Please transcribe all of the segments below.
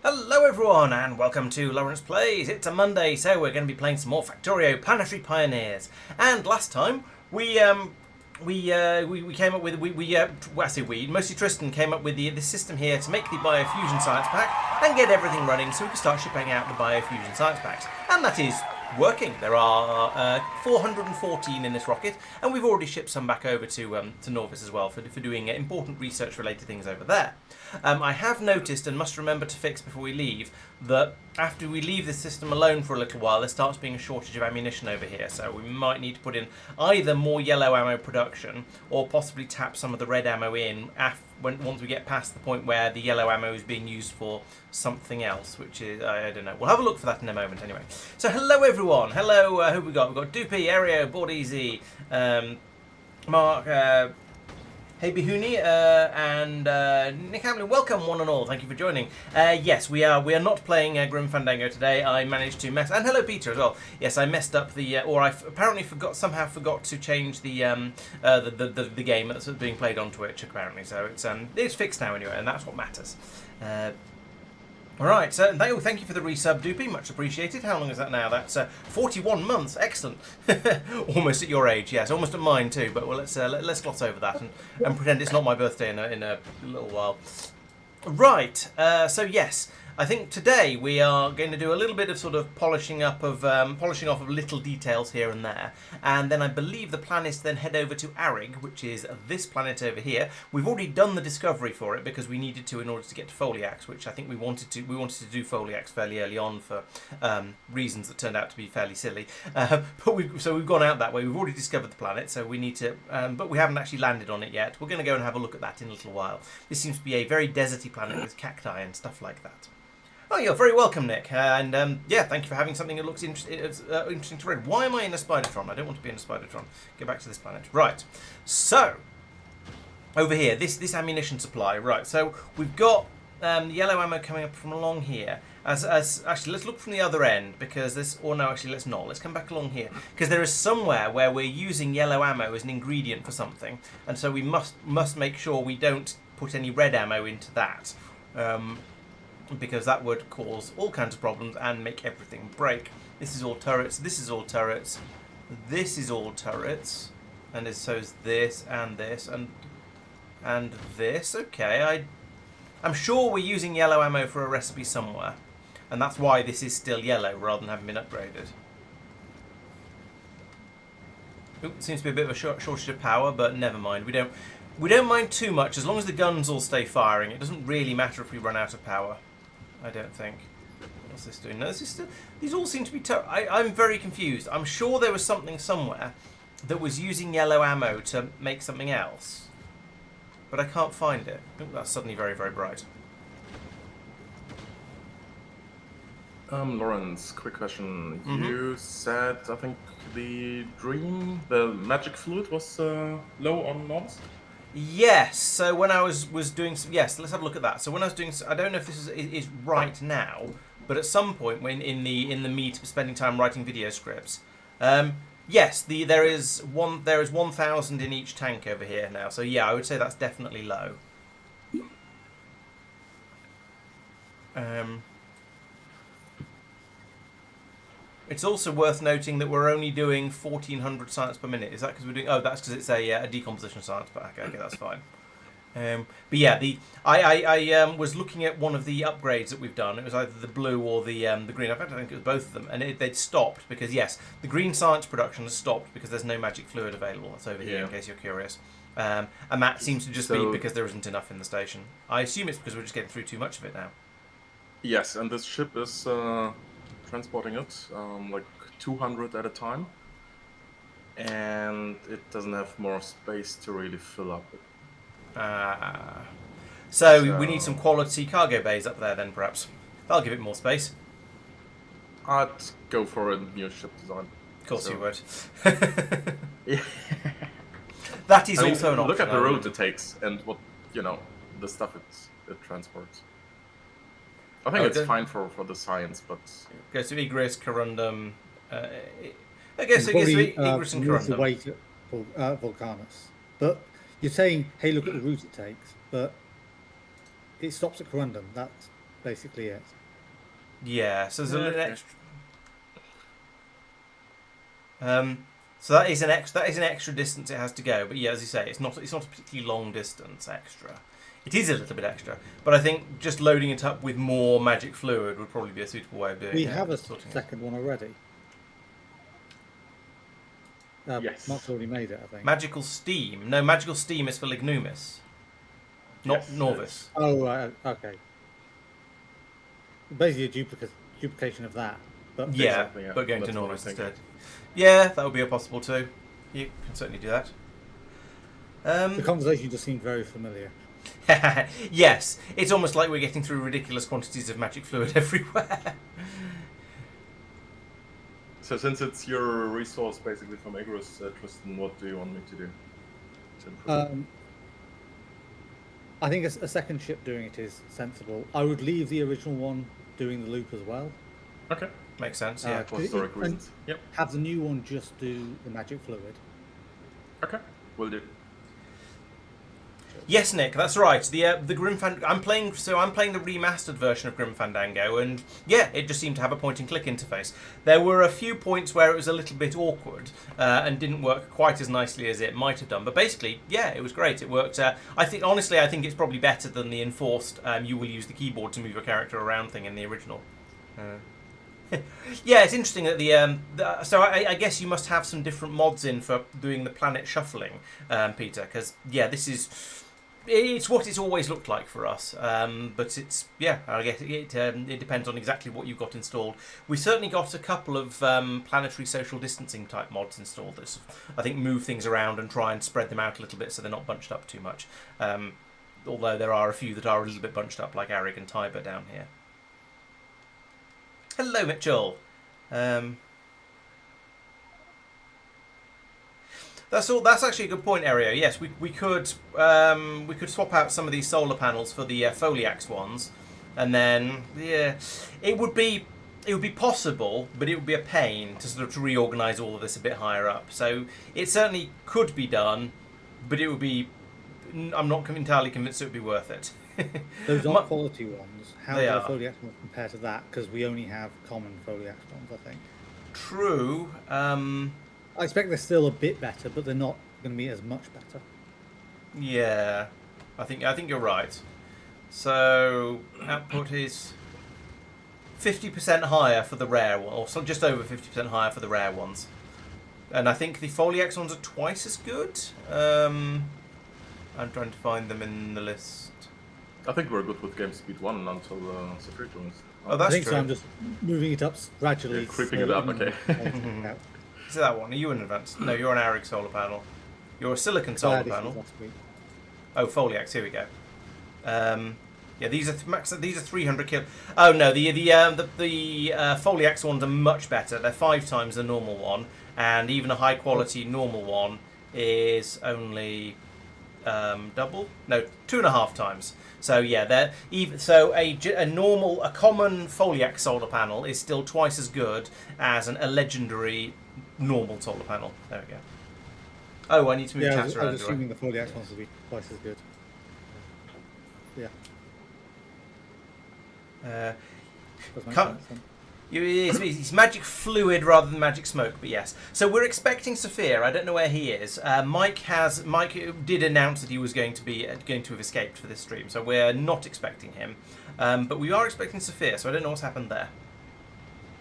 Hello everyone and welcome to Laurence Plays. It's a Monday, so we're going to be playing some more Factorio Planetary Pioneers. And last time we came up with I say we mostly Tristan came up with the system here to make the Biofusion Science Pack and get everything running so we can start shipping out the Biofusion Science Packs. And that is working. There are 414 in this rocket, and we've already shipped some back over to Norvis as well for doing important research related things over there. I have noticed and must remember to fix before we leave that after we leave the system alone for a little while there starts being a shortage of ammunition over here, so we might need to put in either more yellow ammo production or possibly tap some of the red ammo in once we get past the point where the yellow ammo is being used for something else, which is, I don't know. We'll have a look for that in a moment anyway. So hello everyone, hello, who have we got? We've got Doopy, Ario, Board Easy, Mark, Hey Bihuni, and Nick Hamlin, welcome one and all, thank you for joining. Yes, we are not playing Grim Fandango today. I managed to mess, and hello Peter as well. Yes, I messed up or I apparently somehow forgot to change the game that's being played on Twitch apparently. So it's fixed now anyway, and that's what matters. Alright, so thank you for the resub, Doopy, much appreciated. How long is that now? That's 41 months, excellent. Almost at your age, yes, almost at mine too, but well, let's gloss over that and pretend it's not my birthday in a little while. Right, so yes, I think today we are going to do a little bit of sort of polishing off of little details here and there, and then I believe the plan is to then head over to Arig, which is this planet over here. We've already done the discovery for it because we needed to in order to get to Foliax, which I think we wanted to do Foliax fairly early on for reasons that turned out to be fairly silly. But we've gone out that way. We've already discovered the planet, so we need to, but we haven't actually landed on it yet. We're going to go and have a look at that in a little while. This seems to be a very deserty planet with cacti and stuff like that. Oh, you're very welcome, Nick. And yeah, thank you for having something that looks interesting to read. Why am I in a Spidertron? I don't want to be in a Spidertron. Get back to this planet. Right. So, over here, this ammunition supply. Right. So we've got yellow ammo coming up from along here. Actually, let's look from the other end because this. Or no, actually, let's not. Let's come back along here because there is somewhere where we're using yellow ammo as an ingredient for something, and so we must make sure we don't put any red ammo into that. Because that would cause all kinds of problems and make everything break. This is all turrets, this is all turrets, this is all turrets, and so is this and this and this. Okay, I'm sure we're using yellow ammo for a recipe somewhere, and that's why this is still yellow rather than having been upgraded. Oop, seems to be a bit of a shortage of power, but never mind. We don't mind too much as long as the guns all stay firing. It doesn't really matter if we run out of power. I don't think. What's this doing? No, this is still, these all seem to be... I'm very confused. I'm sure there was something somewhere that was using yellow ammo to make something else. But I can't find it. Oh, that's suddenly very, very bright. Laurence, quick question. You said, I think, the magic fluid was low on Norvis? Yes, so when I was doing some, yes, let's have a look at that. So when I was doing, I don't know if this is right now, but at some point when in the me spending time writing video scripts, yes, there is 1,000 in each tank over here now. So yeah, I would say that's definitely low. It's also worth noting that we're only doing 1,400 science per minute. Is that because we're doing? Oh, that's because it's a decomposition science pack. Okay, that's fine. But yeah, I was looking at one of the upgrades that we've done. It was either the blue or the green. In fact, I think it was both of them, and they'd stopped because yes, the green science production has stopped because there's no magic fluid available. That's over here in case you're curious. And that seems to just be because there isn't enough in the station. I assume it's because we're just getting through too much of it now. Yes, and this ship is transporting it like 200 at a time, and it doesn't have more space to really fill up it. So we need some quality cargo bays up there then, perhaps. That'll give it more space. I'd go for a new ship design. Of course you would. Yeah. That is also an option. Look at the road it takes and what, the stuff it transports. I think it's fine for the science, but... It goes to Igris, Corundum... I guess it goes to Igris and Corundum. Away to Volcanus. But you're saying, hey, look at the route it takes, but it stops at Corundum. basically it. Yeah, so there's a little Okay. extra. So that is an extra distance it has to go. But yeah, as you say, it's not a particularly long distance extra. It is a little bit extra, but I think just loading it up with more magic fluid would probably be a suitable way of doing it. We have a sorting it. second one already. Yes. Mark's already made it, I think. Magical steam. No, magical steam is for Lignumis, not Yes, Norvis. Oh, right, okay. Basically a duplication of that. But Yeah, Exactly, yeah. but going to That's what I Norvis think. instead. Yeah, that would be a possible too. You can certainly do that. the conversation just seemed very familiar. Yes, it's almost like we're getting through ridiculous quantities of magic fluid everywhere. So since it's your resource basically from Icarus, Tristan, what do you want me to do? To improve? I think a second ship doing it is sensible. I would leave the original one doing the loop as well. Okay. Makes sense, yeah. For historic reasons. Yep. Have the new one just do the magic fluid. Okay. Will do. Yes, Nick, that's right. The Grim I'm playing the remastered version of Grim Fandango, and yeah, it just seemed to have a point-and-click interface. There were a few points where it was a little bit awkward and didn't work quite as nicely as it might have done. But basically, yeah, it was great. It worked. I think it's probably better than the enforced. You will use the keyboard to move your character around thing in the original. Yeah, it's interesting that so I guess you must have some different mods in for doing the planet shuffling, Peter, because yeah, it's what it's always looked like for us, but it's I guess it depends on exactly what you've got installed. We certainly got a couple of planetary social distancing type mods installed that I think move things around and try and spread them out a little bit so they're not bunched up too much. Although there are a few that are a little bit bunched up, like Arig and Tiber down here. Hello, Mitchell. That's actually a good point, Ario. Yes, we could swap out some of these solar panels for the Foliax ones, and then it would be possible, but it would be a pain to sort of reorganise all of this a bit higher up. So it certainly could be done, but it would be. I'm not entirely convinced it would be worth it. Those aren't quality ones. How do They the are. Foliax ones compare to that? Because we only have common Foliax ones, I think. True. I expect they're still a bit better, but they're not going to be as much better. Yeah, I think you're right. So output is 50% higher for the rare one, or so just over 50% higher for the rare ones, and I think the Foliax ones are twice as good. I'm trying to find them in the list. I think we're good with game speed 1 until Factorio is. Oh, I that's think true. so. I'm just moving it up gradually. You're creeping it up, okay. Yeah. Is it that one? Are you an advanced? No, you're an Arig solar panel. You're a silicon solar Bad issues panel. last week. Oh, Foliax. Here we go. Yeah, these are These are 300 kil. Oh no, the Foliax ones are much better. They're 5 times the normal one, and even a high quality normal one is only double. No, 2.5 times. So yeah, they're even. So a common Foliax solar panel is still twice as good as a legendary normal solar panel. There we go. Oh, I need to move Yeah, I chat was around. do I? assuming the Foliax ones would be twice as good. Yeah, does make Can't- sense then. It's magic fluid rather than magic smoke, but yes. So we're expecting Saphir. I don't know where he is. Mike did announce that he was going to have escaped for this stream, so we're not expecting him. But we are expecting Saphir, so I don't know what's happened there.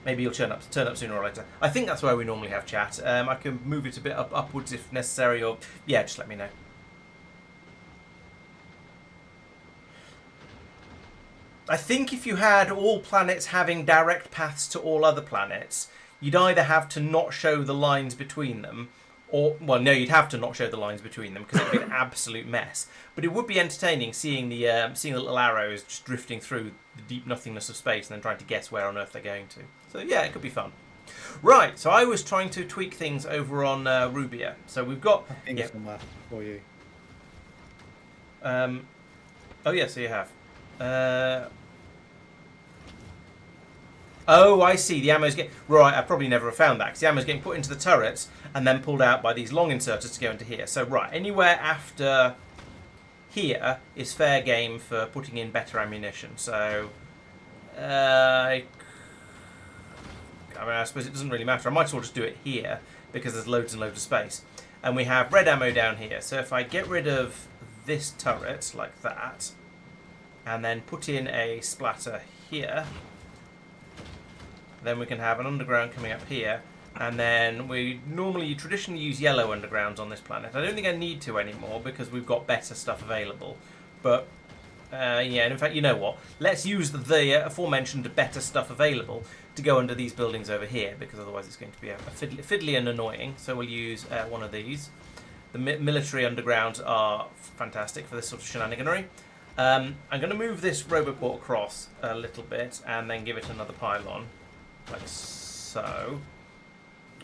Maybe he'll turn up sooner or later. I think that's where we normally have chat. I can move it a bit upwards if necessary, or yeah, just let me know. I think if you had all planets having direct paths to all other planets, you'd either have to not show the lines between them, or, well, no, you'd have to not show the lines between them because it'd be an absolute mess. But it would be entertaining seeing the little arrows just drifting through the deep nothingness of space and then trying to guess where on Earth they're going to. So yeah, it could be fun. Right, so I was trying to tweak things over on Rubia. So we've got... I think somewhere for you. Oh yeah, so you have. Oh, I see. The ammo's getting... Right, I probably never have found that, because the ammo's getting put into the turrets and then pulled out by these long inserters to go into here. So, right, anywhere after here is fair game for putting in better ammunition. So, I mean, I suppose it doesn't really matter. I might as well just do it here because there's loads and loads of space. And we have red ammo down here. So if I get rid of this turret like that, and then put in a splatter here, then we can have an underground coming up here. And then we traditionally use yellow undergrounds on this planet. I don't think I need to anymore because we've got better stuff available. But yeah, and in fact, you know what? Let's use the aforementioned better stuff available to go under these buildings over here, because otherwise it's going to be a fiddly and annoying. So we'll use one of these. The military undergrounds are fantastic for this sort of shenaniganery. I'm going to move this Roboport across a little bit and then give it another pylon, like so.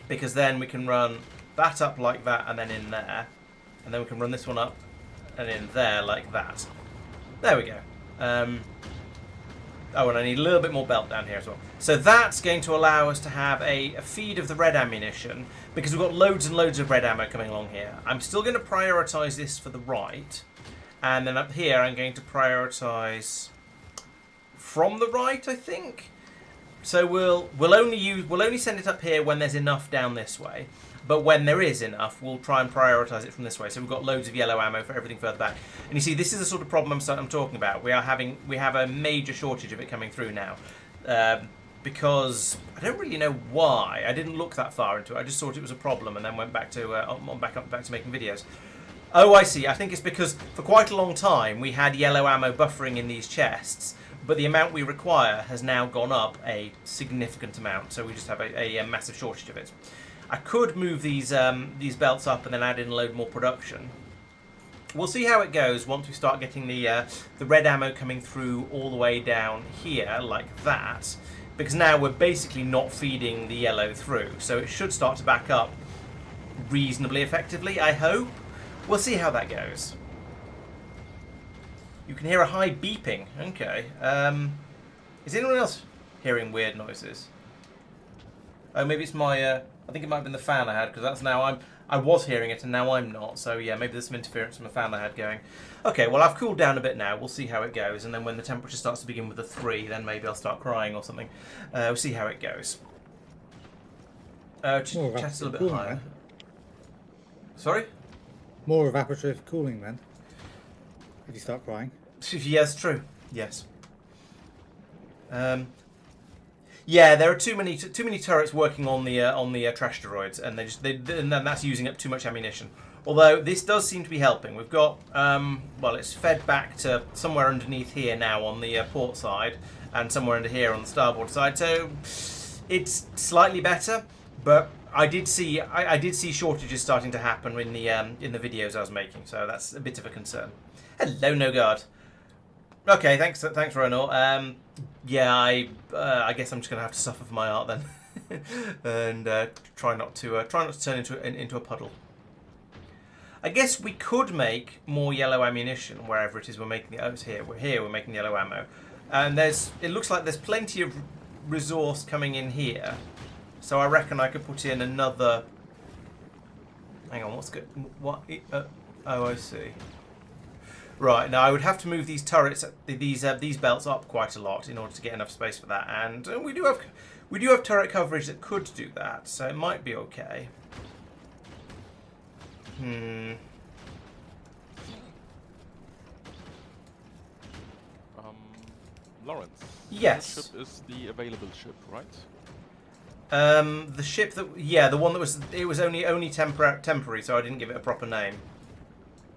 Because then we can run that up like that and then in there. And then we can run this one up and in there like that. There we go. Oh, and I need a little bit more belt down here as well. So that's going to allow us to have a feed of the red ammunition, because we've got loads and loads of red ammo coming along here. I'm still going to prioritise this for the right. And then up here I'm going to prioritise from the right, I think. So we'll only send it up here when there's enough down this way. But when there is enough, we'll try and prioritise it from this way. So we've got loads of yellow ammo for everything further back. And you see, this is the sort of problem I'm talking about. We have a major shortage of it coming through now, because I don't really know why. I didn't look that far into it. I just thought it was a problem, and then went back to back to making videos. Oh, I see. I think it's because for quite a long time we had yellow ammo buffering in these chests, but the amount we require has now gone up a significant amount. So we just have a massive shortage of it. I could move these belts up and then add in a load more production. We'll see how it goes once we start getting the red ammo coming through all the way down here like that, because now we're basically not feeding the yellow through, so it should start to back up reasonably effectively, I hope. We'll see how that goes. You can hear a high beeping. Okay. Is anyone else hearing weird noises? Oh, maybe it's my... I think it might have been the fan I had, because that's now I was hearing it and now I'm not. So yeah, maybe there's some interference from a fan I had going. Okay, well I've cooled down a bit now. We'll see how it goes, and then when the temperature starts to begin with a 3, then maybe I'll start crying or something. We'll see how it goes. Chat's a little bit higher. Sorry? More evaporative cooling then, if you start crying. Yes, true. Yes. Yeah, there are too many turrets working on the trash droids, and and then that's using up too much ammunition. Although this does seem to be helping. We've got well, it's fed back to somewhere underneath here now on the port side, and somewhere under here on the starboard side. So it's slightly better, but I did see shortages starting to happen in the videos I was making. So that's a bit of a concern. Hello, No Guard. Okay, thanks, Ronor. Yeah, I guess I'm just gonna have to suffer for my art then, and try not to turn into a puddle. I guess we could make more yellow ammunition wherever it is we're making it. Oh, it's here. We're making yellow ammo, and it looks like there's plenty of resource coming in here. So I reckon I could put in another. Hang on, what's good? What? Oh, I see. Right, now I would have to move these turrets, these belts up quite a lot in order to get enough space for that, and we do have turret coverage that could do that, so it might be okay. Laurence. Yes. The ship is the available ship, right? The ship the one that was only temporary, so I didn't give it a proper name.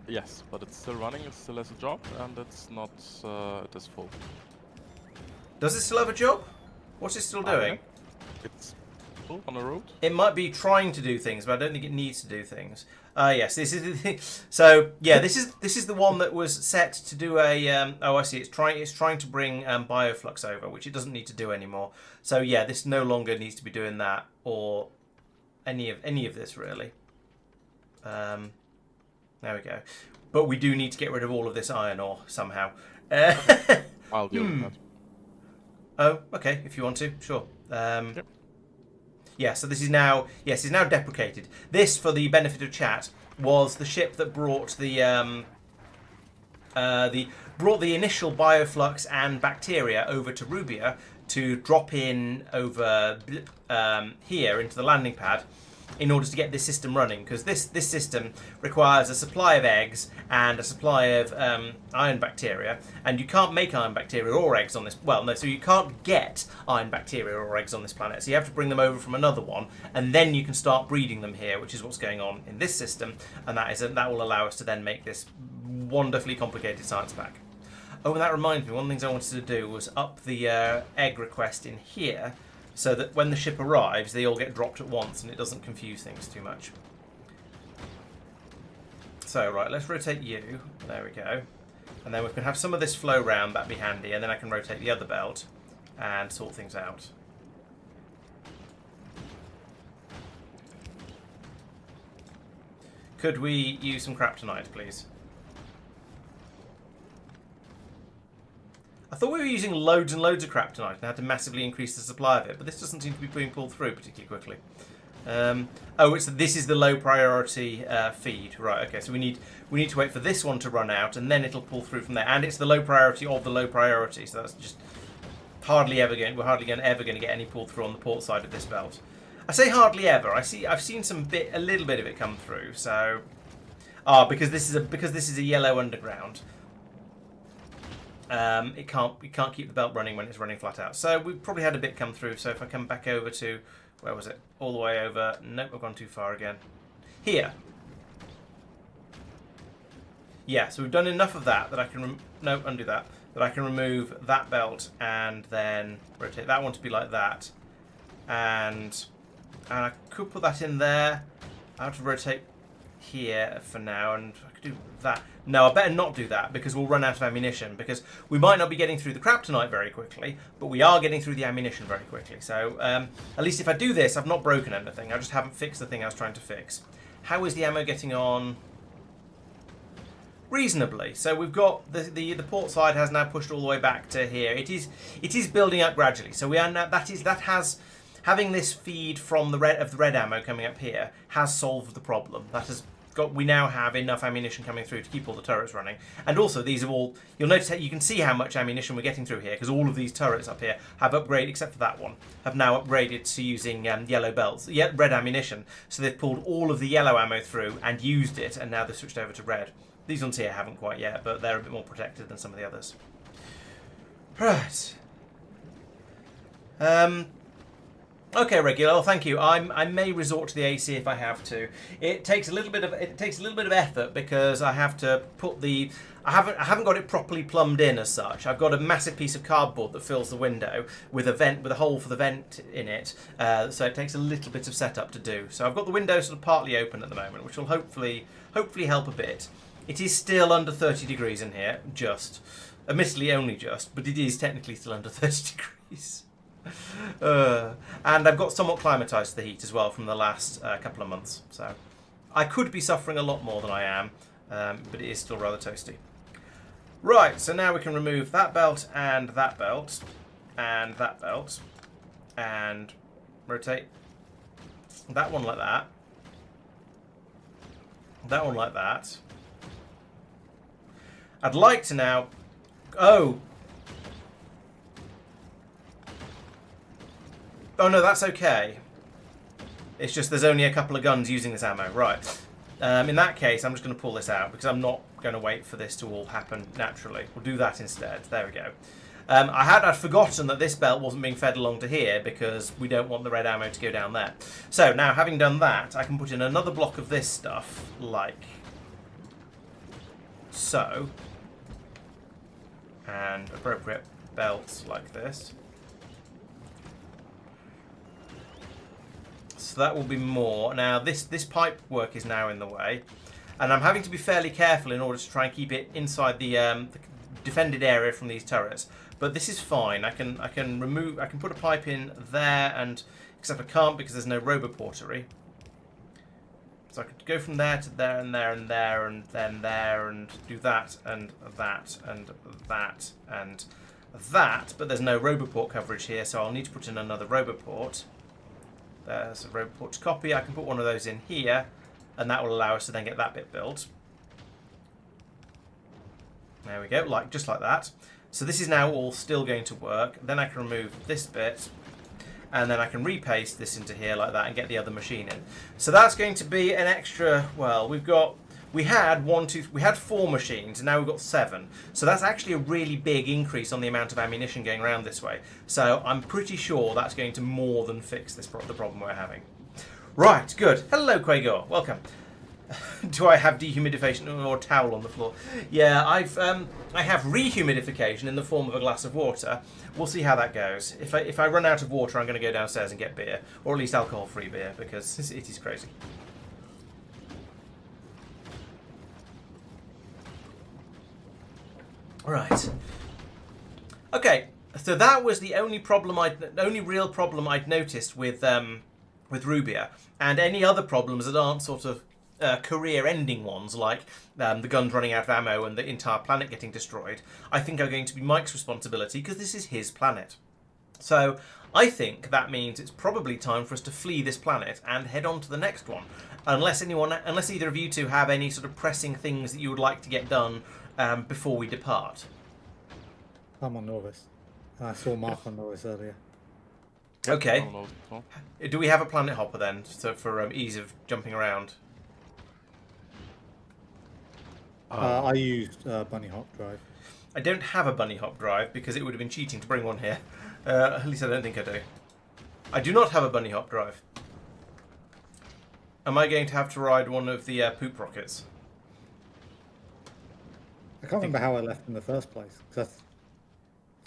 Yes, but it's still running, it still has a job, and it's not it is full. Does it still have a job? What's it still doing? It's full on the road. It might be trying to do things, but I don't think it needs to do things. Yes, this is the thing. So yeah, this is the one that was set to do a. Oh, I see. It's trying to bring bioflux over, which it doesn't need to do anymore. So yeah, this no longer needs to be doing that or any of this really. There we go. But we do need to get rid of all of this iron ore somehow. I'll deal with that. Oh, okay. If you want to, sure. Yep. Yeah. So this is now, yes, it's now deprecated. This, for the benefit of chat, was the ship that brought the initial bioflux and bacteria over to Rubia to drop in over here into the landing pad in order to get this system running, because this system requires a supply of eggs and a supply of iron bacteria, and you can't make iron bacteria or eggs on this, well no, so you can't get iron bacteria or eggs on this planet, so you have to bring them over from another one, and then you can start breeding them here, which is what's going on in this system, and that will allow us to then make this wonderfully complicated science pack. Oh, and that reminds me, one of the things I wanted to do was up the egg request in here, so that when the ship arrives, they all get dropped at once and it doesn't confuse things too much. So, right, let's rotate you. There we go. And then we can have some of this flow round, that'd be handy, and then I can rotate the other belt and sort things out. Could we use some kryptonite, please? I thought we were using loads and loads of kryptonite and had to massively increase the supply of it, but this doesn't seem to be being pulled through particularly quickly. This is the low priority feed, right? Okay, so we need to wait for this one to run out, and then it'll pull through from there. And it's the low priority of the low priority, so that's just we're hardly ever going to get any pull through on the port side of this belt. I say hardly ever. I've seen a little bit of it come through. So, because this is a yellow underground. It can't keep the belt running when it's running flat out. So we've probably had a bit come through. So if I come back over to, where was it? All the way over. Nope, I've gone too far again. Here. Yeah, so we've done enough of that I can, no, undo that. That I can remove that belt and then rotate that one to be like that. And I could put that in there. I have to rotate here for now, and I could do that. No, I better not do that because we'll run out of ammunition, because we might not be getting through the kryptonite very quickly, but we are getting through the ammunition very quickly. So at least if I do this, I've not broken anything. I just haven't fixed the thing I was trying to fix. How is the ammo getting on? Reasonably. So we've got the port side has now pushed all the way back to here. It is building up gradually. So we are now, having this feed from the red ammo coming up here has solved the problem. We now have enough ammunition coming through to keep all the turrets running. And also these have all, you'll notice that you can see how much ammunition we're getting through here, because all of these turrets up here have upgraded, except for that one, have now upgraded to using yellow belts, red ammunition. So they've pulled all of the yellow ammo through and used it, and now they've switched over to red. These ones here haven't quite yet, but they're a bit more protected than some of the others. Right. Okay, regular. Well, thank you. I may resort to the AC if I have to. It takes a little bit of effort because I have to put the. I haven't got it properly plumbed in as such. I've got a massive piece of cardboard that fills the window with a hole for the vent in it. So it takes a little bit of setup to do. So I've got the window sort of partly open at the moment, which will hopefully help a bit. It is still under 30 degrees in here, just. Admittedly, only just, but it is technically still under 30 degrees. And I've got somewhat climatised to the heat as well from the last couple of months, so I could be suffering a lot more than I am, but it is still rather toasty. Right, so now we can remove that belt and that belt and that belt and rotate that one like that, that one like that. I'd like to now... Oh, no, that's okay. It's just there's only a couple of guns using this ammo. Right. In that case, I'm just going to pull this out because I'm not going to wait for this to all happen naturally. We'll do that instead. There we go. I'd forgotten that this belt wasn't being fed along to here because we don't want the red ammo to go down there. So now, having done that, I can put in another block of this stuff, like so. And appropriate belts like this. So that will be more. Now this pipe work is now in the way, and I'm having to be fairly careful in order to try and keep it inside the defended area from these turrets. But this is fine. I can put a pipe in there, and except I can't because there's no roboportery. So I could go from there to there and there and there and then there and do that and that and that and that, but there's no roboport coverage here, so I'll need to put in another roboport. There's a roboport to copy. I can put one of those in here, and that will allow us to then get that bit built. There we go, just like that. So this is now all still going to work. Then I can remove this bit, and then I can repaste this into here like that and get the other machine in. So that's going to be an extra, well, we had 4 machines, and now we've got 7. So that's actually a really big increase on the amount of ammunition going around this way. So I'm pretty sure that's going to more than fix the problem we're having. Right, good. Hello, Quagor. Welcome. Do I have dehumidification or a towel on the floor? Yeah, I have rehumidification in the form of a glass of water. We'll see how that goes. If I run out of water, I'm going to go downstairs and get beer, or at least alcohol-free beer, because it is crazy. Right. Okay. So that was the only real problem I'd noticed with Rubia, and any other problems that aren't sort of career-ending ones, like the guns running out of ammo and the entire planet getting destroyed, I think are going to be Mike's responsibility, because this is his planet. So I think that means it's probably time for us to flee this planet and head on to the next one, unless either of you two have any sort of pressing things that you would like to get done before we depart. I'm on Norvis. I saw Mark on Norvis earlier. Okay. Do we have a planet hopper then, so for ease of jumping around? I used Bunny Hop Drive. I don't have a bunny hop drive because it would have been cheating to bring one here. At least I don't think I do. I do not have a bunny hop drive. Am I going to have to ride one of the poop rockets? I can't remember how I left in the first place. So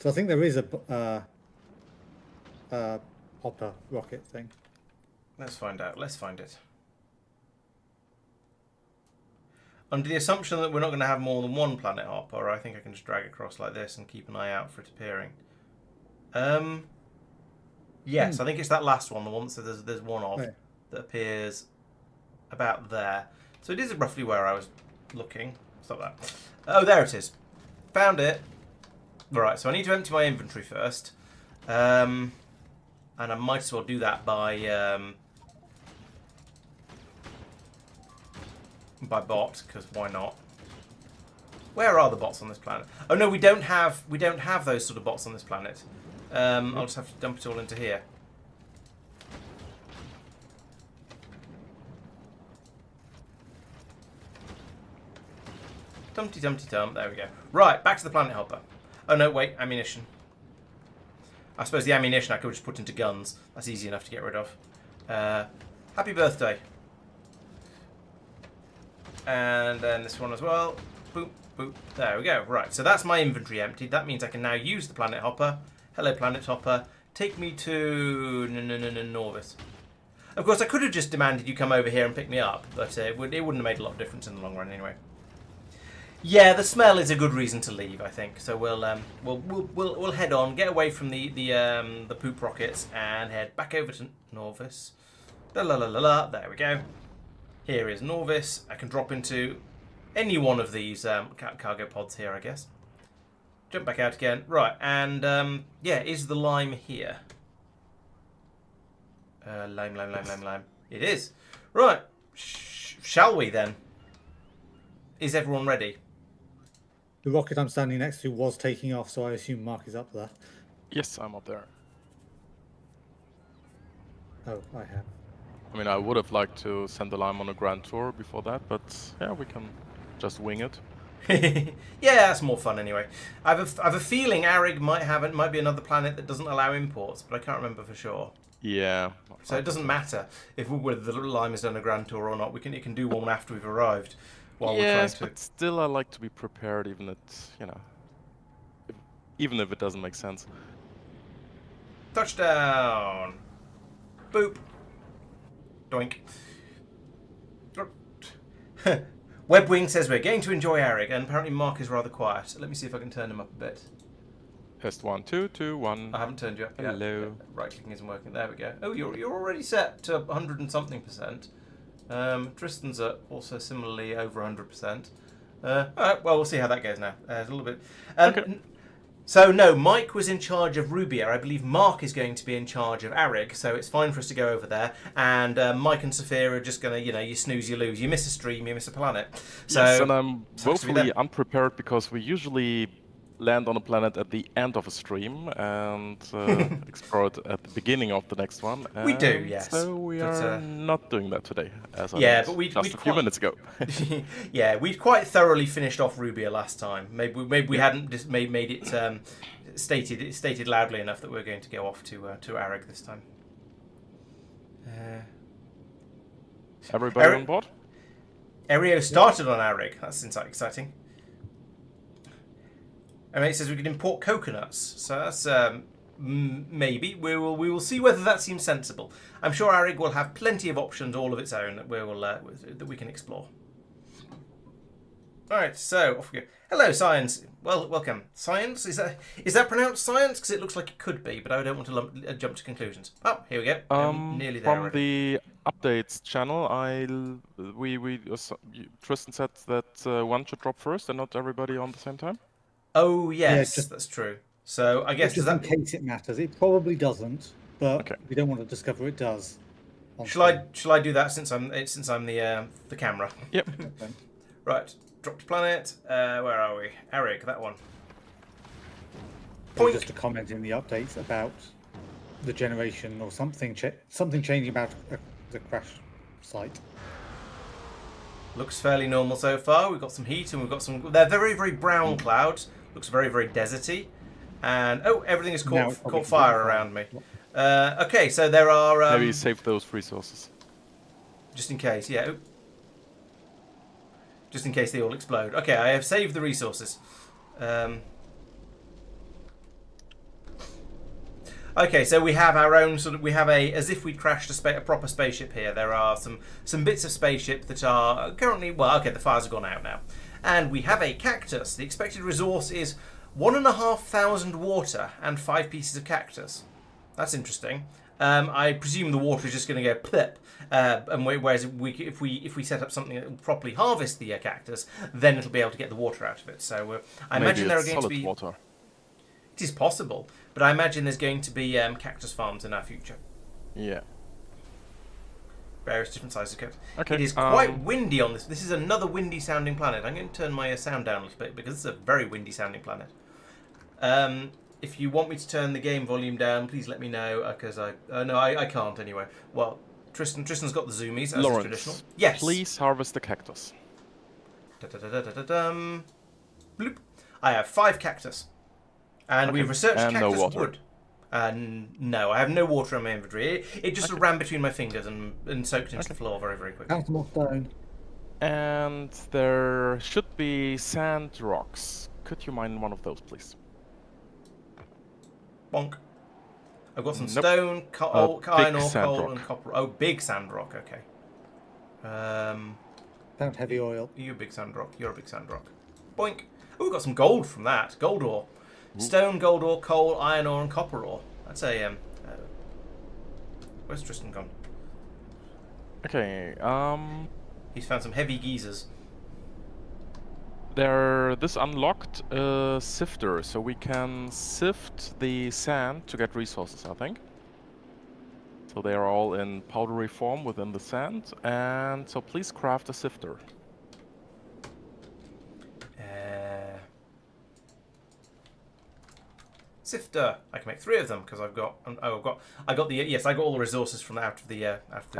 I think there is a hopper rocket thing. Let's find out. Let's find it. Under the assumption that we're not going to have more than one planet hopper, I think I can just drag it across like this and keep an eye out for it appearing. Yes, I think it's that last one, the one that there's one of that appears about there. So it is roughly where I was looking. Stop that. Oh, there it is. Found it. Right, so I need to empty my inventory first. And I might as well do that by bot, because why not? Where are the bots on this planet? Oh no, we don't have those sort of bots on this planet. I'll just have to dump it all into here. Dumpty dumpty dum. There we go. Right, back to the planet hopper. Oh no, wait, ammunition. I suppose the ammunition I could just put into guns. That's easy enough to get rid of. Happy birthday. And then this one as well. Boop, boop. There we go. Right, so that's my inventory emptied. That means I can now use the planet hopper. Hello, planet hopper. Take me to Norvis. Of course, I could have just demanded you come over here and pick me up, but it wouldn't have made a lot of difference in the long run anyway. Yeah, the smell is a good reason to leave, I think. So we'll head on, get away from the poop rockets, and head back over to Norvis. La la la la la. There we go. Here is Norvis. I can drop into any one of these cargo pods here, I guess. Jump back out again. Right, and yeah, is the lime here? Lime. It is. Right, shall we then? Is everyone ready? The rocket I'm standing next to was taking off, so I assume Mark is up there. Yes, I'm up there. Oh, I have. I mean, I would have liked to send the lime on a grand tour before that, but yeah, we can just wing it. Yeah, that's more fun anyway. I have a feeling Arig might be another planet that doesn't allow imports, but I can't remember for sure. Yeah. So it doesn't matter if whether the lime has done a grand tour or not. It can do one after we've arrived. Yes, but still, I like to be prepared, even if it doesn't make sense. Touchdown! Boop. Doink. Webwing says we're going to enjoy Arig, and apparently Mark is rather quiet. Let me see if I can turn him up a bit. Test 1, 2, 2, 1. I haven't turned you up yet. Hello. Right clicking isn't working. There we go. Oh, you're already set to 100 and something%. Tristan's at also similarly over 100%. Alright, well, we'll see how that goes now. A little bit. Okay. So, no, Mike was in charge of Rubia. I believe Mark is going to be in charge of Arig, so it's fine for us to go over there. And Mike and Sophia are just going to, you snooze, you lose. You miss a stream, you miss a planet. So, yes, and I'm woefully unprepared because we usually land on a planet at the end of a stream and explore it at the beginning of the next one. We do, and yes. So we are not doing that today, as I Yeah, learned but we'd just a few minutes ago. Yeah, we'd quite thoroughly finished off Rubia last time. Maybe we hadn't just made it stated loudly enough that we're going to go off to Arig this time. Everybody on board? Ario started on Arig. That's exciting. And it says we can import coconuts, so that's maybe we will see whether that seems sensible. I'm sure Arig will have plenty of options all of its own that that we can explore. All right, so off we go. Hello, science. Well, welcome. Science, is that pronounced science? Because it looks like it could be, but I don't want to jump to conclusions. Oh, here we go. I'm nearly there. From the updates channel, Tristan said that one should drop first and not everybody on the same time. Oh yes, that's true. So I guess just in case it matters, it probably doesn't, but we don't want to discover it does. Shall I do that since I'm the camera? Yep. Right, drop to planet. Where are we? Arig, that one. Just a comment in the updates about the generation or something changing about the crash site. Looks fairly normal so far. We've got some heat and we've got some. They're very, very brown clouds. Looks very, very deserty. And everything is caught fire around me. Okay, so there are. Maybe save those resources. Just in case, yeah. Just in case they all explode. Okay, I have saved the resources. Okay, so we have our own sort of. We have as if we'd crashed a proper spaceship here. There are some bits of spaceship that are currently. Well, okay, the fires have gone out now, and we have a cactus. The expected resource is 1,500 water and 5 pieces of cactus. That's interesting. I presume the water is just going to go plip, and whereas if we set up something that will properly harvest the cactus, then it'll be able to get the water out of it. So I imagine there are going to be. Water. It is possible, but I imagine there's going to be cactus farms in our future. Yeah. Various different sizes of cactus. Okay. It is quite windy on this. This is another windy sounding planet. I'm going to turn my sound down a little bit because it's a very windy sounding planet. If you want me to turn the game volume down, please let me know because I can't anyway. Well, Tristan's got the zoomies as Laurence, traditional. Yes. Please harvest the cactus. Bloop. I have 5 cactus. And we've researched cactus wood. No, I have no water in my inventory. It just ran between my fingers and soaked into the floor very, very quickly. Count them off down. And there should be sand rocks. Could you mine one of those, please? Bonk. I've got some stone, iron ore, coal, and copper. Oh, big sand rock. Okay. Found heavy oil. You're a big sand rock. You're a big sand rock. Boink. Oh, we've got some gold from that. Gold ore. Stone, gold ore, coal, iron ore, and copper ore. That's a where's Tristan gone? Okay. He's found some heavy geezers. This unlocked a sifter, so we can sift the sand to get resources, I think. So they are all in powdery form within the sand, and so please craft a sifter. Sifter. I can make 3 of them because I got all the resources from after the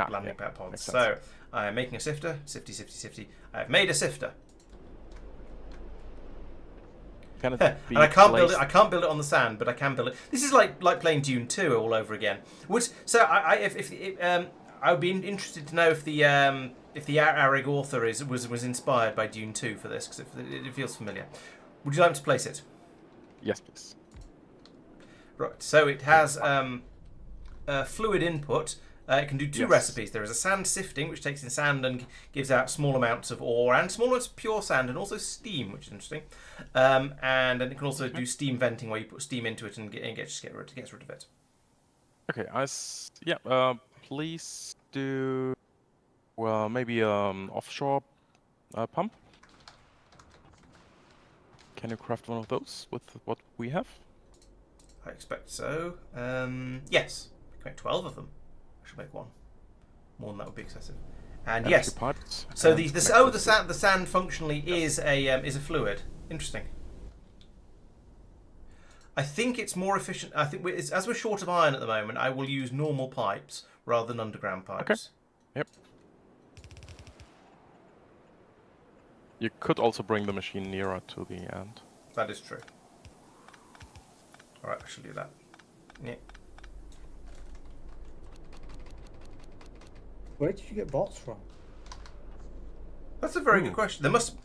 landing pad pods. So I am making a sifter. Sifty. I have made a sifter. Can it be and I can't build it. I can't build it on the sand, but I can build it. This is like playing Dune 2 all over again. I would be interested to know if the Arig author was inspired by Dune 2 for this because it feels familiar. Would you like to place it? Yes, please. Right, so it has fluid input. It can do 2 recipes. There is a sand sifting, which takes in sand and gives out small amounts of ore and small amounts of pure sand, and also steam, which is interesting. And then it can also do steam venting, where you put steam into it and gets rid of it. Okay, please do maybe offshore pump. Can you craft one of those with what we have? I expect so. Yes, we can make 12 of them. I should make 1. More than that would be excessive. And yes, so the sand functionally is a fluid. Interesting. I think it's more efficient. I think as we're short of iron at the moment, I will use normal pipes rather than underground pipes. Okay. Yep. You could also bring the machine nearer to the end. That is true. All right, I shall do that. Yeah. Where did you get bots from? That's a very good question. There must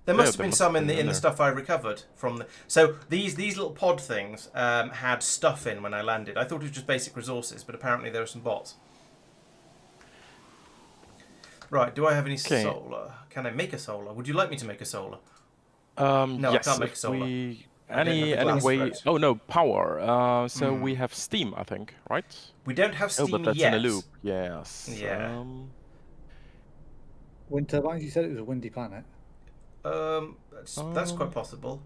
have been some in the stuff I recovered from the. So these little pod things had stuff in when I landed. I thought it was just basic resources, but apparently there are some bots. Right. Do I have any solar? Can I make a solar? Would you like me to make a solar? No, yes, I can't make a solar. Any way? Oh no, power. So we have steam, I think, right? We don't have steam but that's yet. in a loop. Yes. Yeah. Wind turbines. You said it was a windy planet. That's quite possible.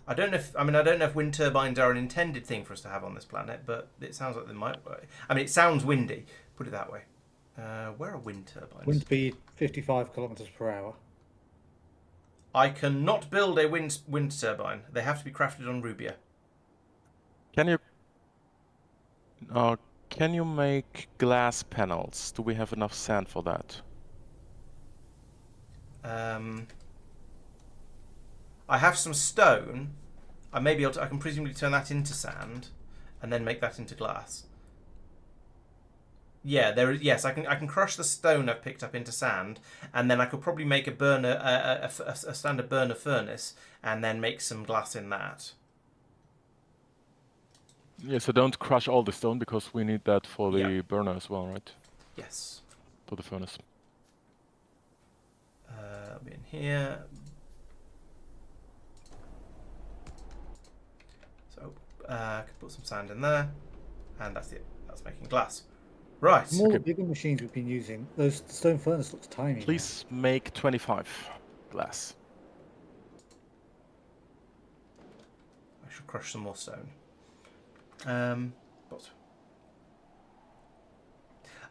I don't know if wind turbines are an intended thing for us to have on this planet, but it sounds like they might work. I mean, it sounds windy. Put it that way. Where are wind turbines? Wind speed 55 kilometers per hour. I cannot build a wind turbine. They have to be crafted on Rubia. Can you make glass panels? Do we have enough sand for that? I have some stone. I may be able to. I can presumably turn that into sand, and then make that into glass. Yeah, there is. Yes, I can crush the stone I've picked up into sand, and then I could probably make a burner, a standard burner furnace, and then make some glass in that. Yeah, so don't crush all the stone because we need that for the burner as well, right? Yes. For the furnace. I'll be in here. So I could put some sand in there, and that's it. That's making glass. Right. From all the bigger machines we've been using, the stone furnace looks tiny. Please make 25 glass. I should crush some more stone. But...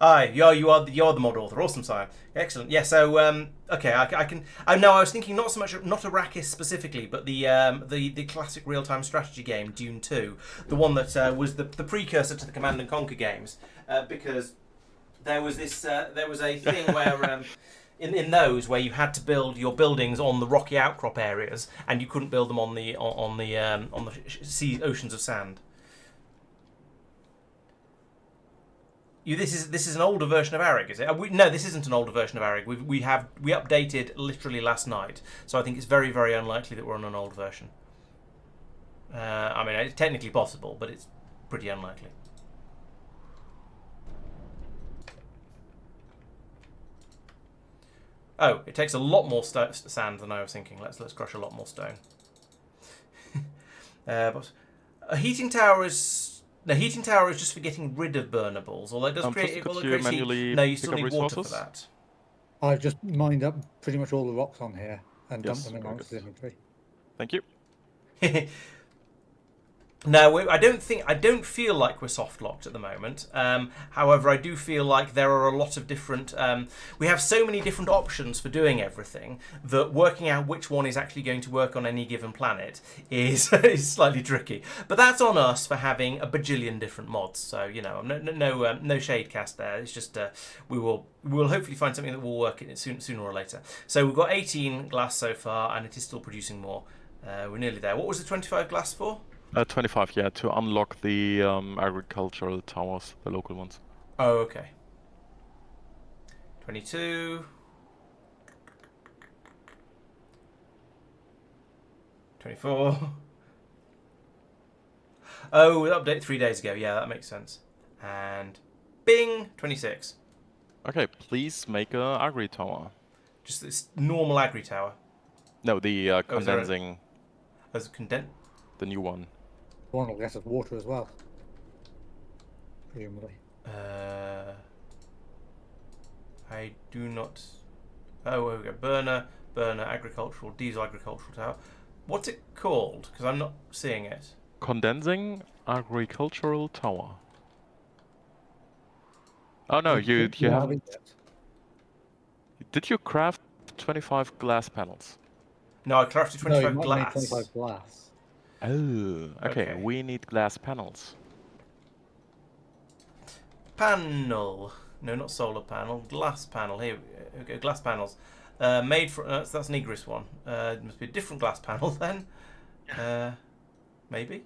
Aye, you are the mod author. Awesome, Simon. Excellent. Yeah. So okay, I can. I was thinking not so much not Arrakis specifically, but the classic real-time strategy game Dune 2, the one that was the precursor to the Command and Conquer games, because there was a thing where. In those where you had to build your buildings on the rocky outcrop areas, and you couldn't build them on the oceans of sand. This is an older version of Arig, is it? No, this isn't an older version of Arig. We updated literally last night, so I think it's very, very unlikely that we're on an old version. I mean, it's technically possible, but it's pretty unlikely. Oh, it takes a lot more sand than I was thinking. Let's crush a lot more stone. But a heating tower is. The heating tower is just for getting rid of burnables, although it does create heat. No, you still need water for that. I've just mined up pretty much all the rocks on here and dumped them in Laurence's inventory. Thank you. No, I don't feel like we're soft locked at the moment. However, I do feel like there are a lot of different. We have so many different options for doing everything that working out which one is actually going to work on any given planet is slightly tricky. But that's on us for having a bajillion different mods. So no shade cast there. It's just we will hopefully find something that will work in it sooner or later. So we've got 18 glass so far, and it is still producing more. We're nearly there. What was the 25 glass for? 25, yeah, to unlock the agricultural towers, the local ones. Oh, okay. 22. 24. Oh, update 3 days ago. Yeah, that makes sense. And bing, 26. Okay, please make a agri tower. Just this normal agri tower. No, the condensing. As a the new one. One will get us water as well, presumably. I do not. Oh, we go burner, agricultural, diesel agricultural tower. What's it called? Because I'm not seeing it. Condensing agricultural tower. Oh no, you haven't. Did you craft 25 glass panels? No, I crafted 25 glass. 25 glass. Oh, okay. Okay. We need glass panels. Panel. No, not solar panel. Glass panel. Here we go. Glass panels. Made from. So that's an egress one. It must be a different glass panel then. Maybe.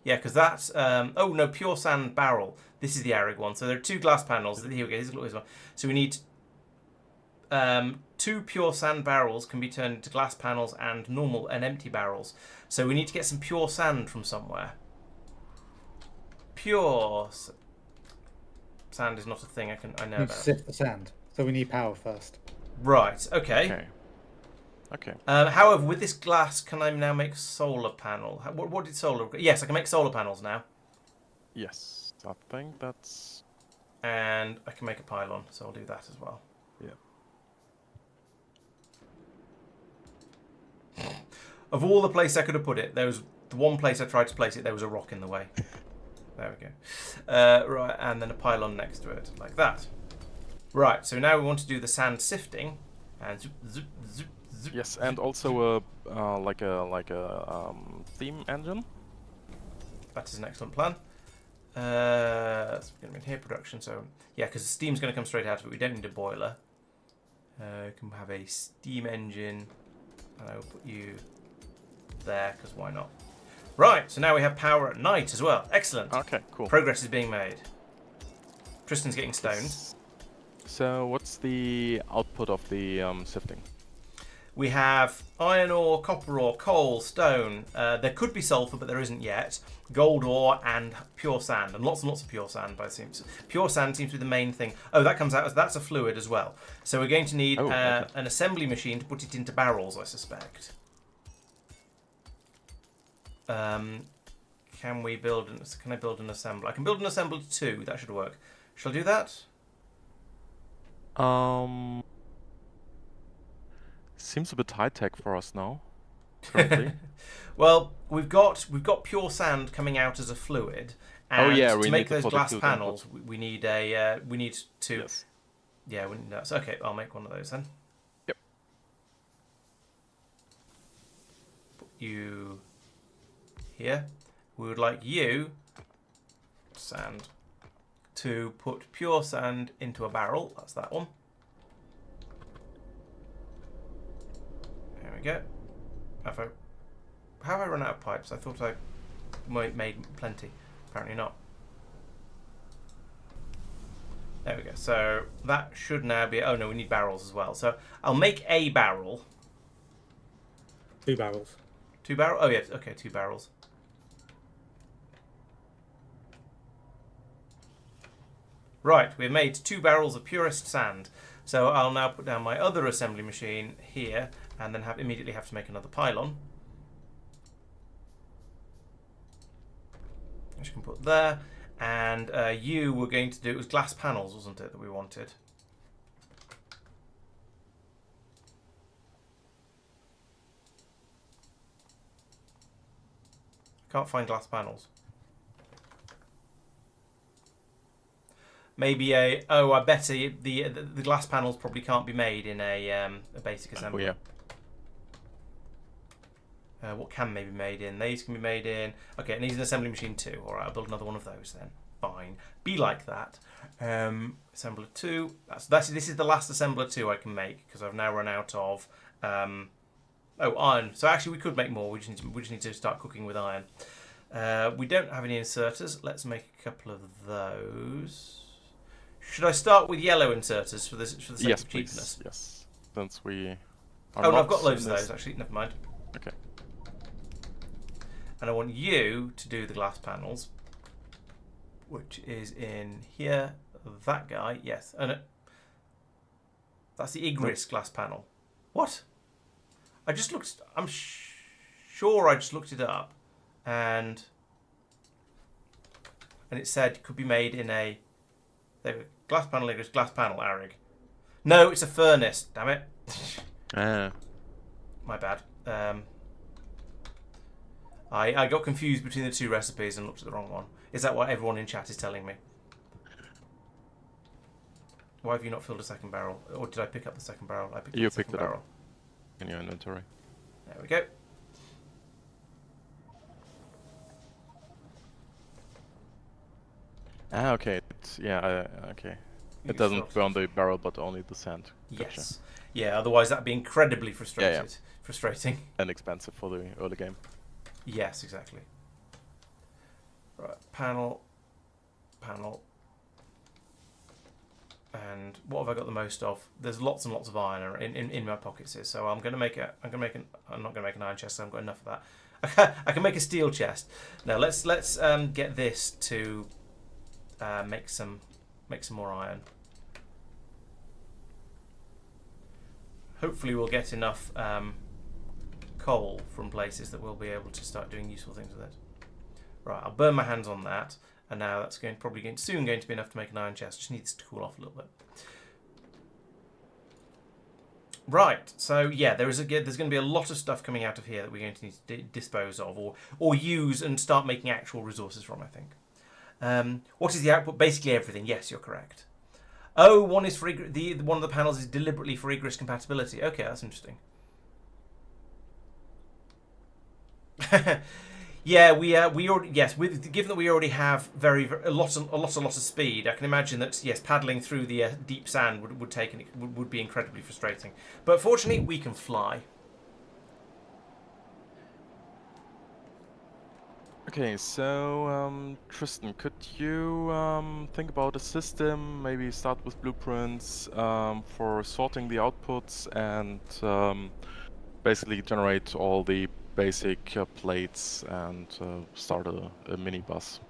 Yeah, because that's. Oh no, pure sand barrel. This is the Arig one. So there are 2 glass panels. Here we go. Here's one. So we need. 2 pure sand barrels can be turned into glass panels and normal and empty barrels. So we need to get some pure sand from somewhere. Pure sand is not a thing I know about. Sift the sand, so we need power first. Right. Okay. Okay. However, with this glass, can I now make solar panel? What did solar? Yes, I can make solar panels now, Yes, I think that's. and I can make a pylon. So I'll do that as well. Yeah. Of all the places I could have put it, there was the one place I tried to place it. There was a rock in the way. There we go. Right, and then a pylon next to it, like that. Right. So now we want to do the sand sifting, and zoop, zoop, zoop, zoop. Yes, and also like a steam engine. That is an excellent plan. It's going to be in here production. So yeah, because the steam's going to come straight out of it. We don't need a boiler. We can have a steam engine, and I will put you there because why not? Right, so now we have power at night as well. Excellent. Okay, cool. Progress is being made. Tristan's getting stoned. So what's the output of the sifting? We have iron ore, copper ore, coal, stone. There could be sulfur, but there isn't yet. Gold ore and pure sand, and lots of pure sand. By it seems pure sand seems to be the main thing. Oh, that comes out as that's a fluid as well. So we're going to need an assembly machine to put it into barrels, I suspect. Can we build? Can I build an assembler? I can build an assembler 2. That should work. Shall I do that? Seems a bit high tech for us now. Currently. Well, we've got pure sand coming out as a fluid, and to make those glass panels, we need to. Yes. Yeah, we need that. So, okay, I'll make one of those then. Yep. Put you here. We would like you, sand, to put pure sand into a barrel. That's that one. There we go. How have I run out of pipes? I thought I made plenty. Apparently not. There we go. So that should now be... Oh no, we need barrels as well. So I'll make a barrel. 2 barrels. 2 barrels? Oh yeah, okay, 2 barrels. Right, we've made 2 barrels of purest sand. So I'll now put down my other assembly machine here, and then immediately have to make another pylon. Which you can put there. And you were going to do... It was glass panels, wasn't it, that we wanted? Can't find glass panels. Maybe a... Oh, I bet the glass panels probably can't be made in a basic assembly. Oh, yeah. What can maybe be made in? These can be made in... Okay, it needs an assembly machine too. Alright, I'll build another one of those then. Fine. Be like that. Assembler 2. This is the last assembler 2 I can make, because I've now run out of... iron. So actually we could make more. We just need to start cooking with iron. We don't have any inserters. Let's make a couple of those. Should I start with yellow inserters for the sake of cheapness? Please. Yes. Since we are no, I've got loads of those actually. Never mind. Okay. And I want you to do the glass panels, which is in here. That guy, yes. Oh no, that's the egress glass panel. What? I just looked. I'm sure I just looked it up, and it said could be made in a glass panel, egress, glass panel, Arig. No, it's a furnace. Damn it. My bad. I got confused between the 2 recipes and looked at the wrong one. Is that what everyone in chat is telling me? Why have you not filled a second barrel? Or did I pick up the second barrel? I picked up the second barrel. In your inventory. There we go. Ah, okay. Okay. You It doesn't frost. burn the barrel, but only the sand. Gotcha. Yes. Yeah. Otherwise, that'd be incredibly Yeah. frustrating. And expensive for the early game. Yes, exactly. Right. Panel. And what have I got the most of? There's lots and lots of iron in my pockets here, so I'm not going to make an iron chest. So I haven't got enough of that. I can make a steel chest. Now let's get this to make some more iron. Hopefully we'll get enough coal from places that we'll be able to start doing useful things with it. Right, I'll burn my hands on that. And now that's soon going to be enough to make an iron chest. Just needs to cool off a little bit. Right. So yeah, there's going to be a lot of stuff coming out of here that we're going to need to dispose of or use and start making actual resources from. I think. What is the output? Basically everything. Yes, you're correct. Oh, one is for one of the panels is deliberately for egress compatibility. Okay, that's interesting. Yeah, we already given that we already have a lot of speed. I can imagine that yes, paddling through the deep sand would be incredibly frustrating. But fortunately, we can fly. Okay, so Tristan, could you think about a system? Maybe start with blueprints for sorting the outputs and basically generate all the basic plates and start a mini bus.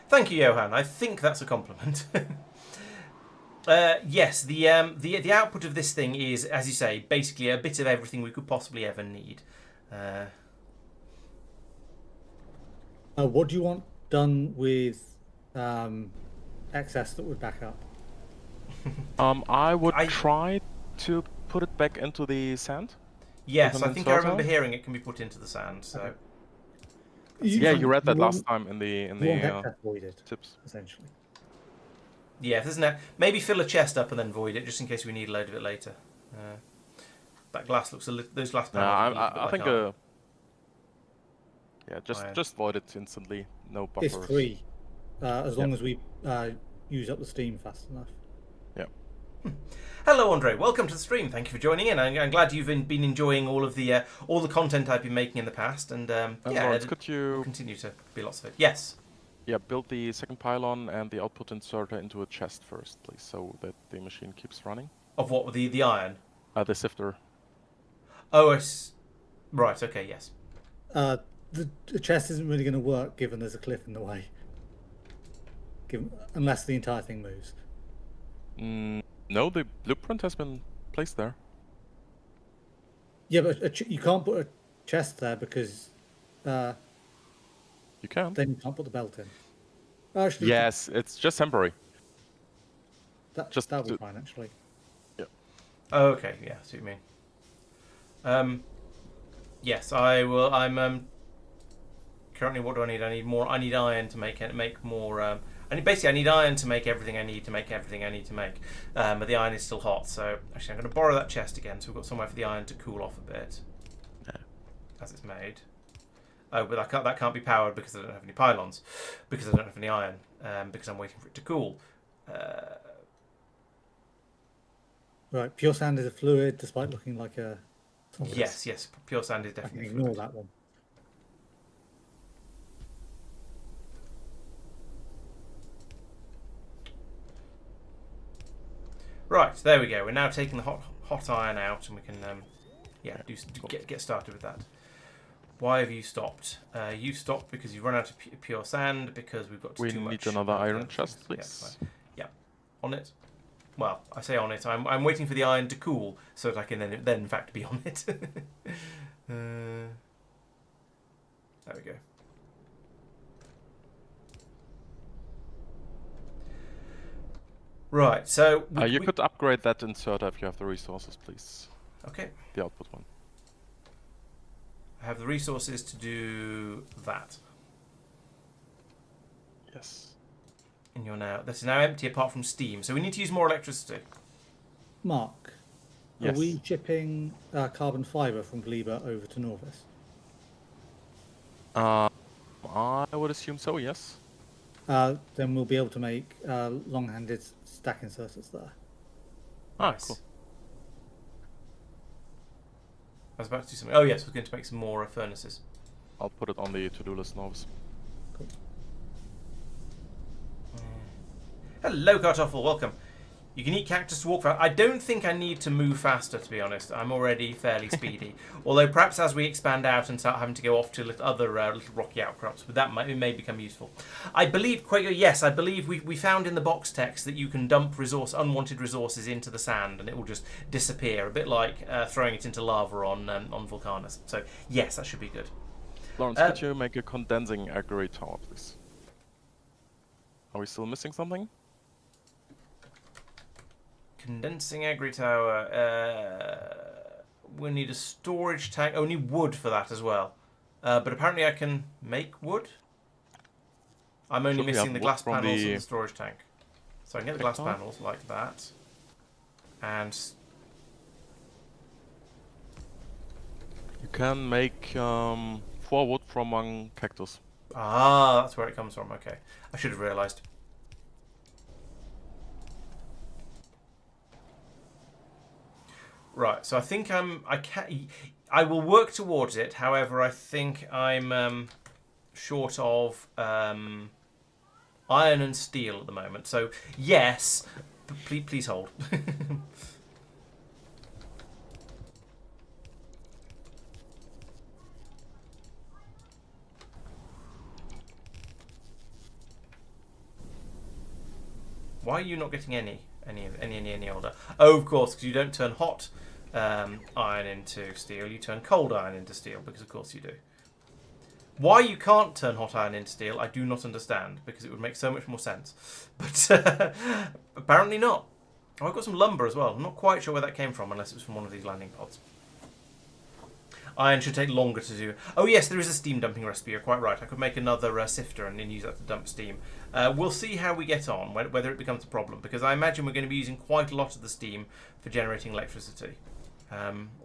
Thank you, Johan. I think that's a compliment. Yes, the output of this thing is, as you say, basically a bit of everything we could possibly ever need. What do you want done with excess that would back up? I would try to put it back into the sand. Yes, I think I remember hearing it can be put into the sand. So. Okay. Yeah, you read that last time in the voided, tips. essentially. Yeah, there's no, maybe fill a chest up and then void it, just in case we need a load of it later. That glass looks those glass panels. I think yeah, just void it instantly. No buffers. It's free, as long as we use up the steam fast enough. Yeah. Hello, Andre. Welcome to the stream. Thank you for joining in. I'm glad you've been enjoying all the content I've been making in the past, and Laurence, could you continue to be lots of it? Yes. Yeah, build the second pylon and the output inserter into a chest first, please, so that the machine keeps running. Of what? The iron? The sifter. Oh, right. Okay. Yes. The chest isn't really going to work given there's a cliff in the way. Unless the entire thing moves. No, the blueprint has been placed there. Yeah, but you can't put a chest there because you can. Then you can't put the belt in. Actually, yes, it's just temporary. That'll be fine, actually. Yeah. Oh, okay. Yeah, I see what you mean. Yes, I will. I'm currently. What do I need? I need iron to make more. Basically, I need iron to make everything I need to make everything I need to make. But the iron is still hot, so actually I'm going to borrow that chest again, so we've got somewhere for the iron to cool off a bit. Yeah. As it's made. Oh, but that can't be powered because I don't have any pylons, because I don't have any iron, because I'm waiting for it to cool. Right, pure sand is a fluid, despite looking like a... Yes, pure sand is definitely ignore fluid. that one. Right, there we go. We're now taking the hot iron out, and we can get started with that. Why have you stopped? You stopped because you've run out of pure sand, because we've got too much... We need another iron chest, please. Yeah, on it. Well, I say on it. I'm waiting for the iron to cool so that I can then in fact be on it. There we go. Right, so... you could upgrade that inserter if you have the resources, please. Okay. The output one. I have the resources to do that. Yes. And that's now empty apart from steam, so we need to use more electricity. Mark, yes. Are we shipping carbon fibre from Gleba over to Norvis? I would assume so, yes. then we'll be able to make long-handed stack inserters there. Ah, Nice. cool. I was about to do something. Oh yes, we're going to make some more furnaces. I'll put it on the to-do list now. Hello, Kartoffel. Welcome. You can eat cactus to walk fast. I don't think I need to move faster, to be honest. I'm already fairly speedy. Although perhaps as we expand out and start having to go off to other little rocky outcrops, but that may become useful. I believe, Quaker, yes, I believe we found in the box text that you can dump unwanted resources into the sand and it will just disappear, a bit like throwing it into lava on Vulcanus. So yes, that should be good. Laurence, could you make a condensing aggregate tower, please? Are we still missing something? Condensing agri tower. We need a storage tank. Oh, we need wood for that as well. But apparently I can make wood. I'm only Should we missing have the wood glass from panels the and the storage tank. So I can get the glass Hectare? panels like that. And You can make 4 wood from one cactus. that's where it comes from. Okay, I should have realised. Right, so I think I will work towards it. However, I think I'm short of iron and steel at the moment. So yes, please hold. Why are you not getting any older? Oh, of course, because you don't turn hot iron into steel. You turn cold iron into steel, because of course you do. Why you can't turn hot iron into steel, I do not understand, because it would make so much more sense. But apparently not. Oh, I've got some lumber as well. I'm not quite sure where that came from, unless it was from one of these landing pods. Iron should take longer to do. Oh yes, there is a steam dumping recipe. You're quite right. I could make another sifter and then use that to dump steam. We'll see how we get on, whether it becomes a problem, because I imagine we're going to be using quite a lot of the steam for generating electricity.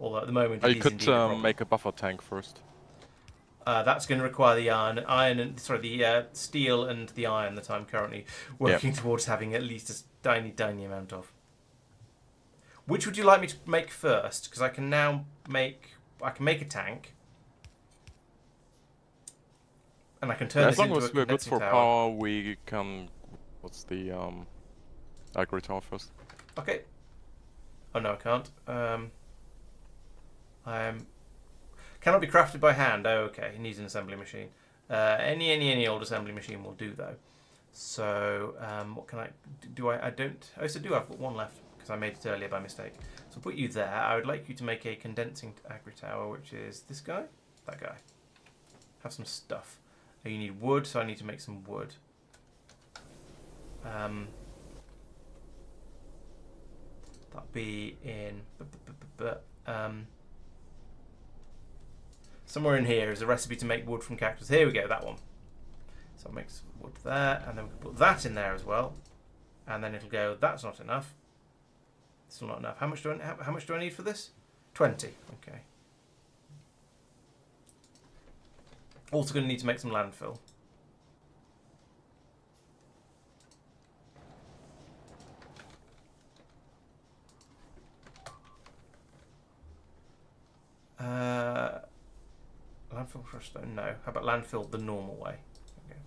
Although at the moment, You could make a buffer tank first. that's going to require the steel and the iron that I'm currently working towards having at least a tiny amount of. Which would you like me to make first? Because I can now make a tank, and I can turn this as long into a as we're good condensing for tower. power, we can. What's the aggregate tower first? Okay. Oh no, I can't. Cannot be crafted by hand. Oh, okay. It needs an assembly machine. Any old assembly machine will do though. So what can I do? I don't. Oh, so do I've got one left because I made it earlier by mistake. So I'll put you there. I would like you to make a condensing agri tower, which is this guy, that guy. Have some stuff. Oh, you need wood, so I need to make some wood. That'll be in somewhere in here is a recipe to make wood from cactus. Here we go, that one. So I'll make some wood there, and then we can put that in there as well. And then it'll go, that's not enough. Still not enough. How much do I need for this? 20. Okay. Also going to need to make some landfill. Landfill crushed stone? No. How about landfill the normal way? Okay.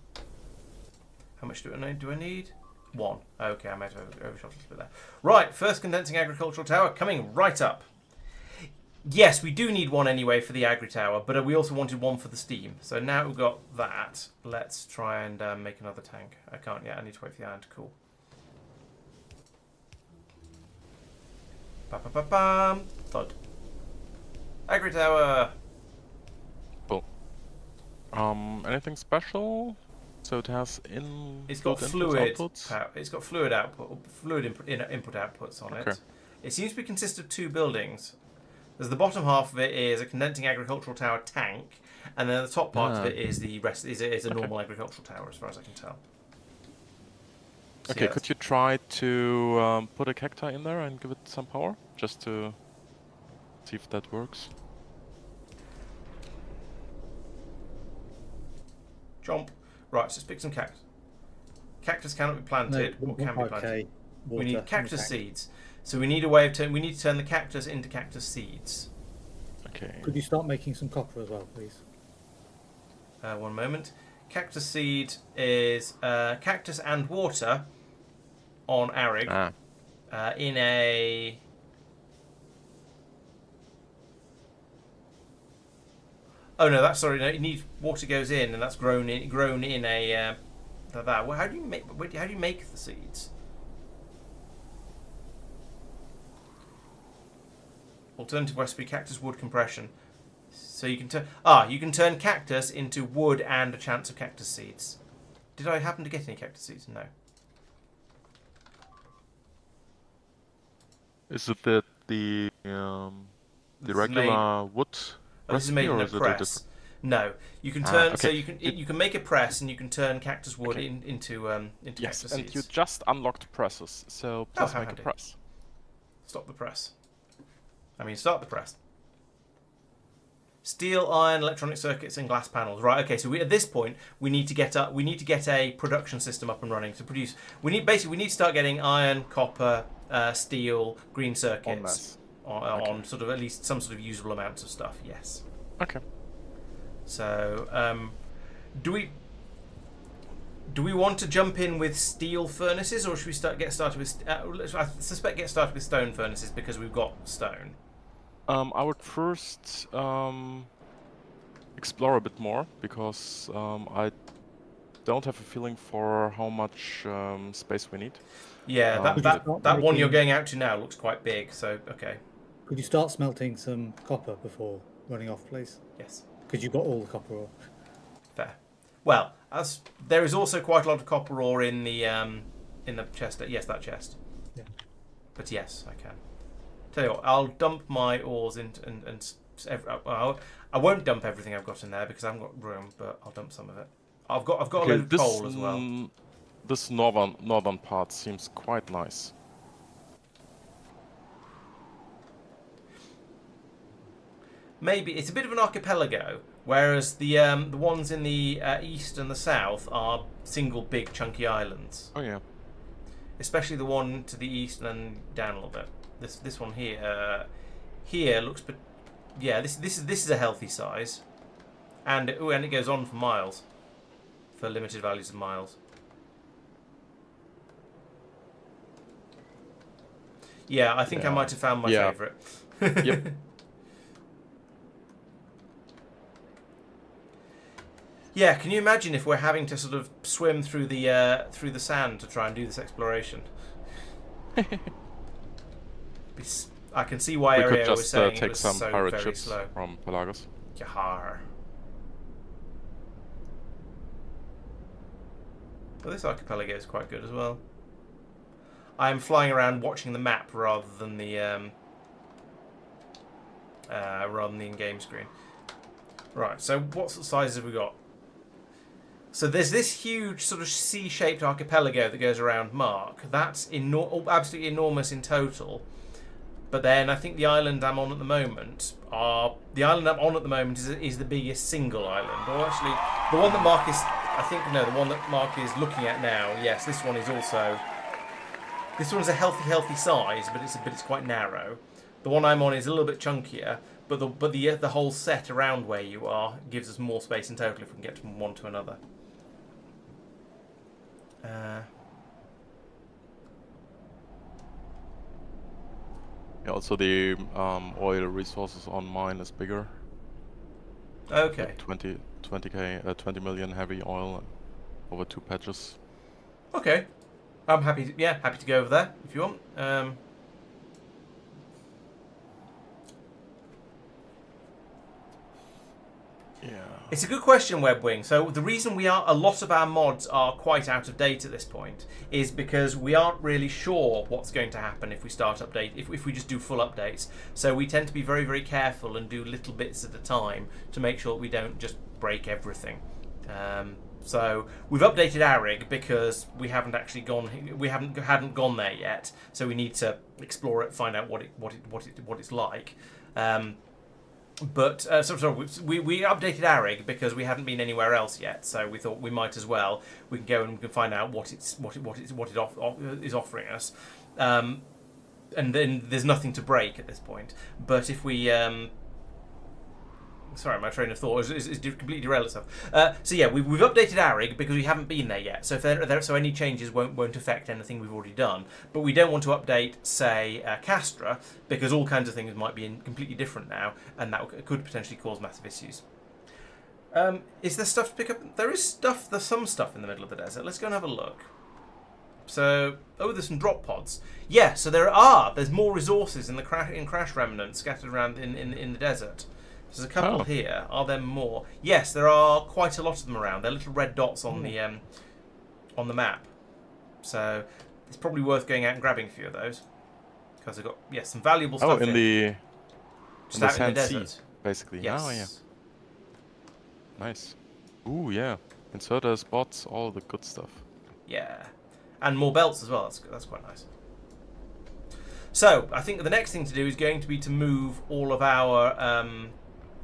How much do I need? 1. Okay, I might have overshot a little bit there. Right, first condensing agricultural tower coming right up. Yes, we do need one anyway for the agri tower, but we also wanted one for the steam. So now we've got that. Let's try and make another tank. I can't yet. I need to wait for the iron to cool. Ba-ba-ba-bam. Thud. Agri tower. Cool. Anything special? So it has It's got input, fluid outputs? power. It's got fluid output, input outputs on Okay. it. It seems to consist of 2 buildings. There's the bottom half of it is a condensing agricultural tower tank, and then the top part of it is the rest is a normal agricultural tower, as far as I can tell. So Okay, yeah, could you try to put a cacti in there and give it some power? Just to see if that works. Jump. Right, so let's pick some cactus. Cactus cannot be planted. No, What can be planted? okay, We water need in cactus the tank. seeds. So we need a way of we need to turn the cactus into cactus seeds. Okay. Could you start making some copper as well, please? One moment. Cactus seed is cactus and water on Arig in a. Oh no, that's sorry. No, it needs water goes in, and that's grown in a. That. Well, how do you make the seeds? Alternative recipe: cactus wood compression. So you can turn cactus into wood and a chance of cactus seeds. Did I happen to get any cactus seeds? No. Is it the regular wood This is recipe, made in or a is it a press. different? No, you can turn. Okay. So you can make a press and you can turn cactus wood into Yes, cactus and seeds. you just unlocked presses, so please how make a handy. press. Stop the press. Start the press. Steel, iron, electronic circuits, and glass panels. Right. Okay. So at this point, we need to get a production system up and running to produce. We need to start getting iron, copper, steel, green circuits on sort of at least some sort of usable amounts of stuff. Yes. Okay. So, do we want to jump in with steel furnaces, or should we get started with? I suspect get started with stone furnaces because we've got stone. I would first explore a bit more because I don't have a feeling for how much space we need. Yeah, that one you're going out to now looks quite big. So okay. Could you start smelting some copper before running off, please? Yes. Because you've got all the copper ore. Fair. Well, as there is also quite a lot of copper ore in the chest. Yes, that chest. Yeah. But yes, I can. Tell you what, I'll dump my ores into I won't dump everything I've got in there because I haven't got room, but I'll dump some of it. I've got a load of coal as well. This northern part seems quite nice. Maybe it's a bit of an archipelago, whereas the ones in the east and the south are single big chunky islands. Oh yeah. Especially the one to the east and then down a little bit. This one here looks, but yeah, this is a healthy size, and it goes on for miles, for limited values of miles. Yeah, I think I might have found my favourite. Yep. Yeah, can you imagine if we're having to sort of swim through the sand to try and do this exploration? I can see why We could Ariel was just saying it take was some so pirate very ships slow. from Pelagos. Yahar. Well, this archipelago is quite good as well. I am flying around watching the map rather than the in-game screen. Right. So what sort of sizes have we got? So there's this huge sort of C-shaped archipelago that goes around Mark. That's absolutely enormous in total. But then I think the island I'm on at the moment is the biggest single island. Or actually, the one that Mark is, the one that Mark is looking at now. Yes, this one is also. This one's a healthy size, but it's quite narrow. The one I'm on is a little bit chunkier, but the whole set around where you are gives us more space in total if we can get from one to another. Yeah, also the oil resources on mine is bigger. Okay. 20 million heavy oil over 2 patches. Okay. I'm happy to go over there if you want. Yeah. It's a good question, Webwing. So the reason a lot of our mods are quite out of date at this point is because we aren't really sure what's going to happen if we start if we just do full updates. So we tend to be very, very careful and do little bits at a time to make sure we don't just break everything. So we've updated Arig because we hadn't gone there yet. So we need to explore it, find out what it's like. But sorry, we updated Arig because we hadn't been anywhere else yet, so we thought we might as well. We can go and we can find out what it is offering us, and then there's nothing to break at this point. But if we sorry, my train of thought is completely derailed itself. So yeah, we've updated Arig because we haven't been there yet. So so any changes won't affect anything we've already done. But we don't want to update, say, Castra because all kinds of things might be completely different now, and that could potentially cause massive issues. Is there stuff to pick up? There is stuff. There's some stuff in the middle of the desert. Let's go and have a look. So, there's some drop pods. Yeah, so there's more resources in the crash remnants scattered around in the desert. There's a couple here. Are there more? Yes, there are quite a lot of them around. They're little red dots on the map. So it's probably worth going out and grabbing a few of those because they've got some valuable stuff. In the sand desert, sea, basically. Yes. Oh yeah. Nice. Ooh yeah. Inserters, bots, all the good stuff. Yeah, and more belts as well. That's quite nice. So I think the next thing to do is going to be to move all of our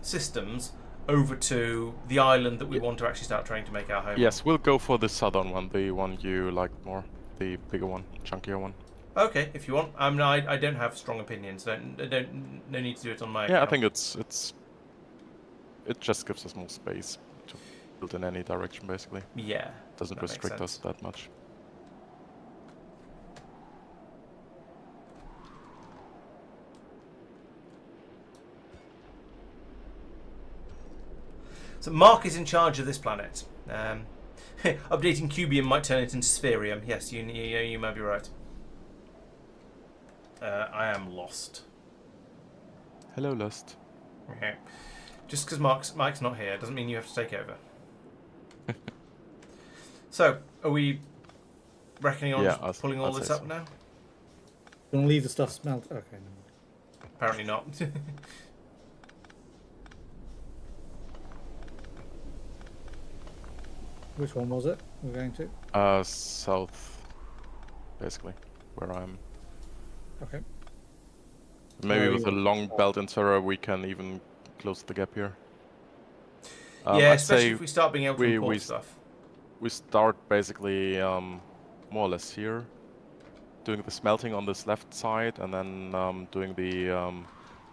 systems over to the island that we want to actually start trying to make our home. Yes, we'll go for the southern one, the one you like more, the bigger one, chunkier one. Okay, if you want. I don't have strong opinions. No need to do it on my. Yeah, account. I think it just gives us more space to build in any direction, basically. Yeah. Doesn't restrict us that much. So Mark is in charge of this planet. Updating Cubium might turn it into Spherium. Yes, you might be right. I am lost. Hello, Lust. Okay. Just because Mike's not here doesn't mean you have to take over. So, are we reckoning on pulling all this up now? You want to leave the stuff smelt? Okay. No. Apparently not. Which one was it we're going to? South, basically, where I'm. Okay. Maybe with a long belt inserter we can even close the gap here. Yeah, especially if we start being able to import stuff. We start basically more or less here, doing the smelting on this left side, and then doing the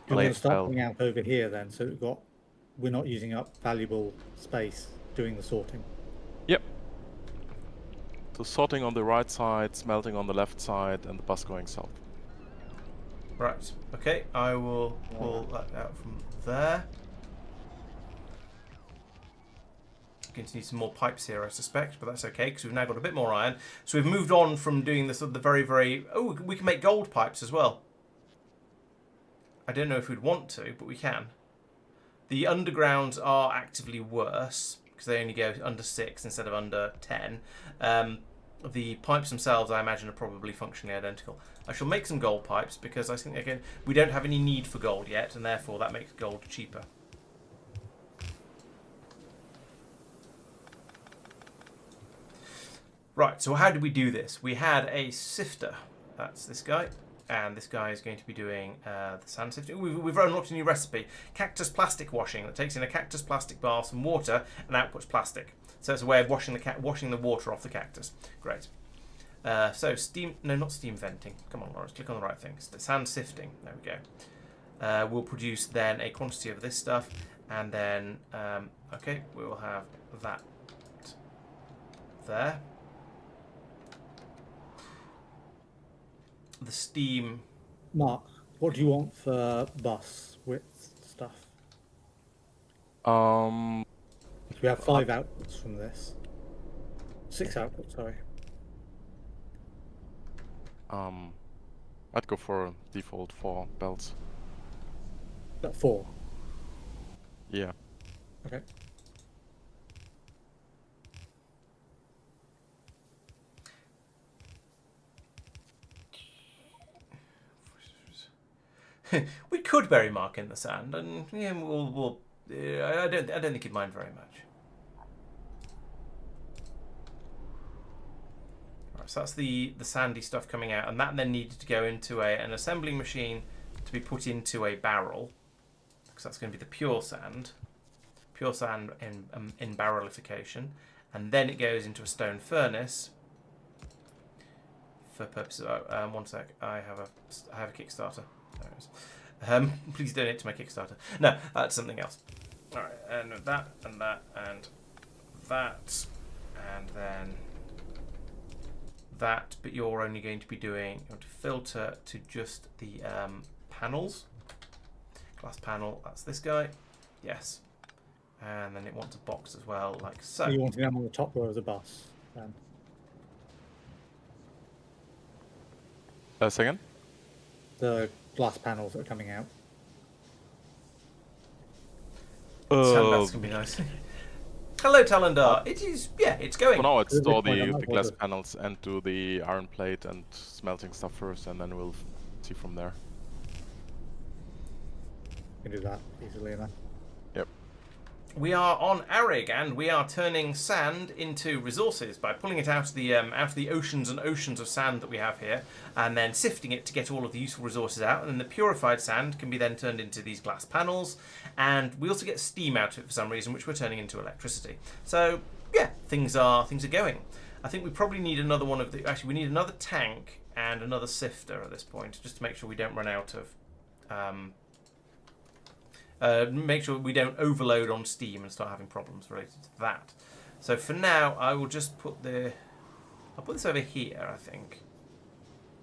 We're going to start putting out over here then, so we're not using up valuable space doing the sorting. Yep. So sorting on the right side, smelting on the left side, and the bus going south. Right. Okay, I will pull that out from there. Going to need some more pipes here, I suspect, but that's okay because we've now got a bit more iron. So we've moved on from doing the very, very. Oh, we can make gold pipes as well. I don't know if we'd want to, but we can. The undergrounds are actively worse because they only go under 6 instead of under 10. The pipes themselves, I imagine, are probably functionally identical. I shall make some gold pipes because I think, again, we don't have any need for gold yet, and therefore that makes gold cheaper. Right, so how did we do this? We had a sifter. That's this guy. And this guy is going to be doing the sand sifting. We've unlocked a new recipe. Cactus plastic washing that takes in a cactus plastic bath, some water, and outputs plastic. So it's a way of washing the water off the cactus. Great. So steam... No, not steam venting. Come on, Laurence. Click on the right thing. Sand sifting. There we go. We'll produce then a quantity of this stuff. And then... okay, we will have that there. The steam... Mark, what do you want for bus width stuff? We have 5 outputs from this. 6 outputs, sorry. I'd go for default 4 belts. 4? Yeah. Okay. We could bury Mark in the sand, and yeah, we'll. I don't think he'd mind very much. Right, so that's the sandy stuff coming out, and that then needed to go into an assembling machine to be put into a barrel. because that's going to be the pure sand in barrelification, and then it goes into a stone furnace for purposes of, one sec, I have a Kickstarter. There it is. Please donate to my Kickstarter. No, that's something else. All right, and that, and that, and that, and then that. But you're only going to be doing. You want to filter to just the panels. Glass panel. That's this guy. Yes. And then it wants a box as well, like so. You want them on the top row of the bus. Second? The glass panels that are coming out. That's gonna be nice. Hello, Talendar. It is, yeah, it's going. For now, it's store Point, I'm the not glass bothered. panels and do the iron plate and smelting stuff first, and then we'll see from there. You can do that easily enough. Yep. We are on Arig, and we are turning sand into resources by pulling it out of the oceans and oceans of sand that we have here, and then sifting it to get all of the useful resources out. And then the purified sand can be then turned into these glass panels, and we also get steam out of it for some reason, which we're turning into electricity. So yeah, things are going. I think we probably need another one of the. Actually, we need another tank and another sifter at this point, just to make sure we don't run out of. Make sure we don't overload on steam and start having problems related to that. So for now, I will just put I'll put this over here, I think,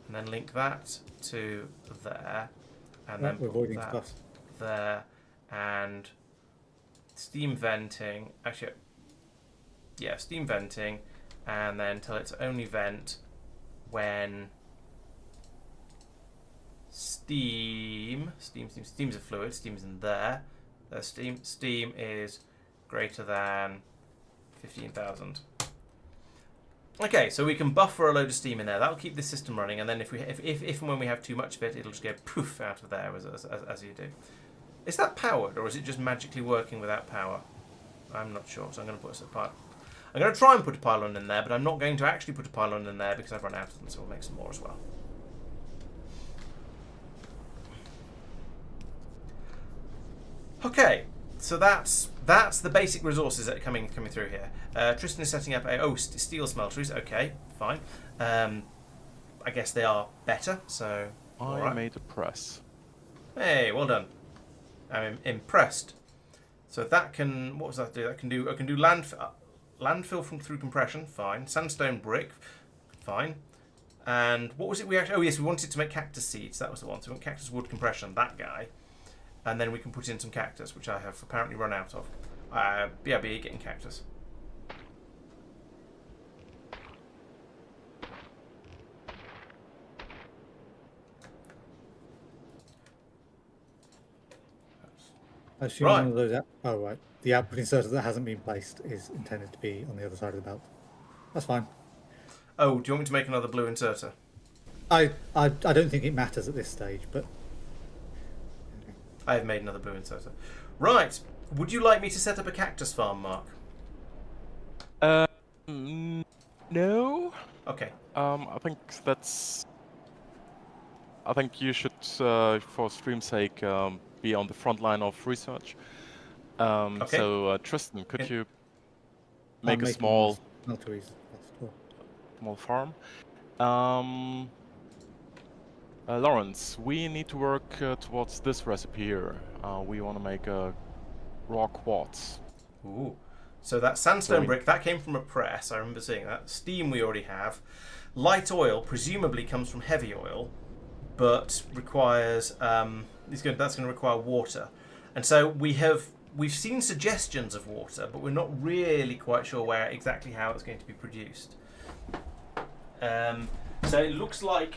and then link that to there, and then We're put avoiding that stuff. there, and steam venting. Actually, yeah, steam venting, and then tell it to only vent when steam is a fluid. Steam is in there. Steam is greater than 15,000. Okay, so we can buffer a load of steam in there. That'll keep this system running, and then if and when we have too much of it, it'll just go poof out of there as you do. Is that powered, or is it just magically working without power? I'm not sure. So I'm going to put I'm going to try and put a pylon in there, but I'm not going to actually put a pylon in there because I've run out of them. So we'll make some more as well. Okay, so that's the basic resources that are coming through here. Tristan is setting up steel smelteries. Okay, fine. I guess they are better. So I made a press. Hey, well done. I'm impressed. So that can what does that do? I can do landfill through compression. Fine. Sandstone brick. Fine. And what was it we actually? Oh yes, we wanted to make cactus seeds. That was the one. So we want cactus wood compression. That guy. And then we can put in some cactus, which I have apparently run out of. BRB getting cactus. I assume one of those. Oh right, the output inserter that hasn't been placed is intended to be on the other side of the belt. That's fine. Oh, do you want me to make another blue inserter? I don't think it matters at this stage, but I have made another blue inserter. Right. Would you like me to set up a cactus farm, Mark? No. Okay. I think you should, for stream's sake, be on the front line of research. Okay. So Tristan, could you I'm make a making small smelteries. That's cool. farm? Laurence, we need to work towards this recipe here. We want to make a raw quartz. Ooh. So that sandstone brick, that came from a press. I remember seeing that. Steam we already have. Light oil presumably comes from heavy oil, but requires that's going to require water. And so we've seen suggestions of water, but we're not really quite sure exactly how it's going to be produced. So it looks like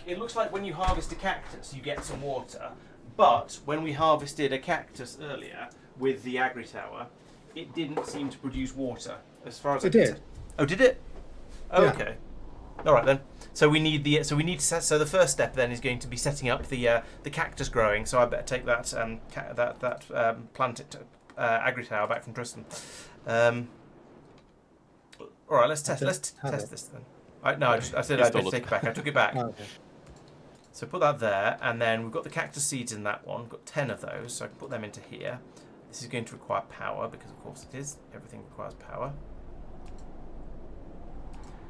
when you harvest a cactus, you get some water. But when we harvested a cactus earlier with the agri tower, it didn't seem to produce water, as far as I It can did. tell. Oh, did it? Oh, Yeah. okay. All right then. So we need so the first step then is going to be setting up the cactus growing. So I better take that agri tower back from Tristan. All right, let's test this then. I said I'd Install take it. it back. I took it back. Oh, okay. So put that there, and then we've got the cactus seeds in that one. We've got 10 of those, so I can put them into here. This is going to require power, because of course it is. Everything requires power.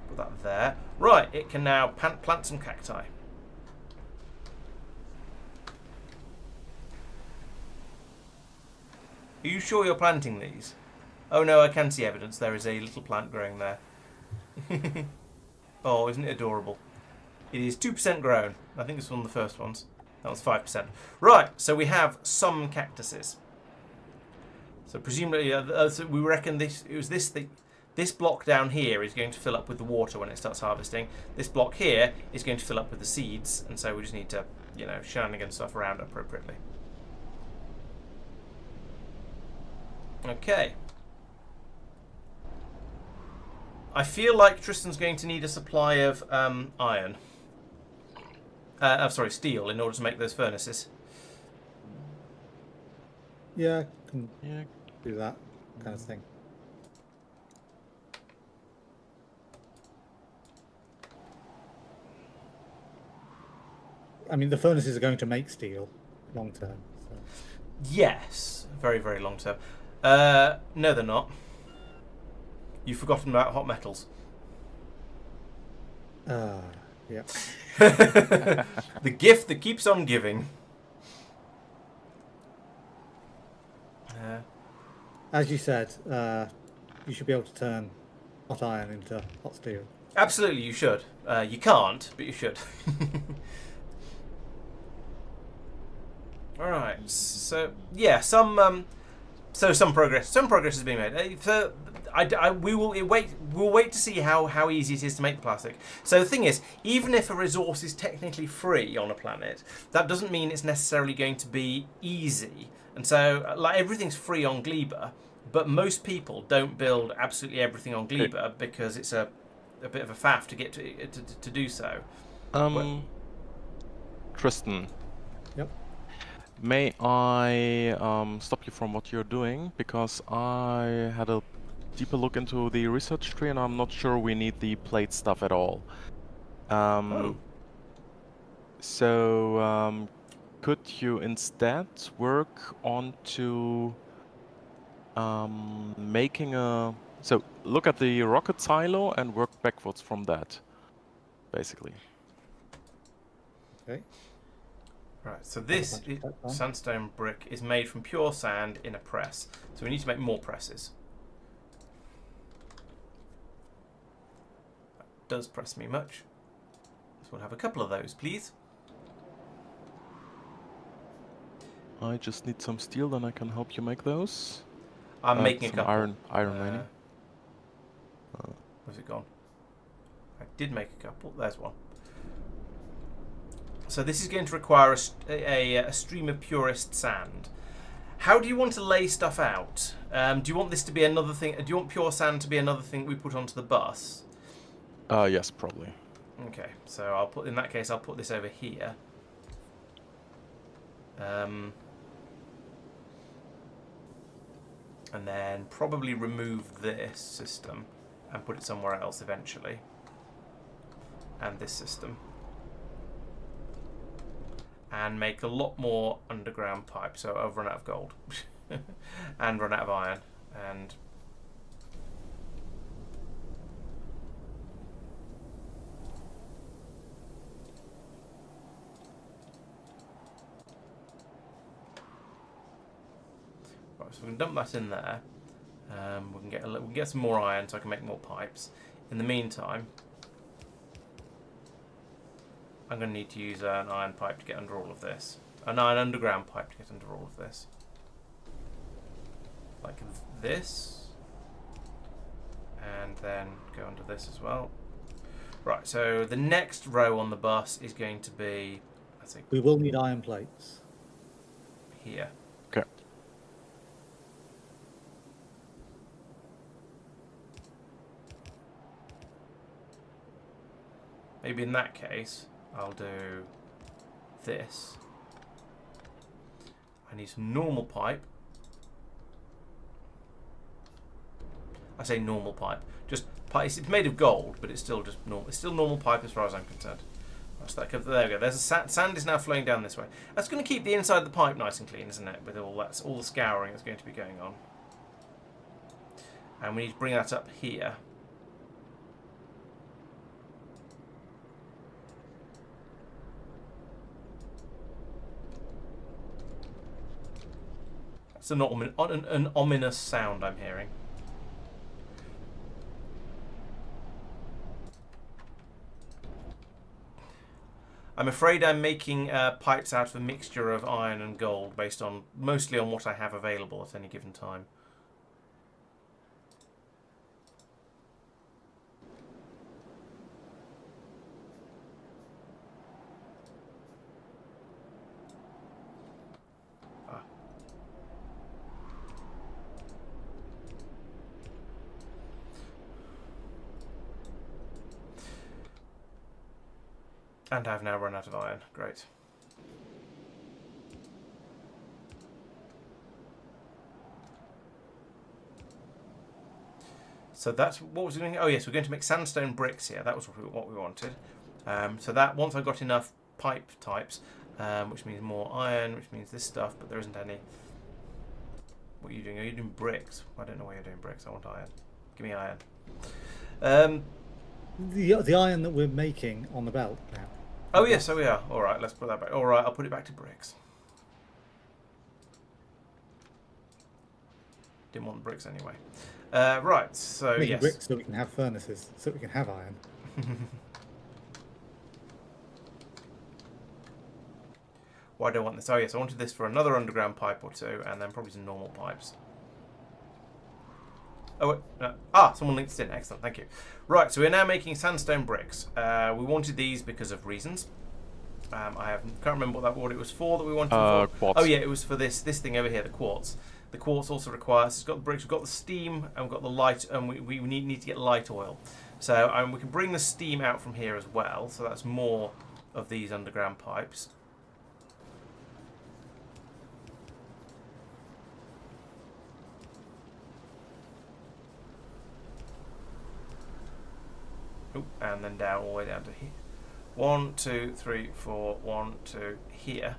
Put that there. Right, it can now plant some cacti. Are you sure you're planting these? Oh no, I can see evidence. There is a little plant growing there. Oh, isn't it adorable? It is 2% grown. I think it's one of the first ones. That was 5%. Right, so we have some cactuses. So presumably, so we reckon this block down here is going to fill up with the water when it starts harvesting. This block here is going to fill up with the seeds, and so we just need to, you know, shenanigan stuff around appropriately. Okay. I feel like Tristan's going to need a supply of iron. Sorry, steel, in order to make those furnaces. Yeah, I can do that kind of thing. I mean, the furnaces are going to make steel long term. So. Yes, very, very long term. No, they're not. You've forgotten about hot metals. Yeah. The gift that keeps on giving. As you said, you should be able to turn hot iron into hot steel. Absolutely, you should. You can't, but you should. All right. So yeah, some progress. Some progress is being made. We'll wait to see how easy it is to make the plastic. So the thing is, even if a resource is technically free on a planet, that doesn't mean it's necessarily going to be easy. And so, like, everything's free on Gleba, but most people don't build absolutely everything on Gleba because it's a bit of a faff to get to do so. Tristan. Yep. May I stop you from what you're doing, because I had a deeper look into the research tree and I'm not sure we need the plate stuff at all. So could you instead work onto making a... So look at the rocket silo and work backwards from that, basically. Okay. Right, so this sandstone brick is made from pure sand in a press. So we need to make more presses. That does press me much. So we'll have a couple of those, please. I just need some steel, then I can help you make those. I'm making a some couple. iron mining. Where's it gone? I did make a couple. There's one. So this is going to require a stream of purest sand. How do you want to lay stuff out? Do you want this to be another thing? Do you want pure sand to be another thing we put onto the bus? Yes, probably. Okay, so in that case I'll put this over here. And then probably remove this system and put it somewhere else eventually. And this system. And make a lot more underground pipe. So I've run out of gold. And run out of iron. And right, so we can dump that in there. We can get some more iron so I can make more pipes. In the meantime, I'm going to need to use an iron pipe to get under all of this. An iron underground pipe to get under all of this. Like this. And then go under this as well. Right, so the next row on the bus is going to be, I think, We will need iron plates. here. Okay. Maybe in that case, I'll do this. I need some normal pipe. I say normal pipe. Just pipe. It's made of gold, but it's still just normal. It's still normal pipe as far as I'm concerned. much. There we go. There's sand is now flowing down this way. That's going to keep the inside of the pipe nice and clean, isn't it? With all the scouring that's going to be going on. And we need to bring that up here. That's an ominous sound I'm hearing. I'm afraid I'm making pipes out of a mixture of iron and gold, based on mostly on what I have available at any given time. And I've now run out of iron. Great. So that's what was we doing. Oh yes, we're going to make sandstone bricks here. That was what we wanted. So that once I've got enough pipe types, which means more iron, which means this stuff, but there isn't any. What are you doing? Are you doing bricks? I don't know why you're doing bricks. I want iron. Give me iron. The iron that we're making on the belt now. Oh yes, so we are. All right, let's put that back. All right, I'll put it back to bricks. Didn't want the bricks anyway. Right, so Making yes. bricks so we can have furnaces, so we can have iron. Why do I want this? Oh yes, I wanted this for another underground pipe or two, and then probably some normal pipes. Oh, wait, no. Someone linked it in. Excellent, thank you. Right, so we're now making sandstone bricks. We wanted these because of reasons. Can't remember what it was for that we wanted them for. Quartz. Oh yeah, it was for this thing over here, the quartz. The quartz also requires. It's got the bricks, we've got the steam, and we've got the light, and we need to get light oil. So we can bring the steam out from here as well. So that's more of these underground pipes. And then down all the way down to here. 1, 2, 3, 4, 1, 2, here.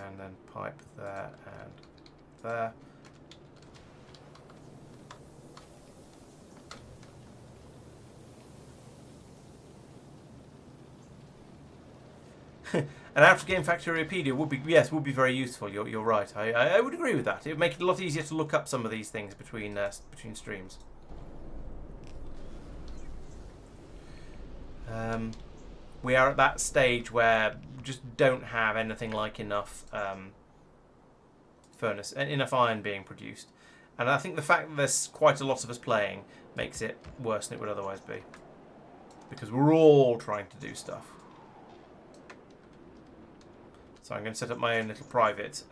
And then pipe there and there. An out-of-game Factoriopedia would be very useful. You're right. I would agree with that. It would make it a lot easier to look up some of these things between streams. We are at that stage where we just don't have anything like enough enough iron being produced, and I think the fact that there's quite a lot of us playing makes it worse than it would otherwise be, because we're all trying to do stuff. So I'm going to set up my own little private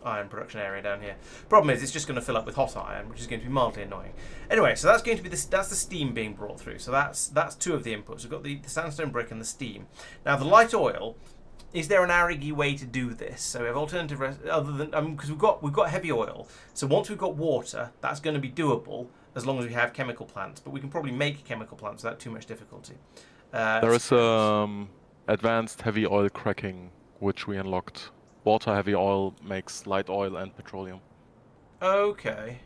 iron production area down here. Problem is, it's just going to fill up with hot iron, which is going to be mildly annoying. Anyway, so that's going to be that's the steam being brought through. So that's two of the inputs. We've got the sandstone brick and the steam. Now the light oil. Is there an Arig way to do this? So we have alternative other than because we've got heavy oil. So once we've got water, that's going to be doable as long as we have chemical plants. But we can probably make chemical plants without too much difficulty. There is advanced heavy oil cracking, which we unlocked. Water heavy oil makes light oil and petroleum. Okay.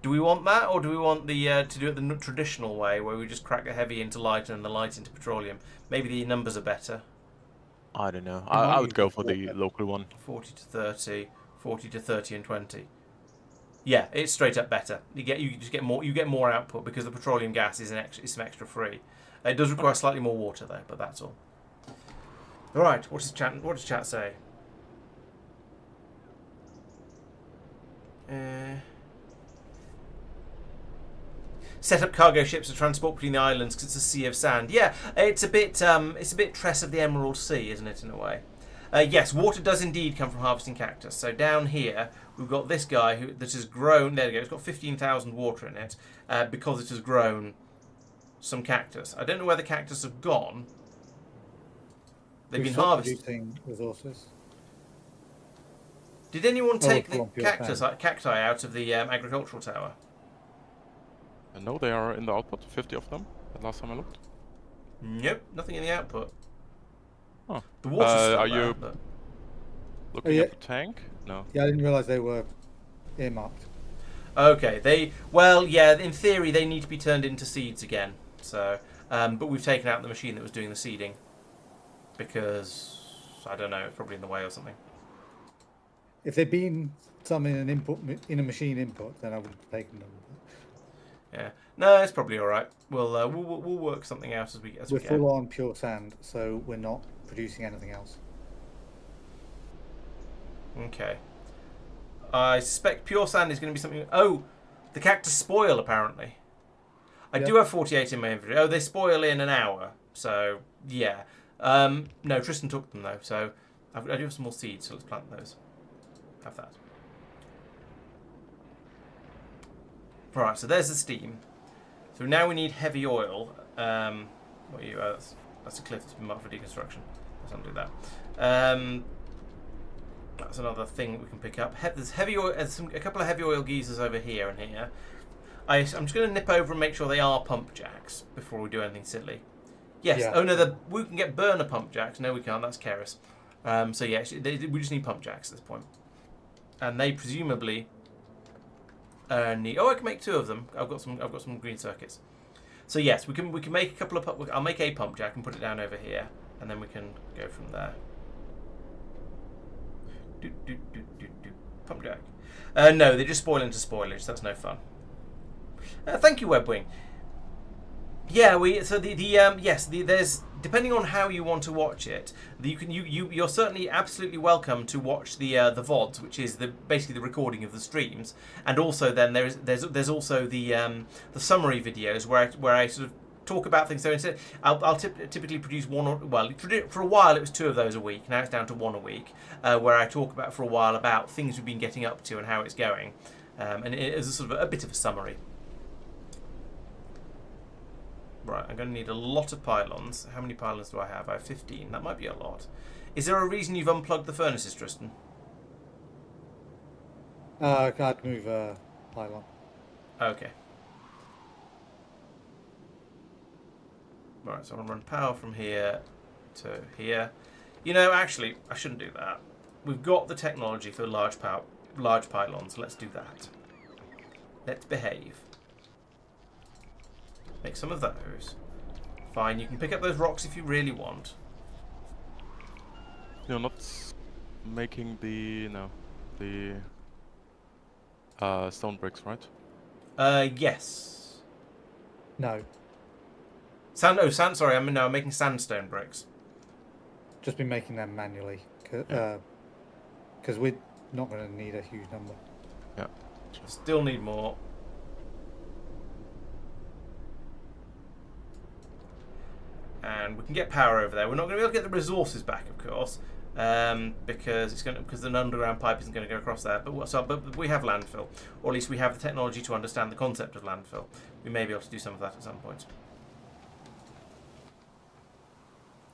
Do we want that, or do we want the to do it the traditional way, where we just crack the heavy into light and the light into petroleum? Maybe the numbers are better. I don't know. I would go for the local one. 40 to 30, 40 to 30 and 20. Yeah, it's straight up better. You get more output because the petroleum gas is some extra free. It does require slightly more water though, but that's all. All right, what does chat say? Set up cargo ships to transport between the islands because it's a sea of sand. Yeah, it's a bit Tress of the Emerald Sea, isn't it, in a way? Yes, water does indeed come from harvesting cactus. So down here we've got this guy that has grown. There we go. It's got 15,000 water in it because it has grown some cactus. I don't know where the cactus have gone. They've been harvested. Producing resources. Did anyone take the cacti out of the agricultural tower? No, they are in the output. 50 of them. The last time I looked. Nope, nothing in the output. Oh. The water's still Are there, you but... looking yeah. at the tank? No. Yeah, I didn't realise they were earmarked. Okay, well, yeah, in theory they need to be turned into seeds again. So, but we've taken out the machine that was doing the seeding because I don't know, it's probably in the way or something. If they'd been some in an input in a machine input, then I would have taken them. Yeah, no, it's probably all right. We'll work something out as we We're can. full on pure sand, so we're not producing anything else. Okay. I suspect pure sand is going to be something. Oh, the cactus spoil apparently. I do have 48 in my inventory. Oh, they spoil in an hour. So yeah. No, Tristan took them though. So I do have some more seeds. So let's plant those. Have that. Right. So there's the steam. So now we need heavy oil. What are you? That's a cliff that's been marked for deconstruction. Let's undo that. That's another thing that we can pick up. There's heavy oil. There's a couple of heavy oil geysers over here and here. I'm just going to nip over and make sure they are pump jacks before we do anything silly. Yes. Yeah. Oh no, we can get burner pump jacks. No, we can't. That's Keras. So yeah, we just need pump jacks at this point, and they presumably need. Oh, I can make 2 of them. I've got some green circuits. So yes, we can make a couple of. I'll make a pump jack and put it down over here, and then we can go from there. Pump jack. No, they just spoil into spoilage. That's no fun. Thank you, Webwing. Yeah, there's depending on how you want to watch it. You're certainly absolutely welcome to watch the VODs, which is basically the recording of the streams, and also then there's also the summary videos where I sort of talk about things. So instead, I'll typically produce for a while it was 2 of those a week. Now it's down to 1 a week, where I talk about for a while about things we've been getting up to and how it's going, and it is a sort of a bit of a summary. Right, I'm going to need a lot of pylons. How many pylons do I have? I have 15. That might be a lot. Is there a reason you've unplugged the furnaces, Tristan? I can't move a pylon. Okay. Right, so I'm going to run power from here to here. You know, actually, I shouldn't do that. We've got the technology for large pylons. Let's do that. Let's behave. Make some of those. Fine, you can pick up those rocks if you really want. You're not making the stone bricks, right? Yes. No, Sand. Sorry, I'm making sandstone bricks. just been making them manually, because we're not going to need a huge number. Yeah. Still need more. And we can get power over there. We're not going to be able to get the resources back, of course, because an underground pipe isn't going to go across there. But we have landfill, or at least we have the technology to understand the concept of landfill. We may be able to do some of that at some point.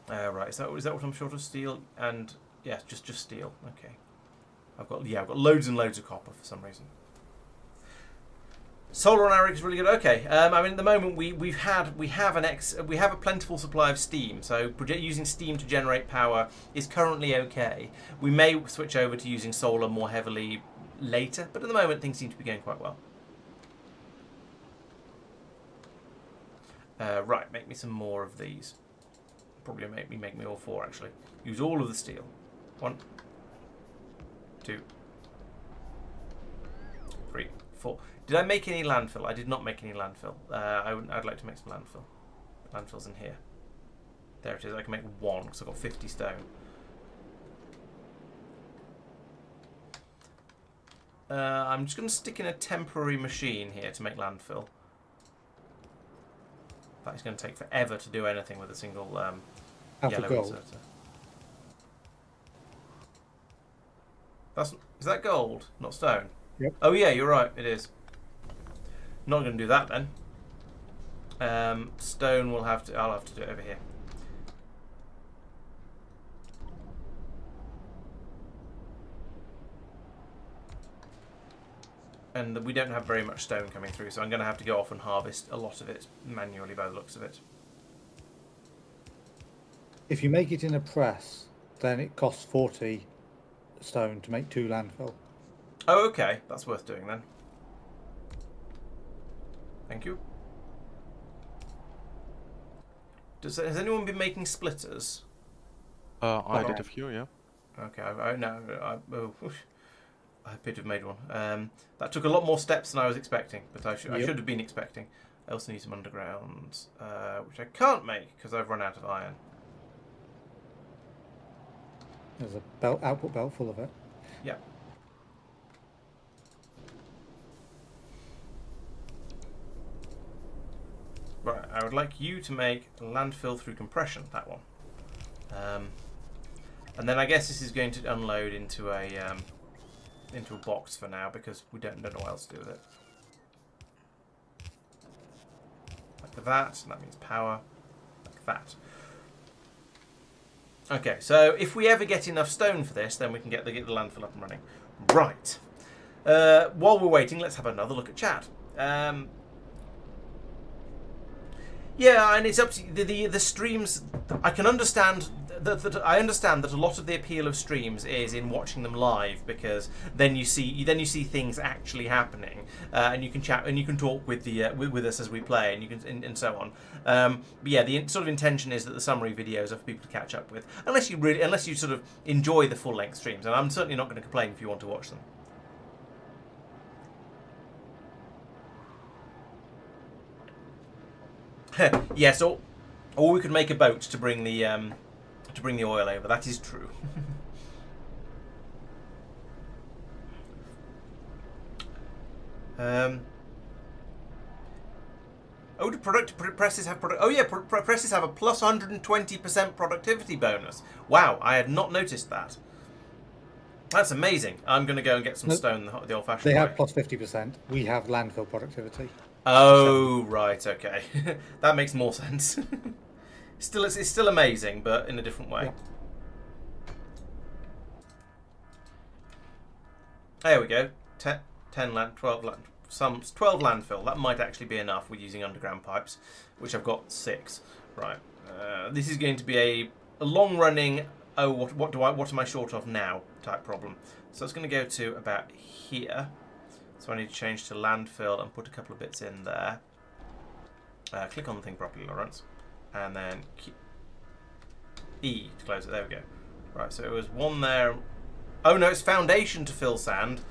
Right, is that what I'm short of? Steel and yeah, just steel. Okay, I've got loads and loads of copper for some reason. Solar on Arig is really good. Okay, I mean at the moment we have a plentiful supply of steam, so using steam to generate power is currently okay. We may switch over to using solar more heavily later, but at the moment things seem to be going quite well. Right, make me some more of these. Probably make me all 4 actually. Use all of the steel. 1, 2, 3, 4. Did I make any landfill? I did not make any landfill. I'd like to make some landfill. Landfill's in here. There it is. I can make 1 because I've got 50 stone. I'm just going to stick in a temporary machine here to make landfill. That is going to take forever to do anything with a single yellow gold. Inserter. Is that gold, not stone? Yep. Oh yeah, you're right. It is. Not going to do that then. Stone I'll have to do it over here. And we don't have very much stone coming through, so I'm going to have to go off and harvest a lot of it manually by the looks of it. If you make it in a press, then it costs 40 stone to make 2 landfill. Oh, okay. That's worth doing then. Thank you. Has anyone been making splitters? I did a few, yeah. Okay, I appear to have made one. That took a lot more steps than I was expecting, but I should have been expecting. I also need some underground, which I can't make because I've run out of iron. There's a output belt full of it. Yeah. Right, I would like you to make landfill through compression, that one. And then I guess this is going to unload into a box for now because we don't know what else to do with it. Like that, and that means power. Like that. Okay, so if we ever get enough stone for this, then we can get the landfill up and running. Right. While we're waiting, let's have another look at chat. Yeah, and it's up to the streams. I can understand that. I understand that a lot of the appeal of streams is in watching them live because then you see things actually happening, and you can chat and you can talk with with us as we play, and you can and so on. But yeah, the sort of intention is that the summary videos are for people to catch up with, unless you sort of enjoy the full length streams, and I'm certainly not going to complain if you want to watch them. Yes, or we could make a boat to bring the oil over. That is true. Oh, do presses have product? Oh yeah, presses have a plus 120% productivity bonus. Wow, I had not noticed that. That's amazing. I'm going to go and get some stone the old-fashioned way. They have plus 50%. We have landfill productivity. Oh, right, okay. That makes more sense. It's still amazing, but in a different way. Yeah. There we go. 10 land, 12 land, 12 landfill. That might actually be enough. We're using underground pipes, which I've got 6. Right. This is going to be a long-running. Oh, what am I short of now? Type problem. So it's going to go to about here. So I need to change to landfill and put a couple of bits in there. Click on the thing properly, Laurence. And then E to close it. There we go. Right, so it was 1 there. Oh no, it's foundation to fill sand.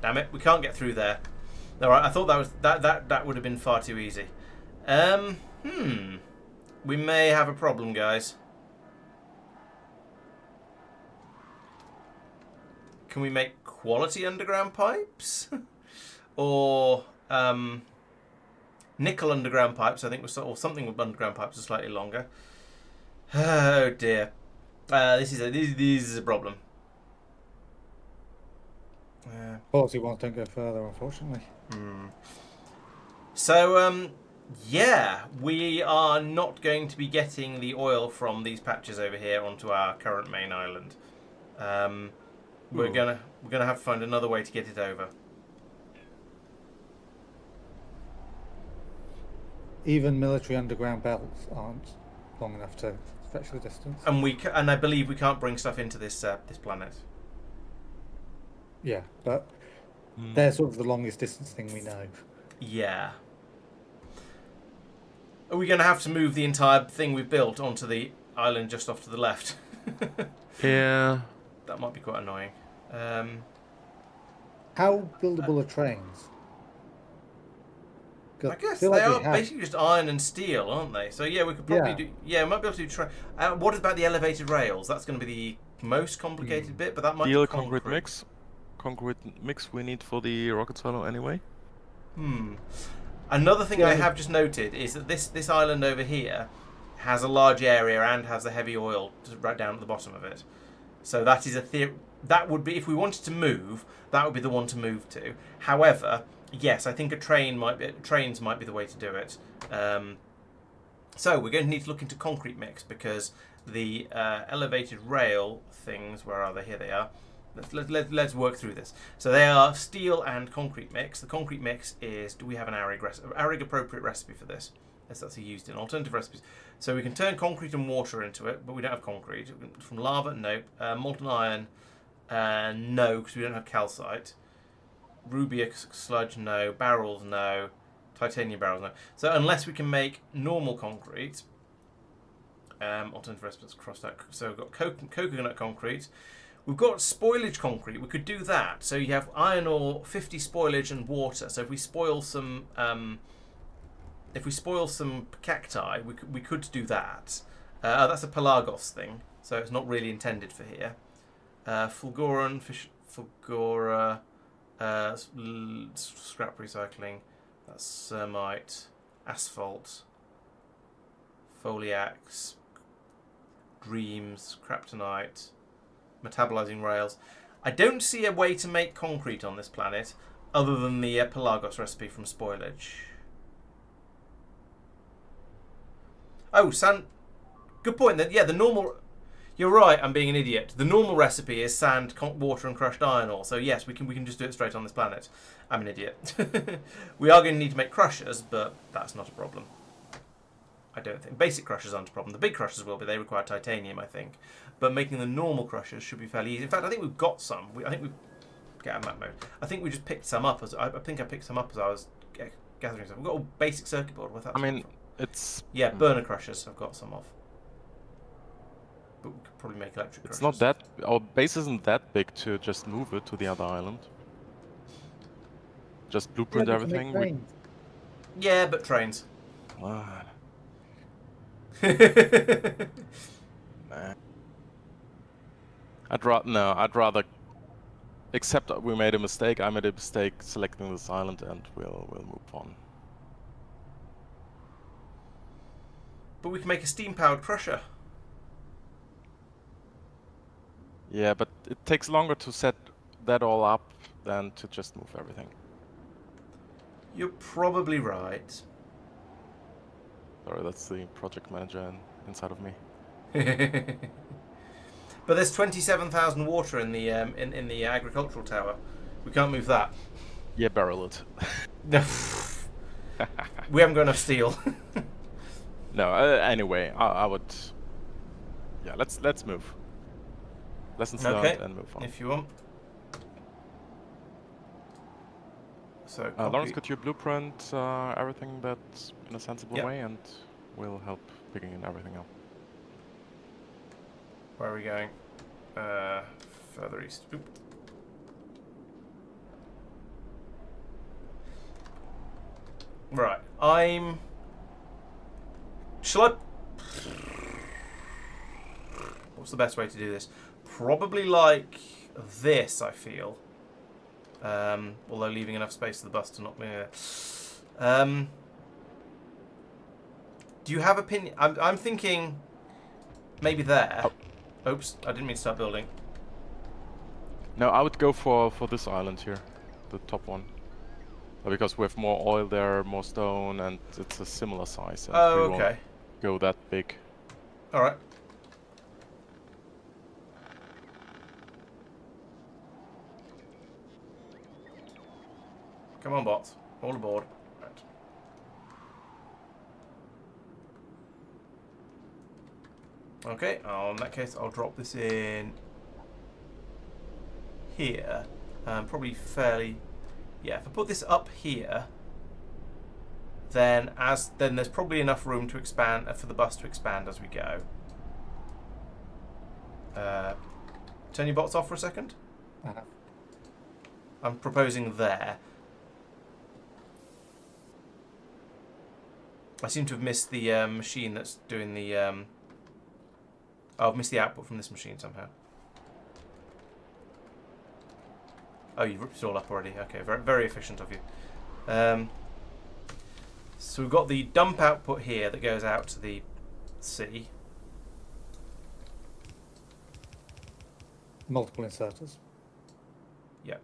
Damn it, we can't get through there. All right, I thought that would have been far too easy. We may have a problem, guys. Can we make quality underground pipes? Or nickel underground pipes, I think, or something with underground pipes are slightly longer. Oh dear, this is a problem. Quality ones don't go further, unfortunately. So yeah, we are not going to be getting the oil from these patches over here onto our current main island. We're gonna have to find another way to get it over. Even military underground belts aren't long enough to stretch the distance. And I believe we can't bring stuff into this planet. Yeah, but they're sort of the longest distance thing we know. Yeah. Are we going to have to move the entire thing we've built onto the island just off to the left? Yeah. That might be quite annoying. How buildable are trains? I guess they are basically just iron and steel, aren't they? So yeah, we could probably do. Yeah, we might be able to try. What about the elevated rails? That's going to be the most complicated bit, but that might be concrete mix. Concrete mix we need for the rocket silo anyway. Another thing I have just noted is that this island over here has a large area and has the heavy oil right down at the bottom of it. So that is a theory. That would be, if we wanted to move, that would be the one to move to. However, yes, I think trains might be the way to do it. So we're going to need to look into concrete mix because the elevated rail things, where are they? Here they are. Let's work through this. So they are steel and concrete mix. The concrete mix is, do we have an Arig appropriate recipe for this? Yes, that's used in alternative recipes. So we can turn concrete and water into it, but we don't have concrete. From lava, nope. Molten iron, no, because we don't have calcite. Rubia sludge, no. Barrels, no. Titanium barrels, no. So unless we can make normal concrete, alternative recipes crossed out. So we've got coconut concrete. We've got spoilage concrete. We could do that. So you have iron ore, 50 spoilage, and water. So if we spoil some, cacti, we could do that. That's a Pelagos thing, so it's not really intended for here. Fulguran, Fulgura, scrap recycling. That's cermite, asphalt, foliax, dreams, kryptonite. Metabolizing rails. I don't see a way to make concrete on this planet other than the Pelagos recipe from spoilage. Oh, sand. Good point. Then, yeah, the normal. You're right. I'm being an idiot. The normal recipe is sand, water, and crushed iron ore. So yes, we can just do it straight on this planet. I'm an idiot. We are going to need to make crushers, but that's not a problem. I don't think basic crushers aren't a problem. The big crushers will be. They require titanium, I think. But making the normal crushers should be fairly easy. In fact, I think we've got some. I think we get out of map mode. I think we just picked some up. I think I picked some up as I was gathering stuff. We've got a basic circuit board. What's that? I mean, it's burner crushers. I've got some of. But we could probably make electric crushers. It's not that our base isn't that big to just move it to the other island. Just blueprint everything. Yeah, but trains. Ah. I'd rather accept that we made a mistake. I made a mistake selecting this island, and we'll move on. But we can make a steam-powered crusher. Yeah, but it takes longer to set that all up than to just move everything. You're probably right. Sorry, that's the project manager inside of me. But there's 27,000 water in the agricultural tower. We can't move that. Yeah, barrel it. We haven't got enough steel. No. Anyway, I would. Yeah, let's move. Lessons learned and move on. If you want. So Laurence, could you blueprint everything that's in a sensible way, and we'll help picking in everything up. Where are we going? Further east. Oop. Right, shall I... What's the best way to do this? Probably like this, I feel. Although leaving enough space for the bus to not be... do you have opinion? I'm thinking maybe there. Oh. Oops, I didn't mean to start building. No, I would go for this island here, the top one. Because we have more oil there, more stone, and it's a similar size. And Oh, we okay. won't go that big. All right. Come on, bots. All aboard. Right. Okay, in that case, I'll drop this in here. Probably fairly... Yeah, if I put this up here, then there's probably enough room to expand for the bus to expand as we go. Turn your bots off for a second. I'm proposing there. I seem to have missed the machine that's doing the... Oh, I've missed the output from this machine somehow. Oh, you've ripped it all up already. Okay, very, very efficient of you. So we've got the dump output here that goes out to the sea. Multiple inserters. Yep.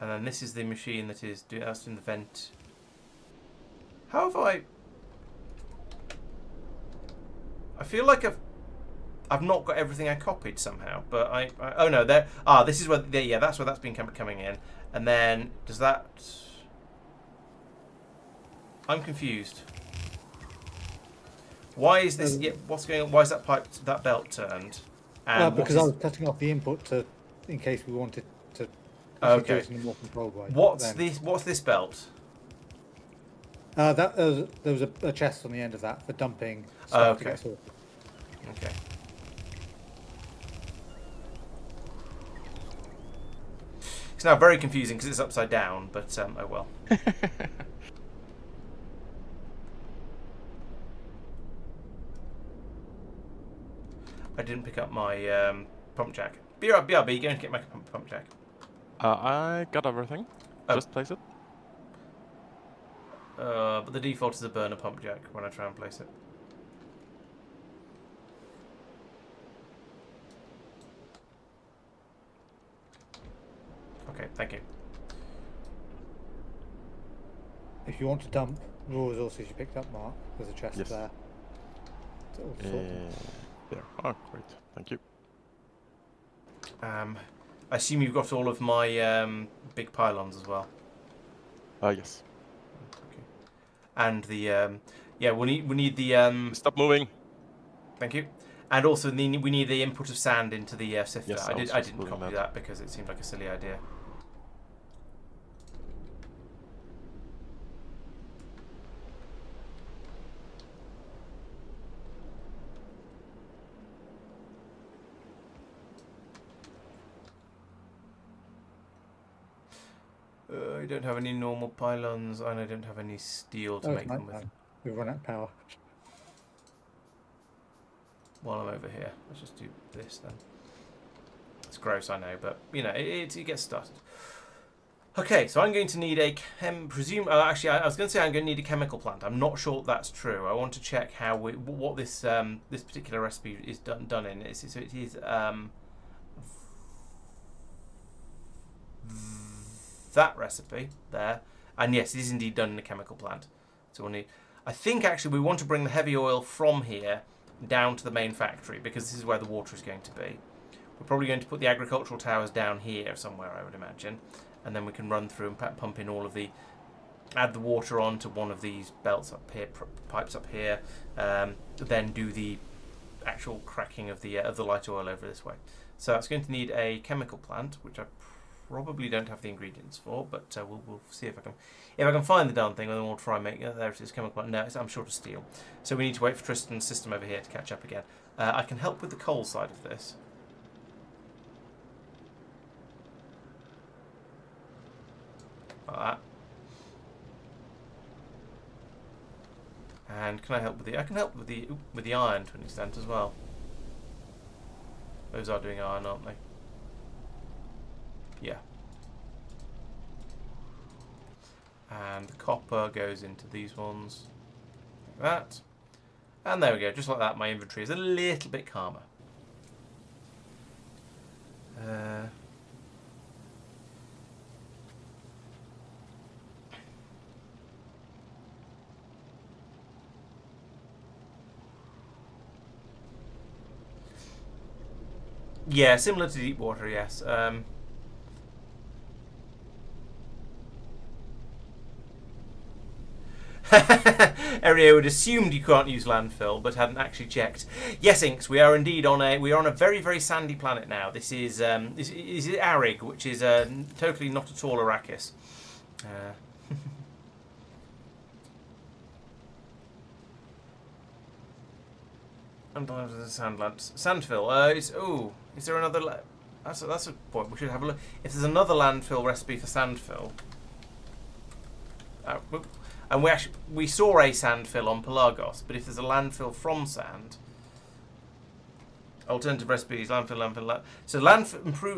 And then this is the machine that is doing the vent. How have I feel like I've not got everything I copied somehow, but I oh no, there. This is where. Yeah, that's where that's been coming in, and then does that? I'm confused. Why is this? Yeah, what's going on? Why is that belt turned? And because I was cutting off the input in case we wanted to do it in a more controlled way. What's this belt? There was a chest on the end of that for dumping stuff to get sorted. Okay. It's now very confusing because it's upside down, but oh well. I didn't pick up my pump jack. BRB, you're going to get my pump jack. I got everything. Oh. Just place it. But the default is a burner pump jack when I try and place it. Okay, thank you. If you want to dump raw resources you picked up, Mark, there's a chest there. There. Oh, great. Thank you. I assume you've got all of my big pylons as well. Yes. Okay. And the we need the Stop moving. Thank you. And also we need the input of sand into the sifter. Yes, I didn't copy that because it seemed like a silly idea. I don't have any normal pylons, and I don't have any steel to make them with. We've run out of power. While I'm over here, let's just do this then. It's gross, I know, but you know it gets started. Okay, so I'm going to need a actually, I was going to say I'm going to need a chemical plant. I'm not sure that's true. I want to check what this this particular recipe is done in. So it is that recipe there, and yes, it is indeed done in a chemical plant. So we'll need. I think actually we want to bring the heavy oil from here down to the main factory because this is where the water is going to be. We're probably going to put the agricultural towers down here somewhere, I would imagine, and then we can run through and pump in all of add the water onto one of these belts up here, pipes up here, then do the actual cracking of the light oil over this way. So it's going to need a chemical plant, which I probably don't have the ingredients for, but we'll see if I can find the darn thing, and then we'll try and make there it is, chemical plant. No, I'm short of steel, so we need to wait for Tristan's system over here to catch up again. I can help with the coal side of this. Like that. And can I help with the? I can help with the iron to an extent as well. Those are doing iron, aren't they? Yeah. And the copper goes into these ones, like that. And there we go, just like that. My inventory is a little bit calmer. Yeah, similar to deep water, yes. Erio had assumed you can't use landfill, but hadn't actually checked. Yes, Inks, we are indeed on a very, very sandy planet now. This is Arig, which is totally not at all Arrakis. And sandfill. Is there another? That's a point. We should have a look. If there's another landfill recipe for sandfill. And we saw a sandfill on Pelagos, but if there's a landfill from sand, alternative recipes, landfill. So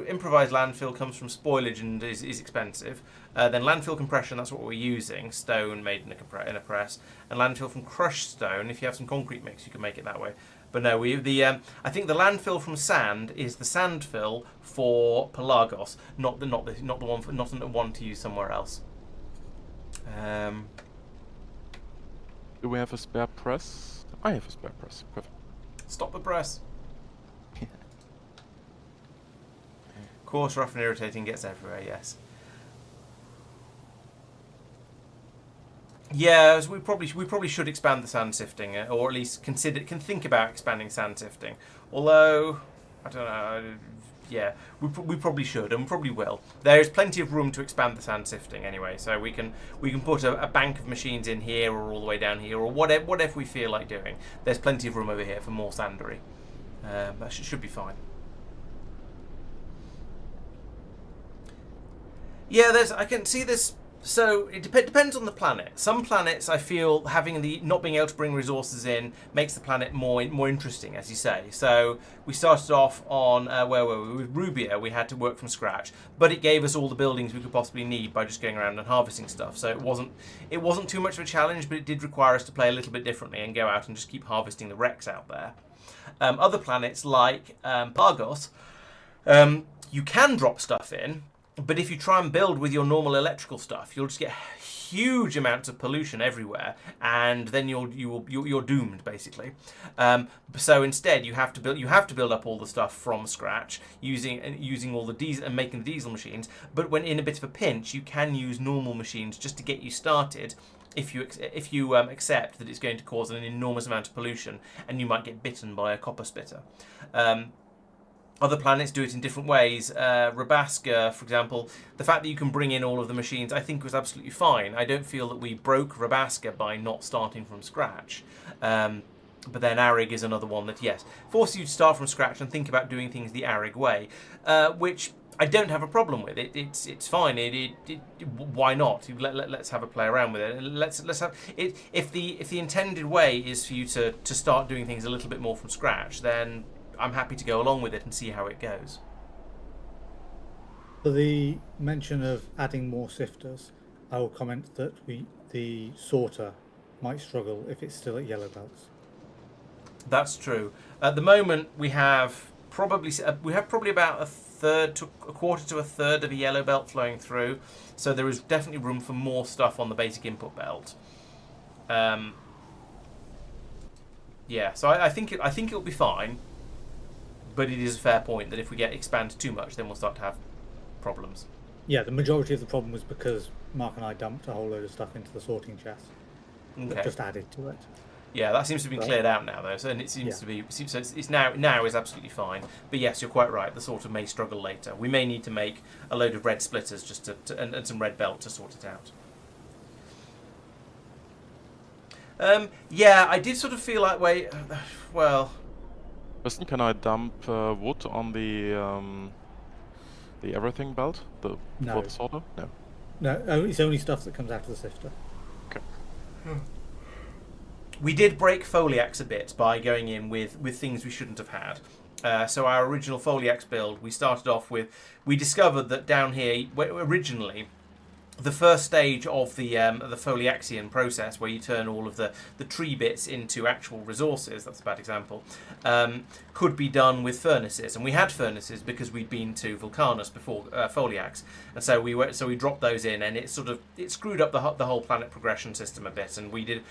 improvised landfill comes from spoilage and is expensive. Then landfill compression, that's what we're using, stone made in a press, and landfill from crushed stone. If you have some concrete mix, you can make it that way. But no, I think the landfill from sand is the sandfill for Pelagos, not the one to use somewhere else. Do we have a spare press? I have a spare press. Perfect. Stop the press. Coarse, rough and irritating gets everywhere, yes. Yeah, we probably should expand the sand sifting, or at least can think about expanding sand sifting. Although, I don't know. Yeah, we probably should, and we probably will. There is plenty of room to expand the sand sifting anyway, so we can put a bank of machines in here, or all the way down here, or whatever we feel like doing. There's plenty of room over here for more sandery. That should be fine. Yeah, I can see this. So it depends on the planet. Some planets, I feel, having not being able to bring resources in makes the planet more interesting, as you say. So we started off on where were we? With Rubia, we had to work from scratch, but it gave us all the buildings we could possibly need by just going around and harvesting stuff. So it wasn't too much of a challenge, but it did require us to play a little bit differently and go out and just keep harvesting the wrecks out there. Other planets like Pargos, you can drop stuff in. But if you try and build with your normal electrical stuff, you'll just get huge amounts of pollution everywhere, and then you're doomed basically. So instead, you have to build up all the stuff from scratch using all the diesel and making the diesel machines. But when in a bit of a pinch, you can use normal machines just to get you started. If you accept that it's going to cause an enormous amount of pollution, and you might get bitten by a copper spitter. Other planets do it in different ways. Rabaska, for example, the fact that you can bring in all of the machines, I think was absolutely fine. I don't feel that we broke Rabaska by not starting from scratch. But then Arig is another one that, yes, forces you to start from scratch and think about doing things the Arig way, which I don't have a problem with. It's fine. Why not? Let's have a play around with it. Let's have it. If the intended way is for you to start doing things a little bit more from scratch, then I'm happy to go along with it and see how it goes. For the mention of adding more sifters, I will comment that the sorter might struggle if it's still at yellow belts. That's true. At the moment, we have probably about a quarter to a third of a yellow belt flowing through, so there is definitely room for more stuff on the basic input belt. Yeah, so I think it'll be fine. But it is a fair point that if we get expanded too much, then we'll start to have problems. Yeah, the majority of the problem was because Mark and I dumped a whole load of stuff into the sorting chest. Okay. That just added to it. Yeah, that seems to have been cleared out now, though, so and it seems to be. So it's now is absolutely fine. But yes, you're quite right. The sorter may struggle later. We may need to make a load of red splitters just and some red belt to sort it out. Yeah, I did sort of feel like well. Listen, can I dump wood on the everything belt? For the sorter? No. No, it's only stuff that comes out of the sifter. Okay. We did break Foliax a bit by going in with things we shouldn't have had. So our original Foliax build, we started off with. We discovered that down here, originally, the first stage of the Foliaxian process, where you turn all of the tree bits into actual resources, that's a bad example, could be done with furnaces. And we had furnaces because we'd been to Vulcanus before Foliax, and so we dropped those in, and it screwed up the whole planet progression system a bit. And we did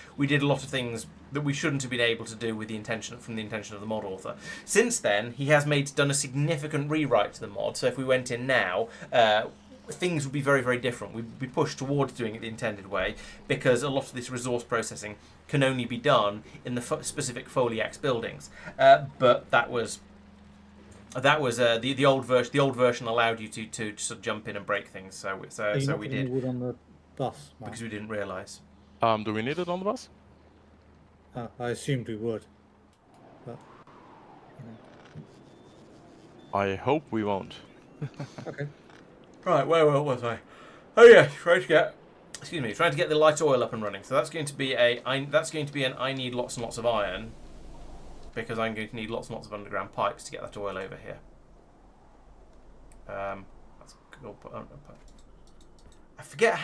a lot of things that we shouldn't have been able to do with the intention of the mod author. Since then, he has done a significant rewrite to the mod. So if we went in now, things would be very, very different. We'd be pushed towards doing it the intended way, because a lot of this resource processing can only be done in the specific Foliax buildings. But that was the old version. The old version allowed you to sort of jump in and break things. So we did. Wood on the bus, Mark? Because we didn't realise. Do we need it on the bus? I assumed we would. But, I hope we won't. Okay. Right, where was I? Oh yeah, trying to get the light oil up and running. So that's going to be an I need lots and lots of iron, because I'm going to need lots and lots of underground pipes to get that oil over here. That's cool. I forget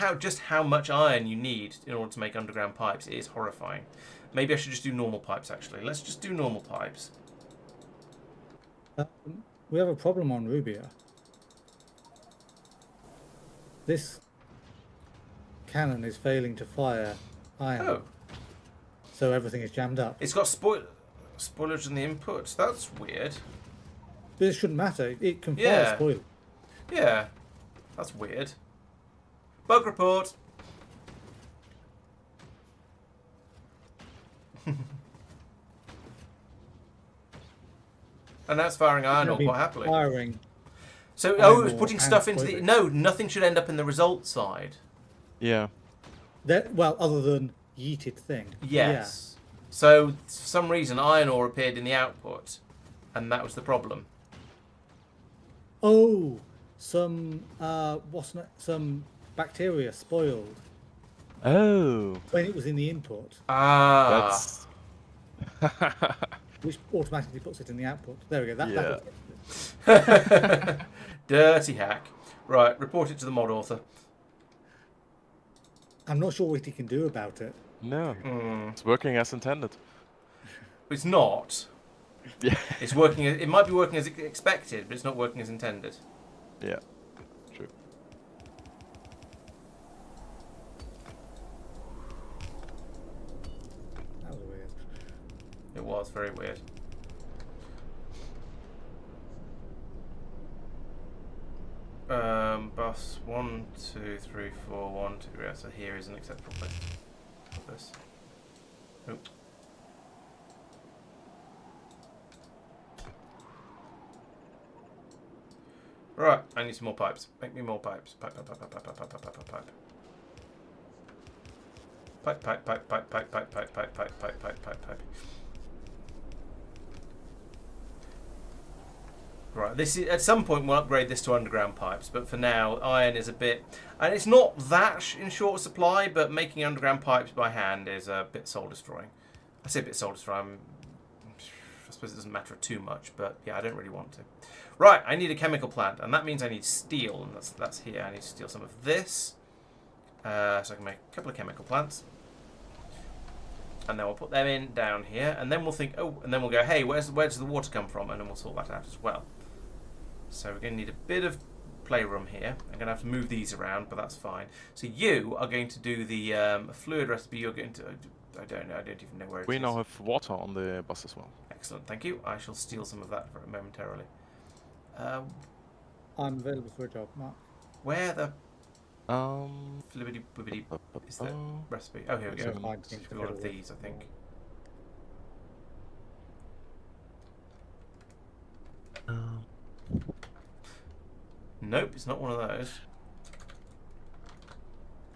how much iron you need in order to make underground pipes. It is horrifying. Maybe I should just do normal pipes. Actually, let's just do normal pipes. We have a problem on Rubia. This cannon is failing to fire iron. Oh. so everything is jammed up. It's got spoilage in the inputs. That's weird. But it shouldn't matter. It can file Yeah. spoilage. Yeah, that's weird. Bug report. And that's firing iron ore quite happily. Firing. So, iron it was ore putting and stuff into the... spoilage. No, nothing should end up in the result side. Yeah. Well, other than yeeted thing. Yes. So, for some reason, iron ore appeared in the output, and that was the problem. Yeah. Oh, some some bacteria spoiled Oh. when it was in the input, Ah. That's. which automatically puts it in the output. There we go. That Yeah. that'll- Dirty hack. Right, report it to the mod author. I'm not sure what he can do about it. No. Hmm. It's working as intended. It's not. Yeah. It's working. It might be working as expected, but it's not working as intended. Yeah. True. That was weird. It was very weird. Bus 1, 2, 3, 4, 1, 2, 3. So here is an acceptable place. This. Oop. Right, I need some more pipes. Make me more pipes. Pipe. Pipe, pipe, pipe, pipe, pipe, pipe, pipe, pipe. Pipe, pipe, pipe, pipe, pipe, pipe, pipe, pipe, pipe, pipe, pipe, pipe, pipe. Right, this is at some point we'll upgrade this to underground pipes, but for now iron is a bit, and it's not that in short supply, but making underground pipes by hand is a bit soul destroying. I say a bit soul destroying. I suppose it doesn't matter too much, but yeah, I don't really want to. Right, I need a chemical plant, and that means I need steel, and that's here. I need to steal some of this, so I can make a couple of chemical plants. And then we'll put them in down here, and then we'll think, oh, and then we'll go, hey, where does the water come from? And then we'll sort that out as well. So we're going to need a bit of playroom here. I'm going to have to move these around, but that's fine. So you are going to do the fluid recipe. You're going to, I don't know, I don't even know where it is. We now have water on the bus as well. Excellent, thank you. I shall steal some of that momentarily. I'm available for a job, Mark. Where the flibbity bibbity Ba, ba, is the ba. recipe? Oh, here we go. So fine, Should be one of these, I think. Nope, it's not one of those.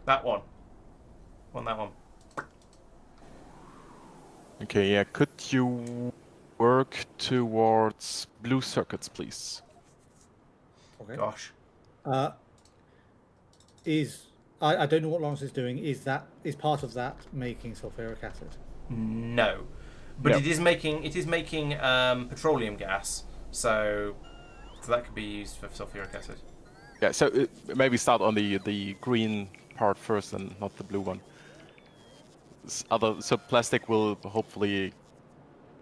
That one. That one. Okay, yeah. Could you work towards blue circuits, please? Okay. Gosh. I don't know what Laurence is doing. Is part of that making sulfuric acid? No. But No. it is making petroleum gas, so that could be used for sulfuric acid. Yeah. So maybe start on the green part first and not the blue one. So plastic will hopefully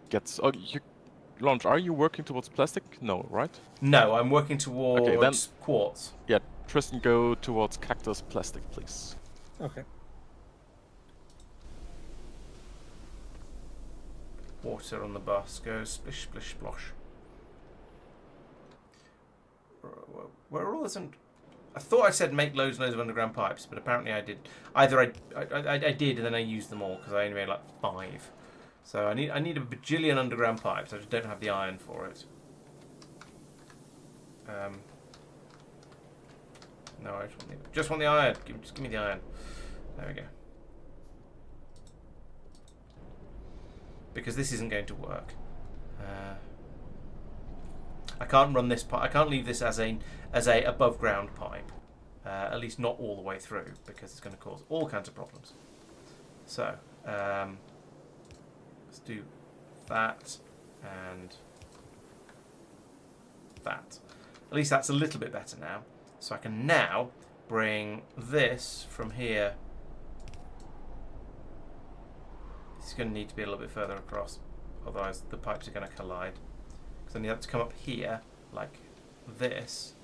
get. Oh, Launch. Are you working towards plastic? No, right? No, I'm working towards Okay, then- quartz. Yeah. Tristan, go towards cactus plastic, please. Okay. Water on the bus goes splish, splish, splosh. Where are all this? I thought I said make loads and loads of underground pipes, but apparently I did. Either I did and then I used them all because I only made like 5. So I need a bajillion underground pipes. I just don't have the iron for it. No, I just want the iron. Just give me the iron. There we go. Because this isn't going to work. I can't run this pipe. I can't leave this as a above ground pipe. At least not all the way through, because it's going to cause all kinds of problems. So let's do that and that. At least that's a little bit better now. So I can now bring this from here. It's going to need to be a little bit further across, otherwise the pipes are going to collide. Because then you have to come up here like this.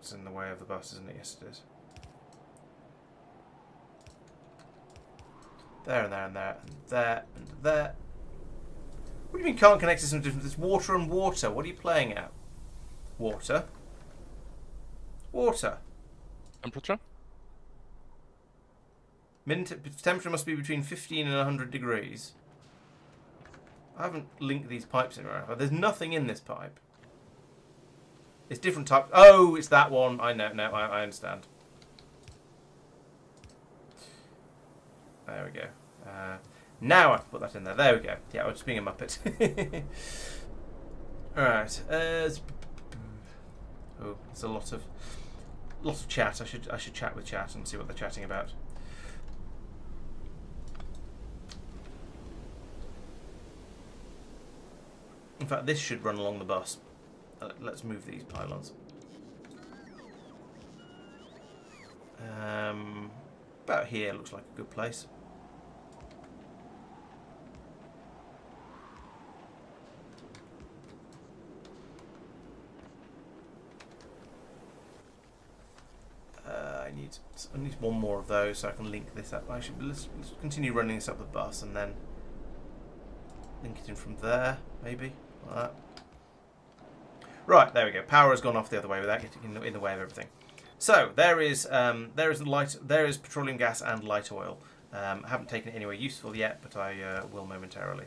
That's in the way of the bus, isn't it? Yes, it is. There and there and there and there and there. What do you mean can't connect to some different? It's water and water. What are you playing at? Water. Water. Temperature? Temperature must be between 15 and 100 degrees. I haven't linked these pipes in right. There's nothing in this pipe. It's different types. Oh, it's that one. I know. No, I understand. There we go. Now I can put that in there. There we go. Yeah, I was just being a muppet. All right. Oh, it's a lot of chat. I should chat with chat and see what they're chatting about. In fact, this should run along the bus. Let's move these pylons. About here looks like a good place. I need one more of those so I can link this up. Let's continue running this up the bus and then link it in from there, maybe like that. Right, there we go. Power has gone off the other way without getting in the way of everything. So there is petroleum gas and light oil. I haven't taken it anywhere useful yet, but I will momentarily.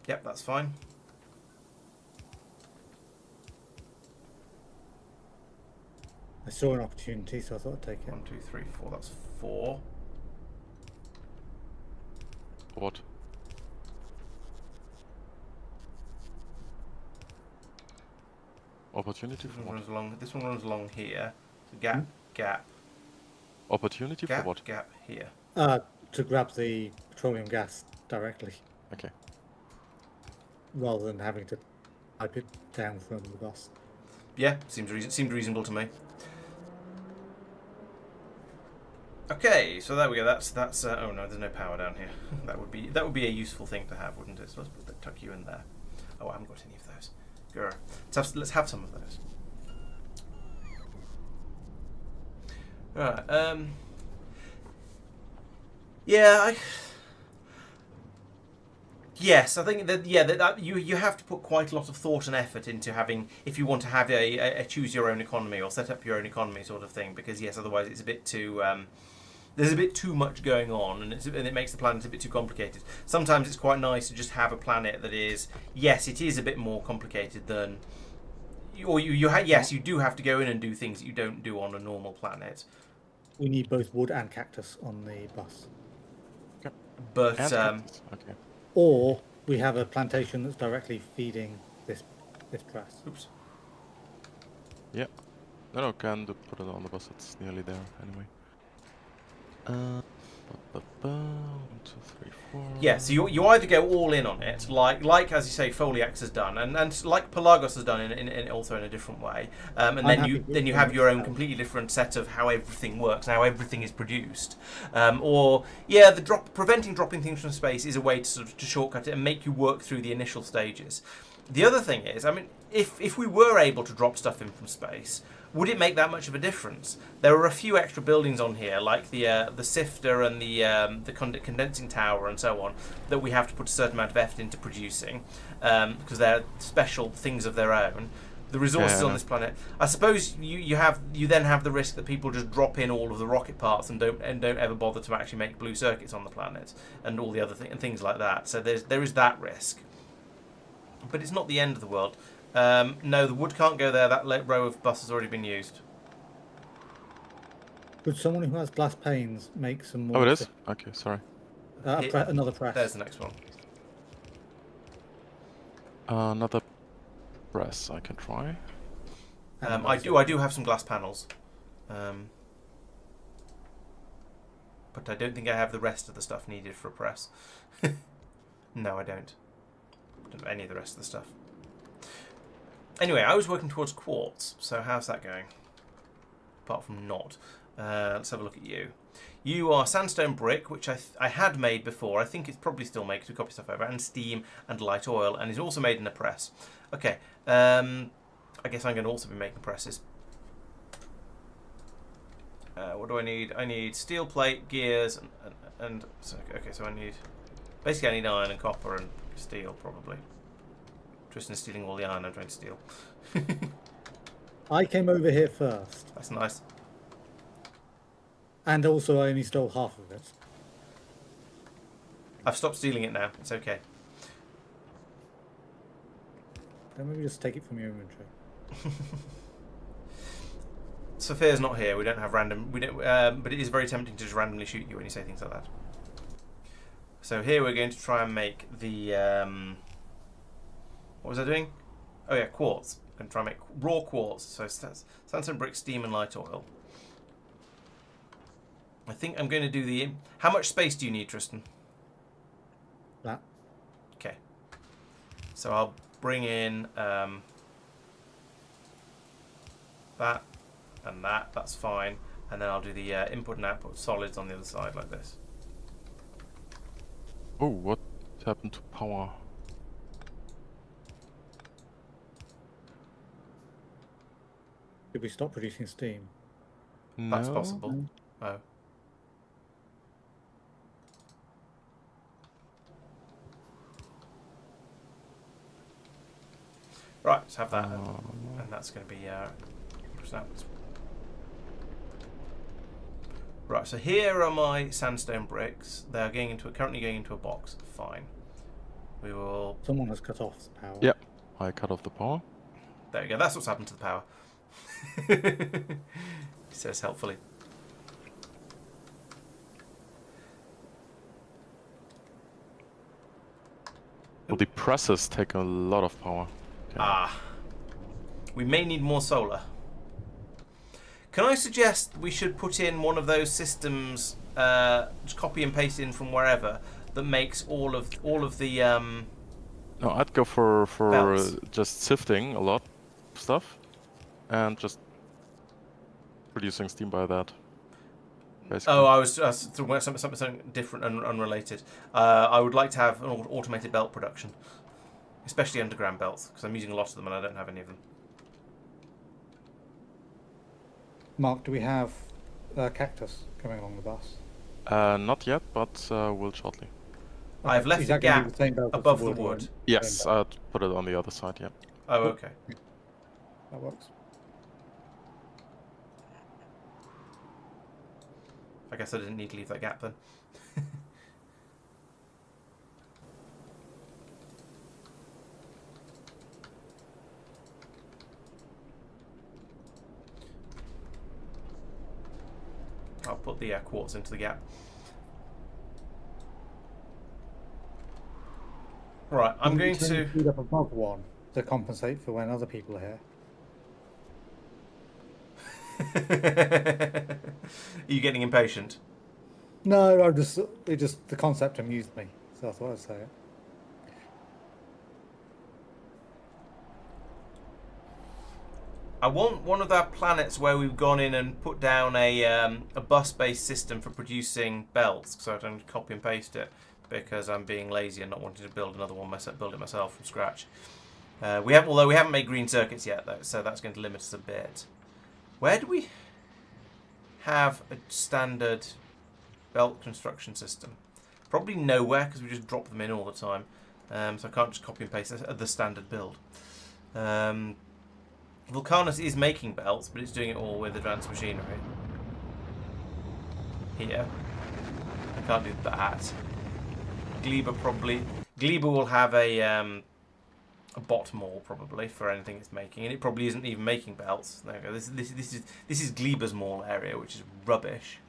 Yep, that's fine. I saw an opportunity, so I thought I'd take it. 1, 2, 3, 4. That's 4. What? Opportunity for what? This one runs along here. So gap, gap. Opportunity Gap, for what? gap here. To grab the petroleum gas directly, Okay. rather than having to pipe it down from the bus. Yeah, seemed reasonable to me. Okay, so there we go. That's. Oh no, there's no power down here. that would be a useful thing to have, wouldn't it? So let's tuck you in there. Oh, I haven't got any of those. Go. Let's have some of those. Right. Yeah. Yes, I think that you have to put quite a lot of thought and effort into having, if you want to have a choose your own economy or set up your own economy sort of thing, because yes, otherwise it's a bit too there's a bit too much going on, and it makes the planet a bit too complicated. Sometimes it's quite nice to just have a planet that is, yes, it is a bit more complicated than, or yes, you do have to go in and do things that you don't do on a normal planet. We need both wood and cactus on the bus. But okay. Or we have a plantation that's directly feeding this press. Oops. Yeah. No, can put it on the bus. It's nearly there anyway. 1, 2, 3, 4. Yeah, so you either go all in on it, like as you say, Foliax has done, and like Pelagos has done in also in a different way, and then you have your own completely different set of how everything works, how everything is produced, or yeah, preventing dropping things from space is a way to sort of to shortcut it and make you work through the initial stages. The other thing is, I mean, if we were able to drop stuff in from space, would it make that much of a difference? There are a few extra buildings on here, like the sifter and the condensing tower and so on, that we have to put a certain amount of effort into producing, because they're special things of their own. The resources on this planet, I suppose you then have the risk that people just drop in all of the rocket parts and don't ever bother to actually make blue circuits on the planet and all the other things like that. So there is that risk, but it's not the end of the world. No, the wood can't go there. That row of bus has already been used. Could someone who has glass panes make some more? Oh, it is? Okay, sorry. Another press. There's the next one. Another press I can try. I do have some glass panels, but I don't think I have the rest of the stuff needed for a press. No, I don't. I don't have any of the rest of the stuff. Anyway, I was working towards quartz, so how's that going? Apart from not. Let's have a look at you. You are sandstone brick, which I had made before. I think it's probably still made because we copy stuff over, and steam and light oil, and is also made in a press. Okay. I guess I'm going to also be making presses. What do I need? I need steel plate, gears, and so, okay, so I need... Basically, I need iron and copper and steel, probably. Tristan's stealing all the iron I'm trying to steal. I came over here first. That's nice. And also, I only stole half of it. I've stopped stealing it now. It's okay. Then maybe just take it from your inventory. Sophia's not here. We don't have random. We don't. But it is very tempting to just randomly shoot you when you say things like that. So here we're going to try and make the. What was I doing? Oh yeah, quartz. I'm going to try and make raw quartz. So sandstone, brick, steam, and light oil. I think I'm going to do the. How much space do you need, Tristan? That. Okay. So I'll bring in that. And that's fine. And then I'll do the input and output solids on the other side like this. Oh, what happened to power? Did we stop producing steam? That's No. possible. Oh. Right, let's have that. And that's going to be... Right, so here are my sandstone bricks. They are currently going into a box. Fine. We will. Someone has cut off the power. Yep, I cut off the power. There we go. That's what's happened to the power. He says helpfully. Well, the presses take a lot of power. Okay. Ah. We may need more solar. Can I suggest we should put in one of those systems, just copy and paste in from wherever, that makes all of the No, I'd go for belts. just sifting a lot of stuff and just producing steam by that. Basically. Oh, I was talking about something different and unrelated. I would like to have an automated belt production, especially underground belts, because I'm using a lot of them and I don't have any of them. Mark, do we have cactus coming along the bus? Not yet, but will shortly. I've left Is the that gonna gap be the same belt as above the or wood. Yes, I'd put it on the other side, yeah. Oh, okay. That works. I guess I didn't need to leave that gap then. I'll put the quartz into the gap. Right, I'm going to... Speed up above one to compensate for when other people are here. Are you getting impatient? No, the concept amused me, so I thought I'd say it. I want one of our planets where we've gone in and put down a bus-based system for producing belts, so I don't copy and paste it because I'm being lazy and not wanting to build another one myself, build it myself from scratch. Although we haven't made green circuits yet, though, so that's going to limit us a bit. Where do we have a standard belt construction system? Probably nowhere, because we just drop them in all the time. So I can't just copy and paste the standard build. Vulcanus is making belts, but it's doing it all with advanced machinery. Here. I can't do that. Gleba will have a bot mall probably for anything it's making, and it probably isn't even making belts. There we go. This is Gleba's mall area, which is rubbish.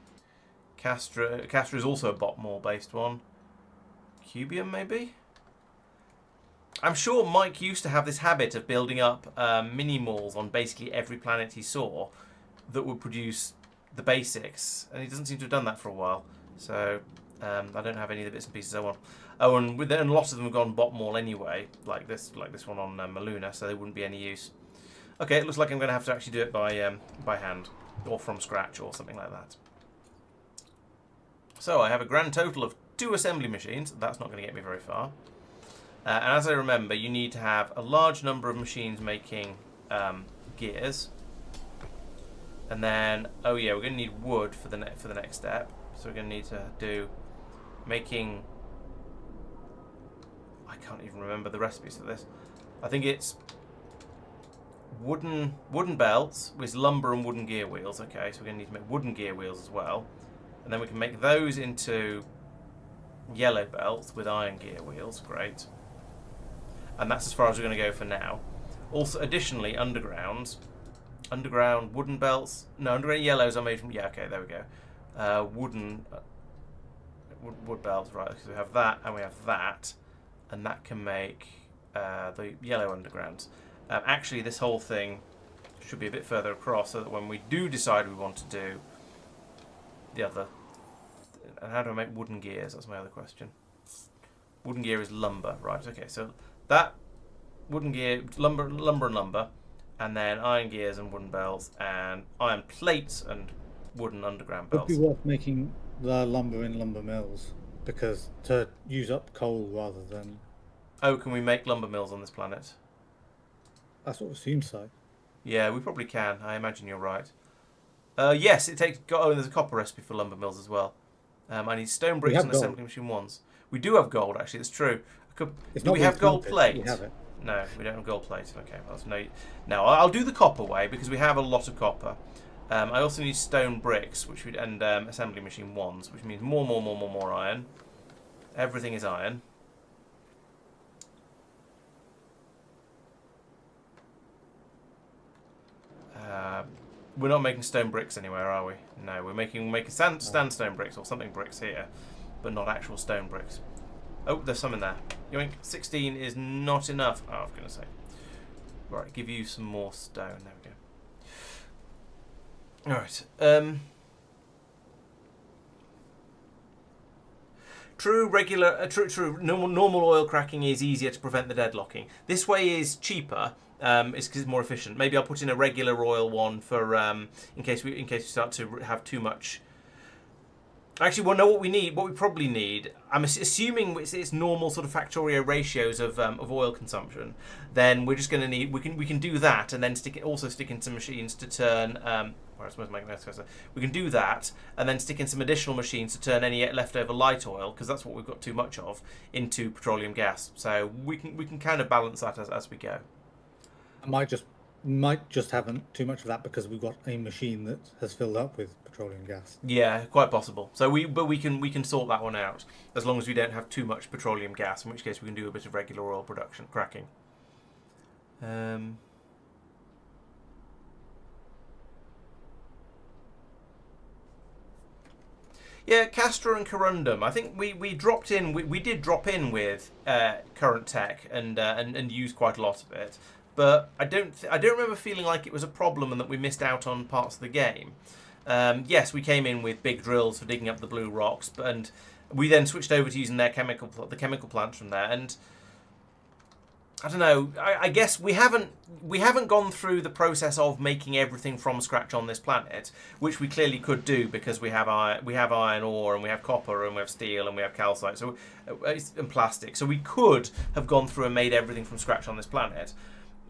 Castra is also a bot mall based one. Cubium maybe. I'm sure Mike used to have this habit of building up mini malls on basically every planet he saw that would produce the basics, and he doesn't seem to have done that for a while. So I don't have any of the bits and pieces I want. Oh, and a lot of them have gone bot mall anyway, like this one on Maluna, so they wouldn't be any use. Okay, it looks like I'm going to have to actually do it by hand, or from scratch, or something like that. So I have a grand total of 2 assembly machines. That's not going to get me very far. And as I remember, you need to have a large number of machines making gears. And then, oh yeah, we're going to need wood for the next step. So we're going to need to do making. I can't even remember the recipes for this. I think it's wooden belts with lumber and wooden gear wheels. Okay, so we're going to need to make wooden gear wheels as well, and then we can make those into yellow belts with iron gear wheels. Great. And that's as far as we're going to go for now. Also, additionally, underground wooden belts. No, underground yellows are made from. Yeah, okay, there we go. Wood belts, right? So we have that, and we have that, and that can make the yellow undergrounds. Actually, this whole thing should be a bit further across, so that when we do decide we want to do the other. And how do I make wooden gears? That's my other question. Wooden gear is lumber, right? Okay, so that wooden gear, lumber, and then iron gears and wooden belts, and iron plates and wooden underground It would belts. be worth making the lumber in lumber mills, because to use up coal rather than... Oh, can we make lumber mills on this planet? I sort of assume so. Yeah, we probably can. I imagine you're right. Yes, it takes. Oh, there's a copper recipe for lumber mills as well. I need stone bricks and assembly machine ones. We do have gold, actually. That's true. Do we have gold plate? We have it. No, we don't have gold plate. Okay, well, that's no. I'll do the copper way because we have a lot of copper. I also need stone bricks, and assembly machine ones, which means more iron. Everything is iron. We're not making stone bricks anywhere, are we? No, we're making sandstone bricks or something bricks here, but not actual stone bricks. Oh, there's some in there. Yoink, 16 is not enough. Oh, I was going to say. Right, give you some more stone. There we go. Alright. True. Normal oil cracking is easier to prevent the deadlocking. This way is cheaper. It's because it's more efficient. Maybe I'll put in a regular oil one for in case we start to have too much. Actually, we'll know what we need. What we probably need. I'm assuming it's normal sort of Factorio ratios of oil consumption. Then we're just going to need. We can do that and then stick in some machines to turn. We can do that and then stick in some additional machines to turn any leftover light oil, because that's what we've got too much of, into petroleum gas. So we can kind of balance that as we go. I might just have too much of that because we've got a machine that has filled up with petroleum gas. Yeah, quite possible. So we can sort that one out as long as we don't have too much petroleum gas, in which case we can do a bit of regular oil production cracking. Yeah, Castor and Corundum. I think we dropped in. We did drop in with current tech and used quite a lot of it. But I don't remember feeling like it was a problem and that we missed out on parts of the game. Yes, we came in with big drills for digging up the blue rocks, and we then switched over to using the chemical plants from there. And I don't know. I guess we haven't gone through the process of making everything from scratch on this planet, which we clearly could do because we have iron ore and we have copper and we have steel and we have calcite and plastic. So we could have gone through and made everything from scratch on this planet.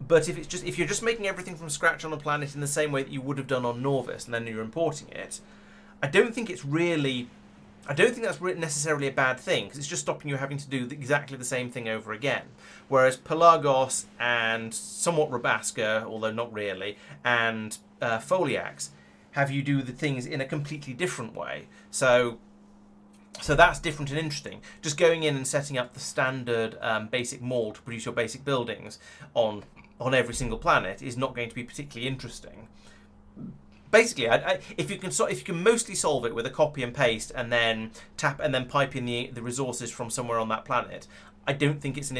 But if you're just making everything from scratch on a planet in the same way that you would have done on Norvis, and then you're importing it, I don't think that's necessarily a bad thing, because it's just stopping you having to do exactly the same thing over again. Whereas Pelagos and somewhat Rabaska, although not really, and Foliax have you do the things in a completely different way. So that's different and interesting. Just going in and setting up the standard basic mold to produce your basic buildings on every single planet is not going to be particularly interesting. Basically, if you can mostly solve it with a copy and paste and then pipe in the resources from somewhere on that planet, I don't think it's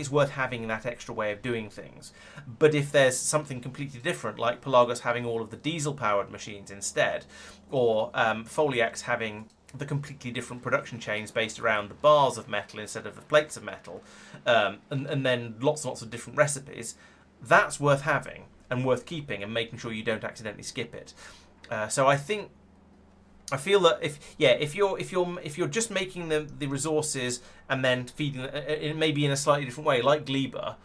worth having that extra way of doing things. But if there's something completely different, like Pelagos having all of the diesel-powered machines instead, or Foliax having the completely different production chains based around the bars of metal instead of the plates of metal, and then lots and lots of different recipes, that's worth having and worth keeping and making sure you don't accidentally skip it. So I feel that if you're just making the resources and then feeding maybe in a slightly different way, like Gleba,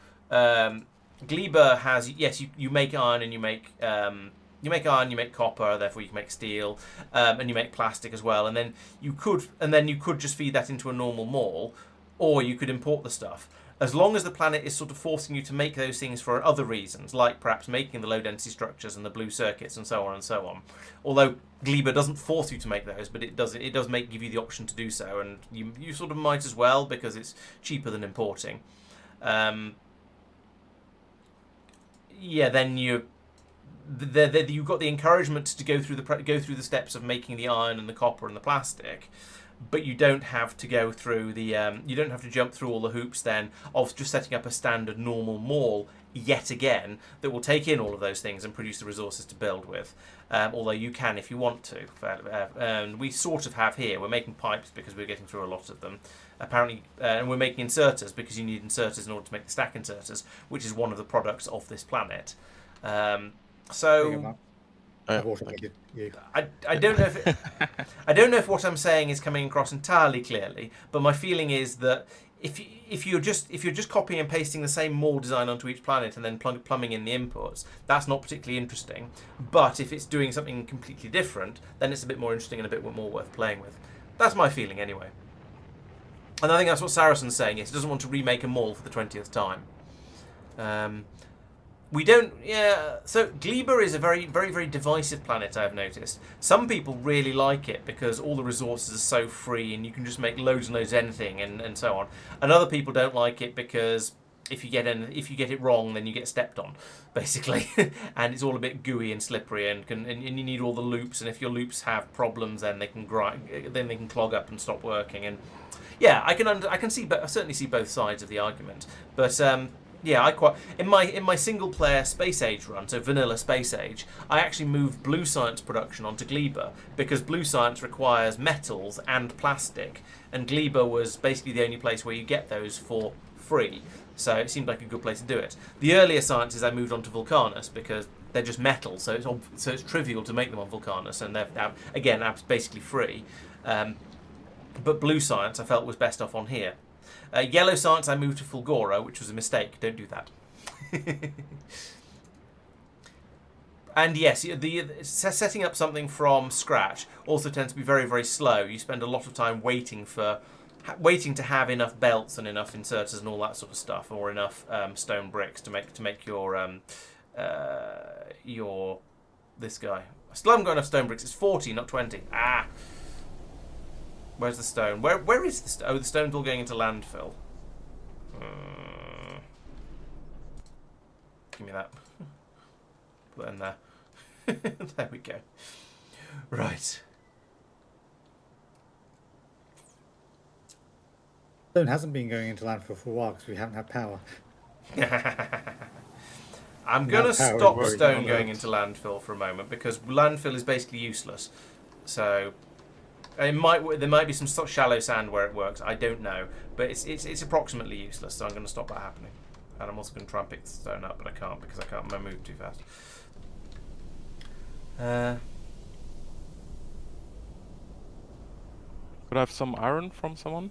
Gleba has, yes, you make iron and you make iron, you make copper, therefore you can make steel, and you make plastic as well. And then you could just feed that into a normal mall, or you could import the stuff. As long as the planet is sort of forcing you to make those things for other reasons, like perhaps making the low density structures and the blue circuits and so on and so on. Although Gleba doesn't force you to make those, but it does give you the option to do so, and you sort of might as well because it's cheaper than importing. Yeah, then you've got the encouragement to go through the steps of making the iron and the copper and the plastic, but you don't have to go through the you don't have to jump through all the hoops then of just setting up a standard normal mall yet again that will take in all of those things and produce the resources to build with. Although you can if you want to. And we sort of have here. We're making pipes because we're getting through a lot of them. Apparently, and we're making inserters because you need inserters in order to make the stack inserters, which is one of the products of this planet. So I've automated you. I don't know if I don't know if what I'm saying is coming across entirely clearly, but my feeling is that if you're just copying and pasting the same mall design onto each planet and then plumbing in the inputs, that's not particularly interesting. But if it's doing something completely different, then it's a bit more interesting and a bit more worth playing with. That's my feeling anyway. And I think that's what Saracen's saying. Is he doesn't want to remake a mall for the 20th time. We don't, yeah. So Gleba is a very, very, very divisive planet, I've noticed. Some people really like it because all the resources are so free and you can just make loads and loads of anything and so on. And other people don't like it because if you get it wrong, then you get stepped on, basically. And it's all a bit gooey and slippery and you need all the loops. And if your loops have problems, then they can clog up and stop working. And yeah, I certainly see both sides of the argument, but. Yeah, in my single player Space Age run, so vanilla Space Age, I actually moved Blue Science production onto Gleba because Blue Science requires metals and plastic, and Gleba was basically the only place where you get those for free. So it seemed like a good place to do it. The earlier sciences I moved onto Vulcanus because they're just metal, so it's trivial to make them on Vulcanus, and they're again basically free. But Blue Science I felt was best off on here. Yellow Science I moved to Fulgora, which was a mistake. Don't do that. And yes, setting up something from scratch also tends to be very, very slow. You spend a lot of time waiting to have enough belts and enough inserters and all that sort of stuff, or enough stone bricks to make your this guy. I still haven't got enough stone bricks. It's 40, not 20. Ah. Where's the stone? Where is the stone? Oh, the stone's all going into landfill. Give me that. Put that in there. There we go. Right. Stone hasn't been going into landfill for a while because we haven't had power. I'm going to stop stone going into landfill for a moment because landfill is basically useless. So... there might be some sort of shallow sand where it works. I don't know, but it's approximately useless. So I'm going to stop that happening, and I'm also going to try and pick the stone up, but I can't because I can't move too fast. Could I have some iron from someone?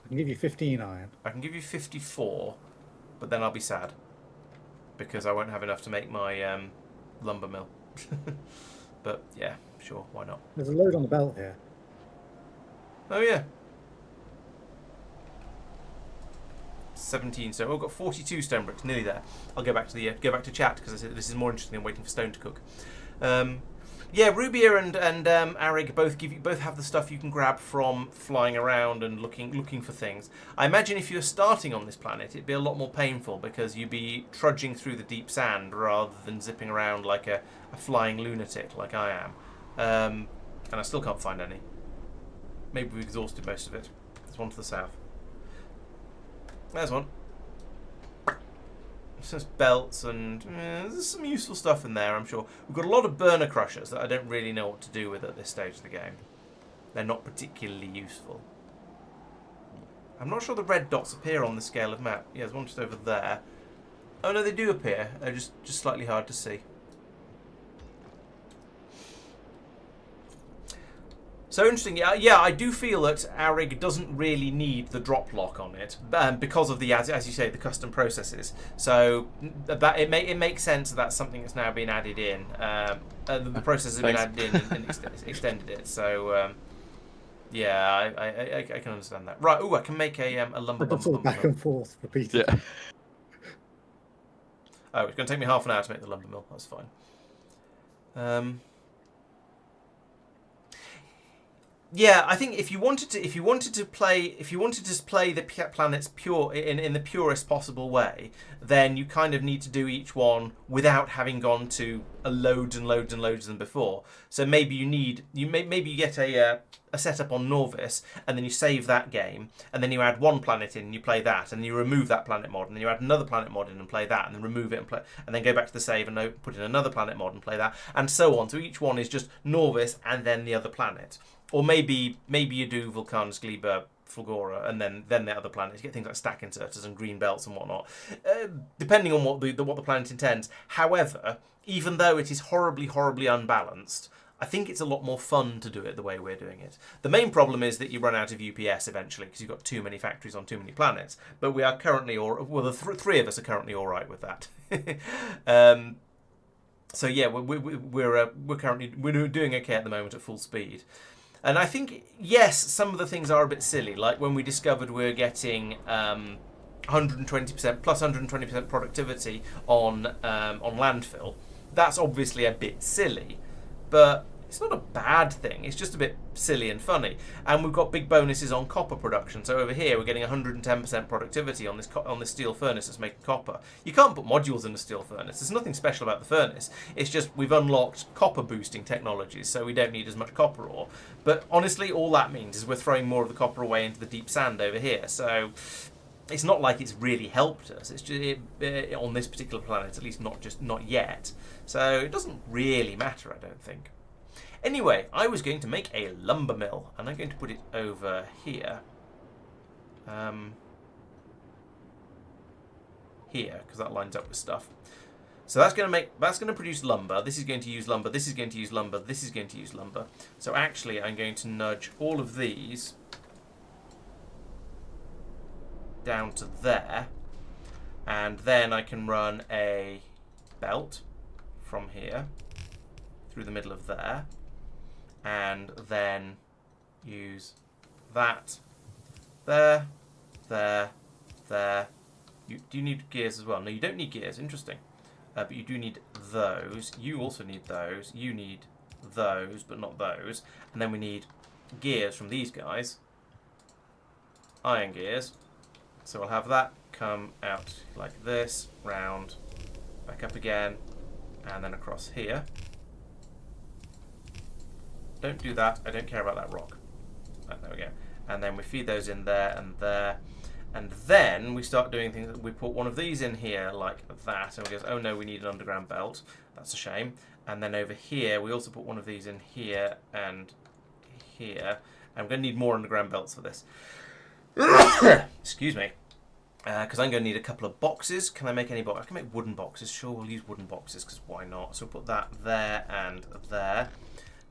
I can give you 15 iron. I can give you 54, but then I'll be sad because I won't have enough to make my lumber mill. But yeah. Sure, why not? There's a load on the belt here. Oh yeah. 17. So we've got 42 stone bricks, nearly there. I'll go back to chat because this is more interesting than waiting for stone to cook. Yeah, Rubia and Arig both have the stuff you can grab from flying around and looking for things. I imagine if you're starting on this planet, it'd be a lot more painful because you'd be trudging through the deep sand rather than zipping around like a flying lunatic like I am. And I still can't find any. Maybe we've exhausted most of it. There's one to the south. There's one. There's belts and there's some useful stuff in there, I'm sure. We've got a lot of burner crushers that I don't really know what to do with at this stage of the game. They're not particularly useful. I'm not sure the red dots appear on the scale of map. Yeah, there's one just over there. Oh no, they do appear. They're just slightly hard to see. So interesting. Yeah, I do feel that Arig doesn't really need the drop lock on it because of the, as you say, the custom processes. So that it makes sense that that's something that's now been added in. The process has been added in and extended it. So yeah, I can understand that. Right. Oh, I can make a lumber bumper. Back and forth, repeated. Yeah. Oh, it's going to take me half an hour to make the lumber mill. That's fine. Yeah, I think if you wanted to play the planets pure in the purest possible way, then you kind of need to do each one without having gone to loads and loads and loads of them before. So maybe you get a setup on Norvis, and then you save that game, and then you add one planet in and you play that, and you remove that planet mod, and then you add another planet mod in and play that, and then remove it and play, and then go back to the save and put in another planet mod and play that, and so on. So each one is just Norvis and then the other planet. Or maybe you do Vulcanus, Gleba, Fulgora, and then the other planets. You get things like stack inserters and green belts and whatnot, depending on what the planet intends. However, even though it is horribly, horribly unbalanced, I think it's a lot more fun to do it the way we're doing it. The main problem is that you run out of UPS eventually because you've got too many factories on too many planets. But we are currently, the three of us are currently all right with that. So yeah, we're currently doing okay at the moment at full speed. And I think, yes, some of the things are a bit silly, like when we discovered we were getting 120% plus 120% productivity on landfill. That's obviously a bit silly, but it's not a bad thing. It's just a bit silly and funny. And we've got big bonuses on copper production. So over here, we're getting 110% productivity on this steel furnace that's making copper. You can't put modules in a steel furnace. There's nothing special about the furnace. It's just we've unlocked copper boosting technologies, so we don't need as much copper ore. But honestly, all that means is we're throwing more of the copper away into the deep sand over here. So it's not like it's really helped us. It's just on this particular planet, at least not yet. So it doesn't really matter, I don't think. Anyway, I was going to make a lumber mill, and I'm going to put it over here. Here, because that lines up with stuff. So that's going to produce lumber. This is going to use lumber. This is going to use lumber. This is going to use lumber. So actually, I'm going to nudge all of these down to there, and then I can run a belt from here through the middle of there. And then use that there. Do you need gears as well? No, you don't need gears. Interesting. But you do need those. You also need those. You need those, but not those. And then we need gears from these guys. Iron gears. So we'll have that come out like this, round, back up again, and then across here. Don't do that. I don't care about that rock. Right, there we go. And then we feed those in there and there. And then we start doing things. We put one of these in here like that. And we go, oh no, we need an underground belt. That's a shame. And then over here, we also put one of these in here and here. And we're going to need more underground belts for this. Excuse me. Because I'm going to need a couple of boxes. Can I make any box? I can make wooden boxes. Sure, we'll use wooden boxes because why not? So we'll put that there and there.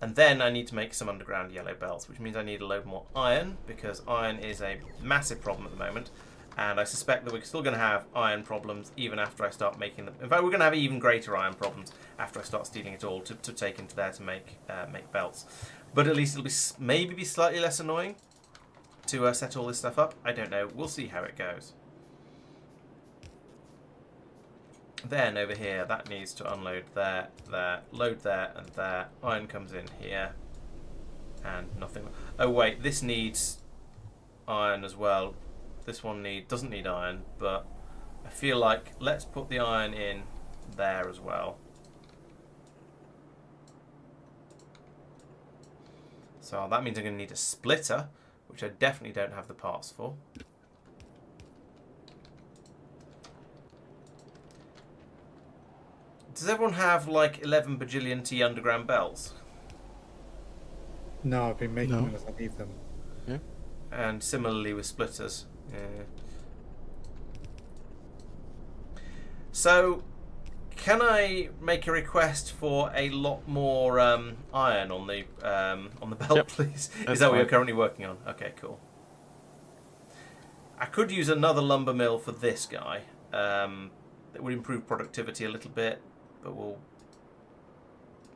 And then I need to make some underground yellow belts, which means I need a load more iron, because iron is a massive problem at the moment. And I suspect that we're still going to have iron problems even after I start making them. In fact, we're going to have even greater iron problems after I start stealing it all to take into there to make belts. But at least it'll maybe be slightly less annoying to set all this stuff up. I don't know. We'll see how it goes. Then over here, that needs to unload there, load there, and there. Iron comes in here, and nothing. Oh wait, this needs iron as well. This one doesn't need iron, but I feel like let's put the iron in there as well. So that means I'm going to need a splitter, which I definitely don't have the parts for. Does everyone have like 11 bajillion T underground belts? No, I've been making them as I need them. Yeah. And similarly with splitters. Yeah. So, Can I make a request for a lot more iron on the belt, Yep. please? That's Is that what you're fine. currently working on? Okay, cool. I could use another lumber mill for this guy. That would improve productivity a little bit, but we'll...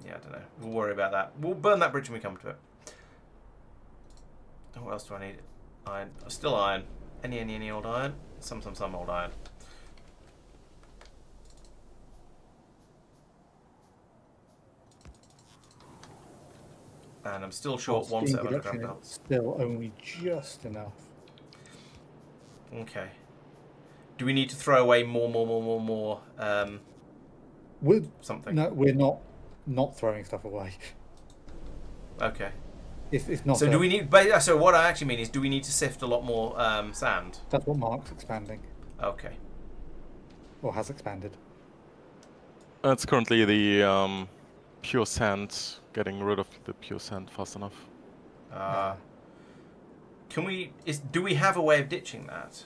Yeah, I don't know. We'll worry about that. We'll burn that bridge when we come to it. Oh, what else do I need? Iron. Still iron. Any old iron? Some old iron. And I'm still short one Steam set of underground production is belts. still only just enough. Okay. Do we need to throw away more something? No, we're not throwing stuff away. Okay. It's not. So do we need? So what I actually mean is, do we need to sift a lot more sand? That's what Mark's expanding, Okay. or has expanded. It's currently the pure sand, getting rid of the pure sand fast enough. Can we? Do we have a way of ditching that?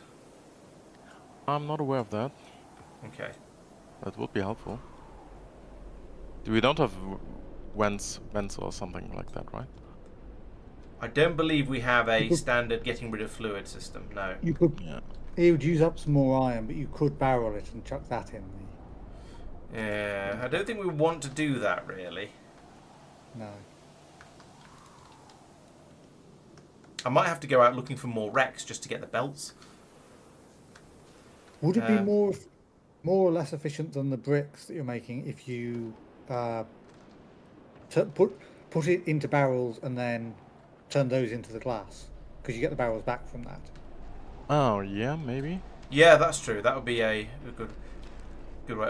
I'm not aware of that. Okay. That would be helpful. We don't have vents or something like that, right? I don't believe we have a standard getting rid of fluid system. No. You could. Yeah. It would use up some more iron, but you could barrel it and chuck that in. Yeah, I don't think we want to do that really. No. I might have to go out looking for more wrecks just to get the belts. Would it be more or less efficient than the bricks that you're making if you put it into barrels and then turn those into the glass? Because you get the barrels back from that. Oh yeah, maybe. Yeah, that's true. That would be a good way.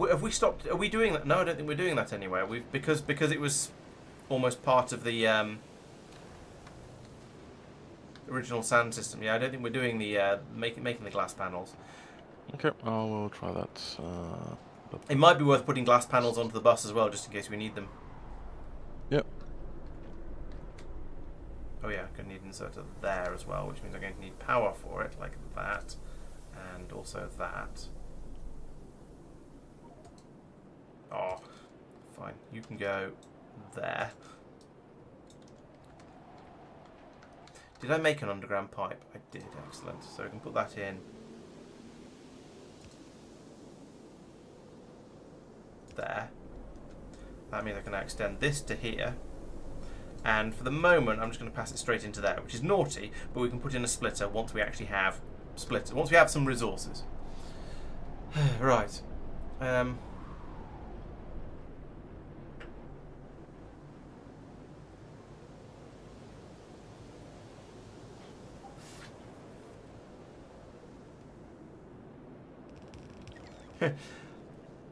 Have we stopped? Are we doing that? No, I don't think we're doing that anywhere. Because it was almost part of the original sand system. Yeah, I don't think we're doing the making the glass panels. Okay, I will try that. It might be worth putting glass panels onto the bus as well, just in case we need them. Yep. Oh yeah, I'm going to need an inserter there as well, which means I'm going to need power for it, like that, and also that. Oh, fine. You can go there. Did I make an underground pipe? I did, excellent. So we can put that in there. That means I can now extend this to here. And for the moment, I'm just going to pass it straight into there, which is naughty, but we can put in a splitter once we actually have splitters, once we have some resources. Right.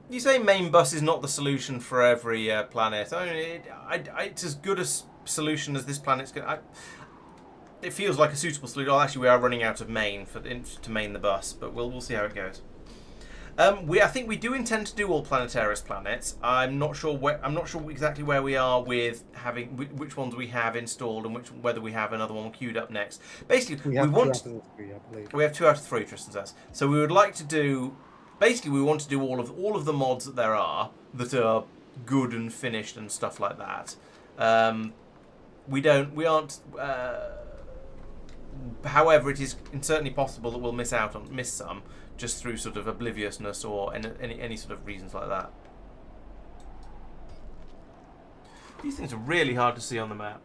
You say main bus is not the solution for every planet. I mean, it's as good a solution as this planet's going. It feels like a suitable solution. Oh, actually, we are running out of main to main the bus, but we'll see how it goes. I think we do intend to do all Planetarius planets. I'm not sure exactly where we are with having which ones we have installed and whether we have another one queued up next. Basically, we want 2 out of 3, I believe. we have 2 out of 3, Tristan says. So we would like to do. Basically, we want to do all of the mods that there are that are good and finished and stuff like that. We aren't. However, it is certainly possible that we'll miss some just through sort of obliviousness or any sort of reasons like that. These things are really hard to see on the map.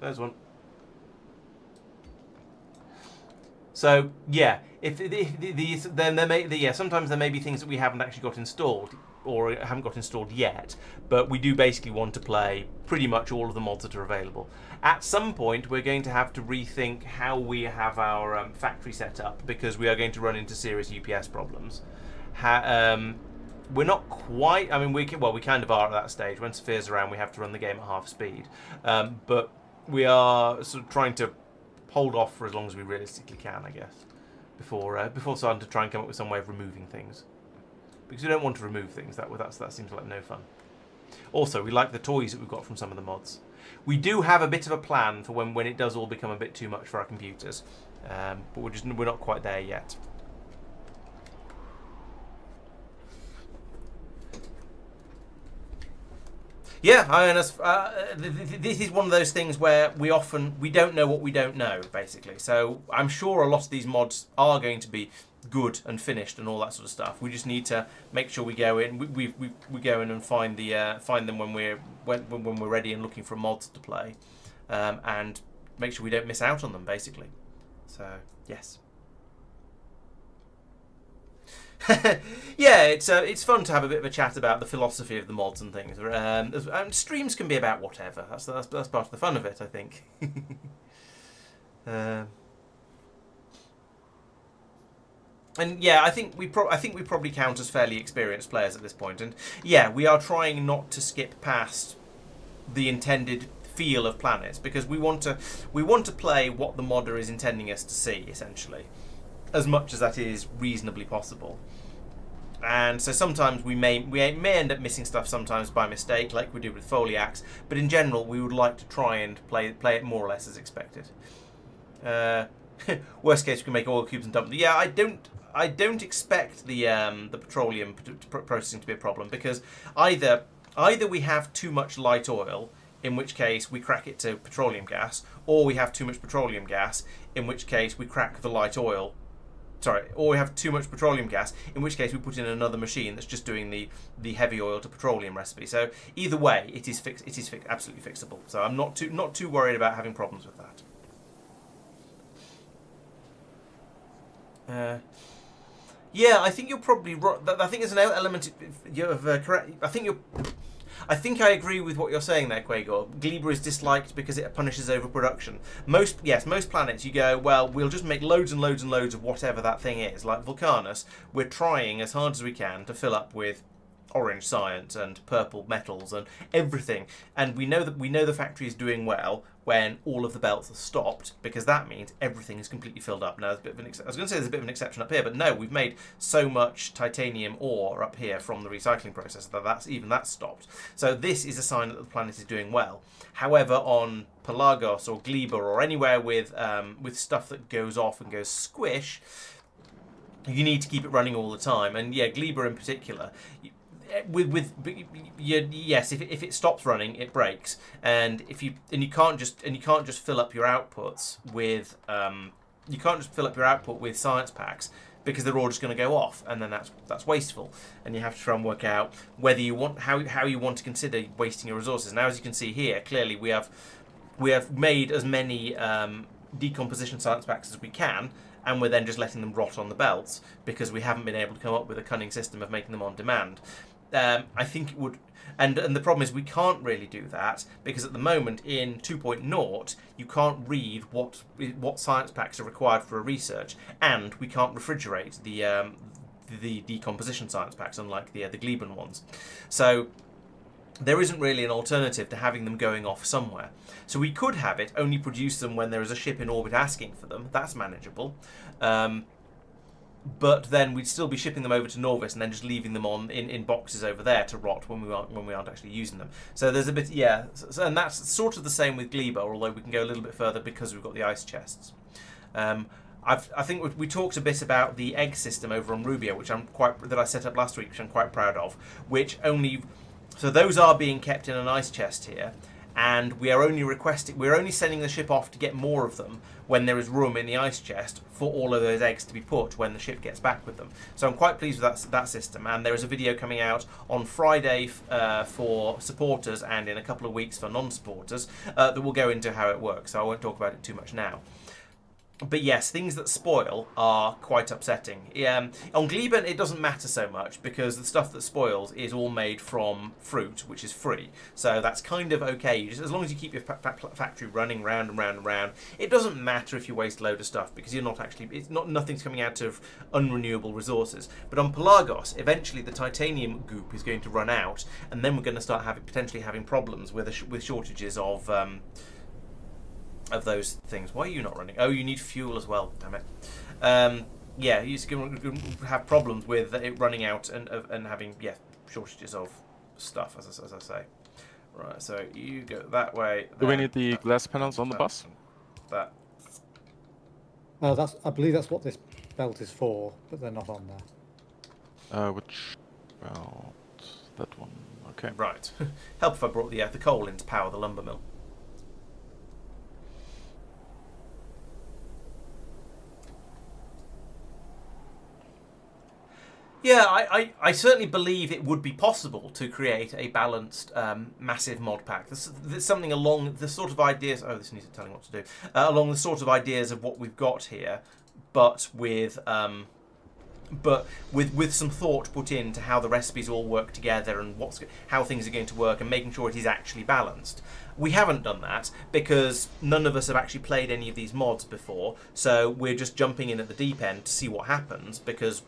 There's one. So yeah, sometimes there may be things that we haven't actually got installed or haven't got installed yet, but we do basically want to play pretty much all of the mods that are available. At some point, we're going to have to rethink how we have our factory set up because we are going to run into serious UPS problems. We're not quite. I mean, we kind of are at that stage. When Sophia's around, we have to run the game at half speed, but we are sort of trying to hold off for as long as we realistically can, I guess, before starting to try and come up with some way of removing things. Because we don't want to remove things. That seems like no fun. Also, we like the toys that we've got from some of the mods. we do have a bit of a plan for when it does all become a bit too much for our computers, but we're not quite there yet. Yeah, this is one of those things where we don't know what we don't know, basically. So I'm sure a lot of these mods are going to be good and finished and all that sort of stuff. We just need to make sure we go in. We go in and find them when we're ready and looking for mods to play, and make sure we don't miss out on them, basically. So yes. Yeah, it's fun to have a bit of a chat about the philosophy of the mods and things. And streams can be about whatever. That's part of the fun of it, I think. And yeah, I think we probably count as fairly experienced players at this point. And yeah, we are trying not to skip past the intended feel of planets, because we want to play what the modder is intending us to see, essentially, as much as that is reasonably possible. And so sometimes we may end up missing stuff sometimes by mistake, like we did with Foliax, but in general we would like to try and play it more or less as expected. Worst case, we can make oil cubes and dump them. Yeah, I don't expect the petroleum processing to be a problem, because either we have too much light oil, in which case we crack it to petroleum gas, or we have too much petroleum gas, in which case we crack the light oil. Sorry, or we have too much petroleum gas, in which case we put in another machine that's just doing the heavy oil to petroleum recipe. So either way, it is absolutely fixable. So I'm not too worried about having problems with that. Yeah, I think you're probably right. I think there's an element of correct. I think I agree with what you're saying there, Quagor. Gleba is disliked because it punishes overproduction. Most planets you go, well, we'll just make loads and loads and loads of whatever that thing is. Like Vulcanus, we're trying as hard as we can to fill up with orange science and purple metals and everything. And we know the factory is doing well when all of the belts are stopped, because that means everything is completely filled up. Now, I was going to say there's a bit of an exception up here, but no, we've made so much titanium ore up here from the recycling process that that's stopped. So this is a sign that the planet is doing well. However, on Pelagos or Gleba or anywhere with stuff that goes off and goes squish, you need to keep it running all the time. And yeah, Gleba in particular. Yes, if it stops running, it breaks, and you can't just fill up your outputs with science packs, because they're all just going to go off, and then that's wasteful, and you have to try and work out whether you want how you want to consider wasting your resources. Now, as you can see here, clearly we have made as many decomposition science packs as we can, and we're then just letting them rot on the belts because we haven't been able to come up with a cunning system of making them on demand. I think it would, and the problem is we can't really do that, because at the moment in 2.0 you can't read what science packs are required for a research, and we can't refrigerate the decomposition science packs, unlike the Gleban ones. So there isn't really an alternative to having them going off somewhere. So we could have it only produce them when there is a ship in orbit asking for them. That's manageable. But then we'd still be shipping them over to Norvis and then just leaving them in boxes over there to rot when we aren't actually using them. So there's a bit, yeah, and that's sort of the same with Gleba, although we can go a little bit further because we've got the ice chests. I think we talked a bit about the egg system over on Rubia, that I set up last week, which I'm quite proud of. So those are being kept in an ice chest here, and we're only sending the ship off to get more of them when there is room in the ice chest for all of those eggs to be put when the ship gets back with them. So I'm quite pleased with that system, and there is a video coming out on Friday for supporters and in a couple of weeks for non-supporters that will go into how it works, so I won't talk about it too much now. But yes, things that spoil are quite upsetting. On Gleben, it doesn't matter so much, because the stuff that spoils is all made from fruit, which is free. So that's kind of okay. Just as long as you keep your factory running round and round and round, it doesn't matter if you waste a load of stuff, because nothing's coming out of unrenewable resources. But on Pelagos, eventually the titanium goop is going to run out, and then we're going to start potentially having problems with shortages of those things. Why are you not running? Oh, you need fuel as well. Damn it. Yeah, you're going to have problems with it running out and having shortages of stuff, as I say. Right, so you go that way. Do we then need the glass panels on the bus? That. I believe that's what this belt is for, but they're not on there. Which belt? That one. Okay. Right. Help if I brought the coal in to power the lumber mill. Yeah, I certainly believe it would be possible to create a balanced, massive mod pack. There's something along the sort of ideas. Oh, this needs telling what to do. Along the sort of ideas of what we've got here, but with some thought put into how the recipes all work together and how things are going to work and making sure it is actually balanced. We haven't done that because none of us have actually played any of these mods before, so we're just jumping in at the deep end to see what happens because.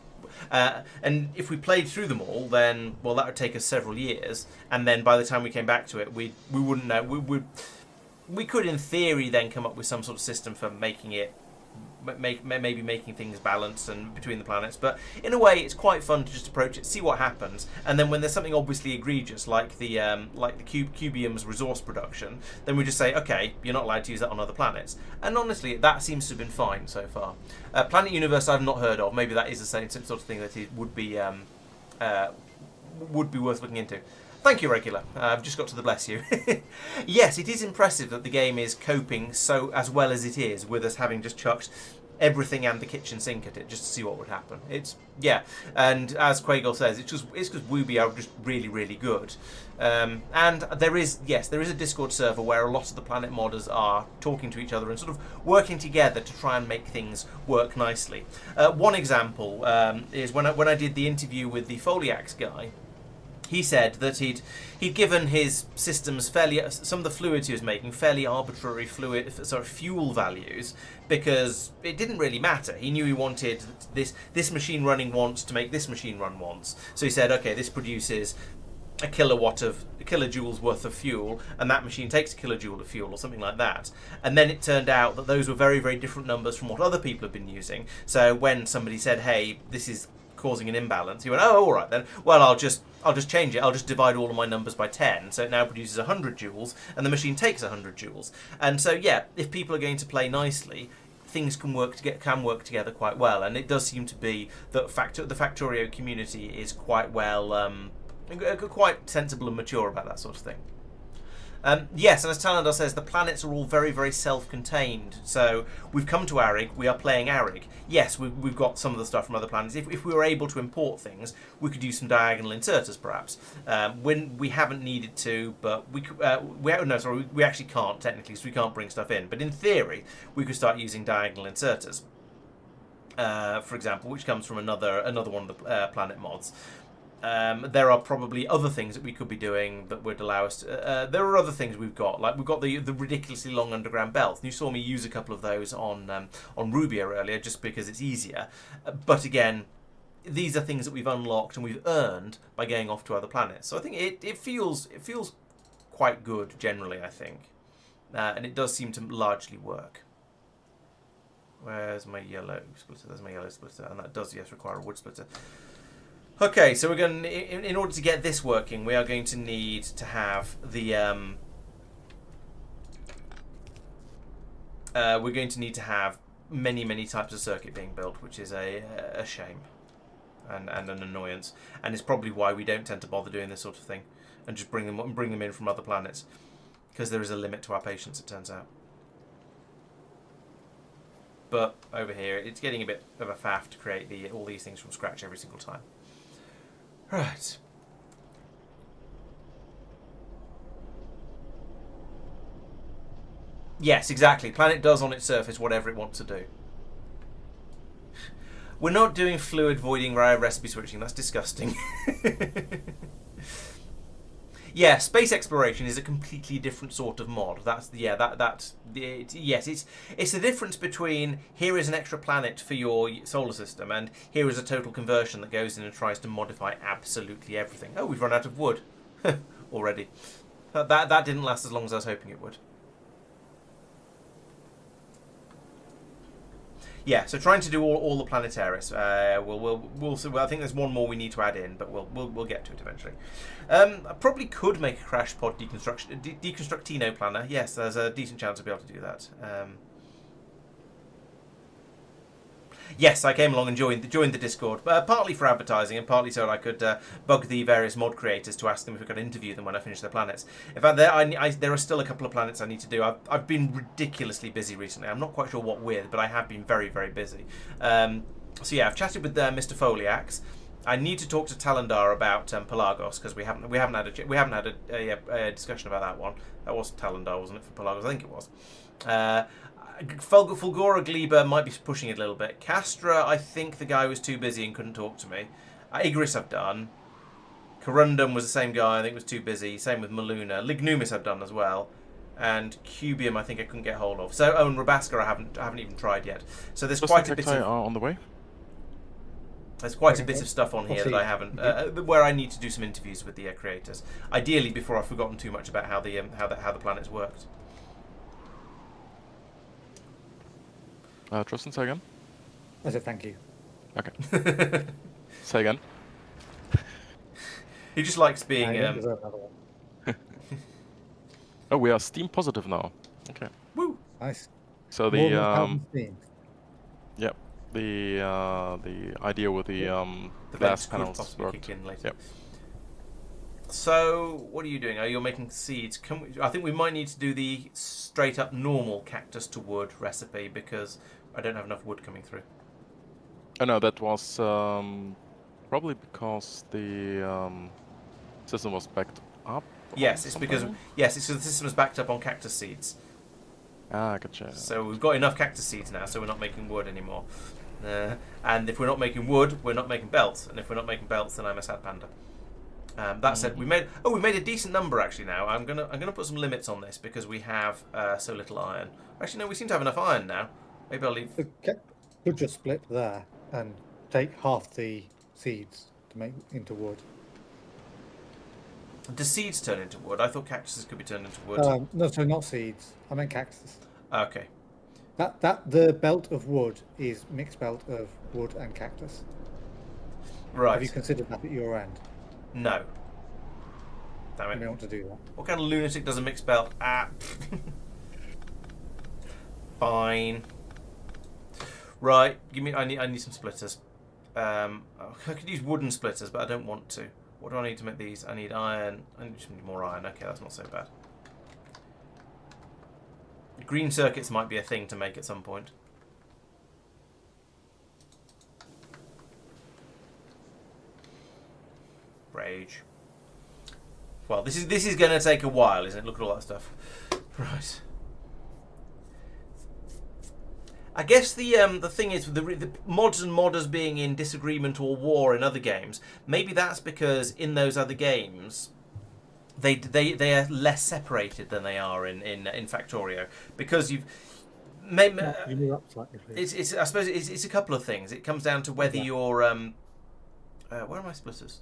And if we played through them all, then well, that would take us several years, and then by the time we came back to it, we wouldn't know. We could, in theory, then come up with some sort of system for making it, maybe making things balanced and between the planets. But in a way, it's quite fun to just approach it, see what happens, and then when there's something obviously egregious, like the Cubium's resource production, then we just say, okay, you're not allowed to use that on other planets. And honestly, that seems to have been fine so far. Planet Universe, I've not heard of. Maybe that is the same sort of thing that it would be worth looking into. Thank you, Regular. I've just got to the bless you. Yes, it is impressive that the game is coping so as well as it is with us having just chucked everything and the kitchen sink at it just to see what would happen. And as Quagle says, it's because Rubia are just really, really good. And there is a Discord server where a lot of the Planet modders are talking to each other and sort of working together to try and make things work nicely. One example is when I did the interview with the Foliax guy. He said that he'd given his systems some of the fluids he was making fairly arbitrary fuel values because it didn't really matter. He knew he wanted this machine running once to make this machine run once. So he said, okay, this produces a kilojoules worth of fuel, and that machine takes a kilojoule of fuel or something like that. And then it turned out that those were very, very different numbers from what other people have been using. So when somebody said, hey, this is causing an imbalance, he went, oh, all right then, well, I'll just change it. I'll just divide all of my numbers by 10, so it now produces 100 joules, and the machine takes 100 joules. And so, yeah, if people are going to play nicely, things can work together quite well. And it does seem to be that the Factorio community is quite quite sensible and mature about that sort of thing. Yes, and as Talandar says, the planets are all very, very self-contained. So we've come to Arig, we are playing Arig. Yes, we've got some of the stuff from other planets. If we were able to import things, we could use some diagonal inserters, perhaps. When we haven't needed to, but we actually can't technically, so we can't bring stuff in. But in theory, we could start using diagonal inserters, for example, which comes from another one of the planet mods. There are probably other things that we could be doing that would allow us to... there are other things we've got, like we've got the ridiculously long underground belt. And you saw me use a couple of those on Rubia earlier, just because it's easier. But again, these are things that we've unlocked and we've earned by going off to other planets. So I think it feels quite good generally, I think. And it does seem to largely work. Where's my yellow splitter? There's my yellow splitter, and that does, yes, require a wood splitter. Okay, so we're going to, in order to get this working, we are going to need to have the we're going to need to have many types of circuit being built, which is a shame and an annoyance, and it's probably why we don't tend to bother doing this sort of thing and just bring them in from other planets, because there is a limit to our patience, it turns out. But over here, it's getting a bit of a faff to create all these things from scratch every single time. Right. Yes, exactly. Planet does on its surface whatever it wants to do. We're not doing fluid voiding recipe switching. That's disgusting. Yeah, space exploration is a completely different sort of mod. Yes, it's the difference between here is an extra planet for your solar system and here is a total conversion that goes in and tries to modify absolutely everything. Oh, we've run out of wood already. That didn't last as long as I was hoping it would. Yeah, so trying to do all the Planetaris. We'll see. Well, I think there's one more we need to add in, but we'll get to it eventually. I probably could make a crash pod deconstructino planner. Yes, there's a decent chance I'll be able to do that. Yes, I came along and joined the Discord, partly for advertising and partly so that I could bug the various mod creators to ask them if we could interview them when I finish their planets. In fact, there are still a couple of planets I need to do. I've been ridiculously busy recently. I'm not quite sure what with, but I have been very, very busy. So yeah, I've chatted with Mr. Foliax. I need to talk to Talendar about Pelagos because we haven't had a discussion about that one. That was Talendar, wasn't it, for Pelagos? I think it was. Fulgora Gleba might be pushing it a little bit. Castra, I think the guy was too busy and couldn't talk to me. Igris I've done. Corundum was the same guy, I think was too busy. Same with Maluna. Lignumis I've done as well. And Cubium I think I couldn't get hold of. So, and Rabaska I haven't even tried yet. So there's quite a bit of... on the way. There's quite a bit of stuff on here that I haven't, where I need to do some interviews with the creators. Ideally, before I've forgotten too much about how the planets worked. Tristan, say again? I said thank you. Okay. Say again. He just likes being... deserve another one. Oh, we are Steam positive now. Okay. Woo! Nice. So More than 1,000 Steam. Yep. The idea with the glass panels worked. Kick in later. Yep. So, what are you doing? You're making seeds. I think we might need to do the straight up normal cactus to wood recipe because I don't have enough wood coming through. Oh no, that was probably because the system was backed up. Yes, it's because the system is backed up on cactus seeds. Ah, gotcha. So we've got enough cactus seeds now, so we're not making wood anymore. And if we're not making wood, we're not making belts. And if we're not making belts, then I'm a sad panda. That said, we made a decent number actually. Now I'm gonna put some limits on this because we have so little iron. Actually, no, we seem to have enough iron now. Maybe I'll leave. Could just split there and take half the seeds to make into wood. Do seeds turn into wood? I thought cactuses could be turned into wood. No, so not seeds. I meant cactus. Okay. The belt of wood is mixed belt of wood and cactus. Right. Have you considered that at your end? No. Damn it. You may want to do that. What kind of lunatic does a mixed belt? Fine. Right. Give me. I need some splitters. I could use wooden splitters, but I don't want to. What do I need to make these? I need iron. I need some more iron. Okay, that's not so bad. Green circuits might be a thing to make at some point. Rage. Well, this is going to take a while, isn't it? Look at all that stuff. Right. I guess the thing is with the mods and modders being in disagreement or war in other games. Maybe that's because in those other games, they are less separated than they are in Factorio because you've. Maybe, you move up slightly, please. It's I suppose it's a couple of things. It comes down to whether you're where are my splitters?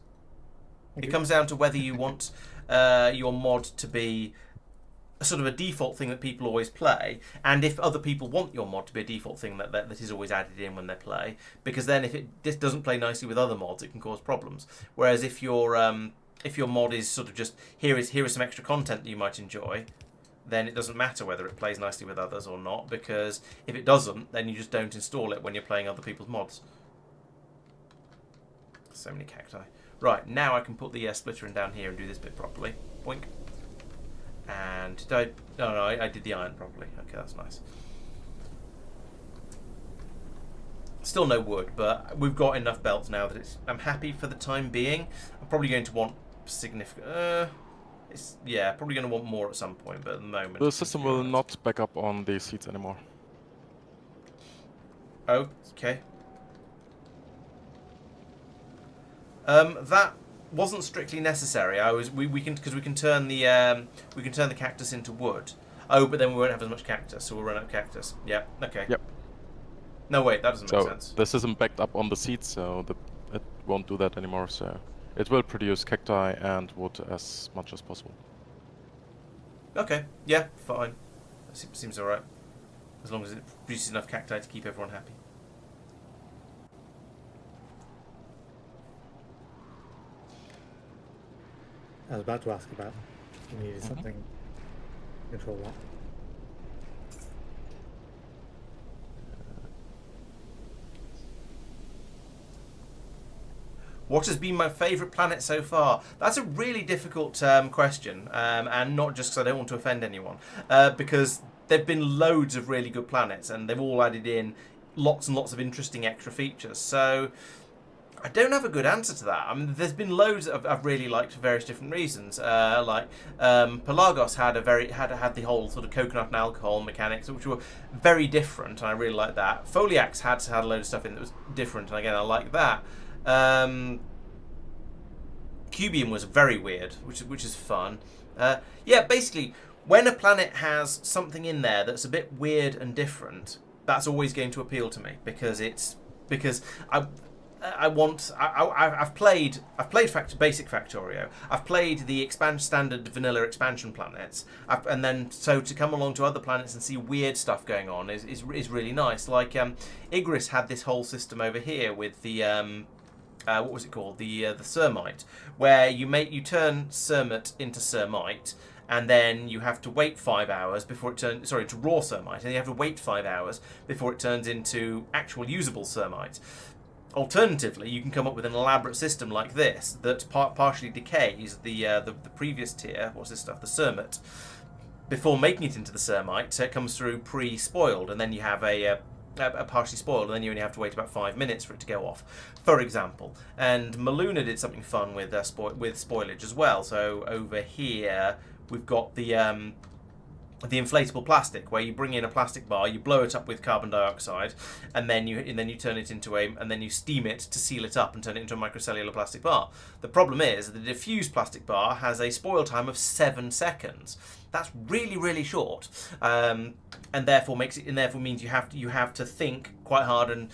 It comes down to whether you want your mod to be a sort of a default thing that people always play, and if other people want your mod to be a default thing that is always added in when they play, because then if it doesn't play nicely with other mods, it can cause problems. Whereas if your mod is sort of just here is some extra content that you might enjoy, then it doesn't matter whether it plays nicely with others or not, because if it doesn't, then you just don't install it when you're playing other people's mods. So many cacti. Right, now I can put the splitter in down here and do this bit properly. Boink. And did I... No, I did the iron properly. Okay, that's nice. Still no wood, but we've got enough belts now that I'm happy for the time being. I'm probably going to want significant... probably going to want more at some point, but at the moment... The system will not back up on the seats anymore. Okay. That wasn't strictly necessary. We can turn the cactus into wood. Oh, but then we won't have as much cactus, so we'll run out of cactus. Yeah. Okay. Yep. No, wait, that doesn't make sense. This isn't backed up on the seats, so it won't do that anymore. So it will produce cacti and wood as much as possible. Okay. Yeah. Fine. That seems alright. As long as it produces enough cacti to keep everyone happy. I was about to ask about. You needed something to control that. What has been my favourite planet so far? That's a really difficult question, and not just because I don't want to offend anyone, because there've been loads of really good planets, and they've all added in lots and lots of interesting extra features. So I don't have a good answer to that. I mean, there's been loads that I've really liked for various different reasons. Pelagos had the whole sort of coconut and alcohol mechanics, which were very different, and I really like that. Foliax had a load of stuff in that was different, and again, I like that. Cubium was very weird, which is fun. Yeah, basically, when a planet has something in there that's a bit weird and different, that's always going to appeal to me because I've played basic Factorio. I've played the standard vanilla expansion planets, and then so to come along to other planets and see weird stuff going on is really nice. Like Igris had this whole system over here with the what was it called? The Cermite, where you turn Cermite into Cermite, and then you have to wait 5 hours before it turns. Sorry, to raw Cermite, and you have to wait 5 hours before it turns into actual usable Cermite. Alternatively, you can come up with an elaborate system like this that partially decays the previous tier. What's this stuff? The Cermite. Before making it into the Cermite, so it comes through pre-spoiled, and then you have a partially spoiled, and then you only have to wait about 5 minutes for it to go off, for example. And Maluna did something fun with spoilage as well. So over here we've got the inflatable plastic, where you bring in a plastic bar, you blow it up with carbon dioxide, and then you turn it into and then you steam it to seal it up and turn it into a microcellular plastic bar. The problem is that the diffused plastic bar has a spoil time of 7 seconds. That's really, really short, and therefore means you have to think quite hard and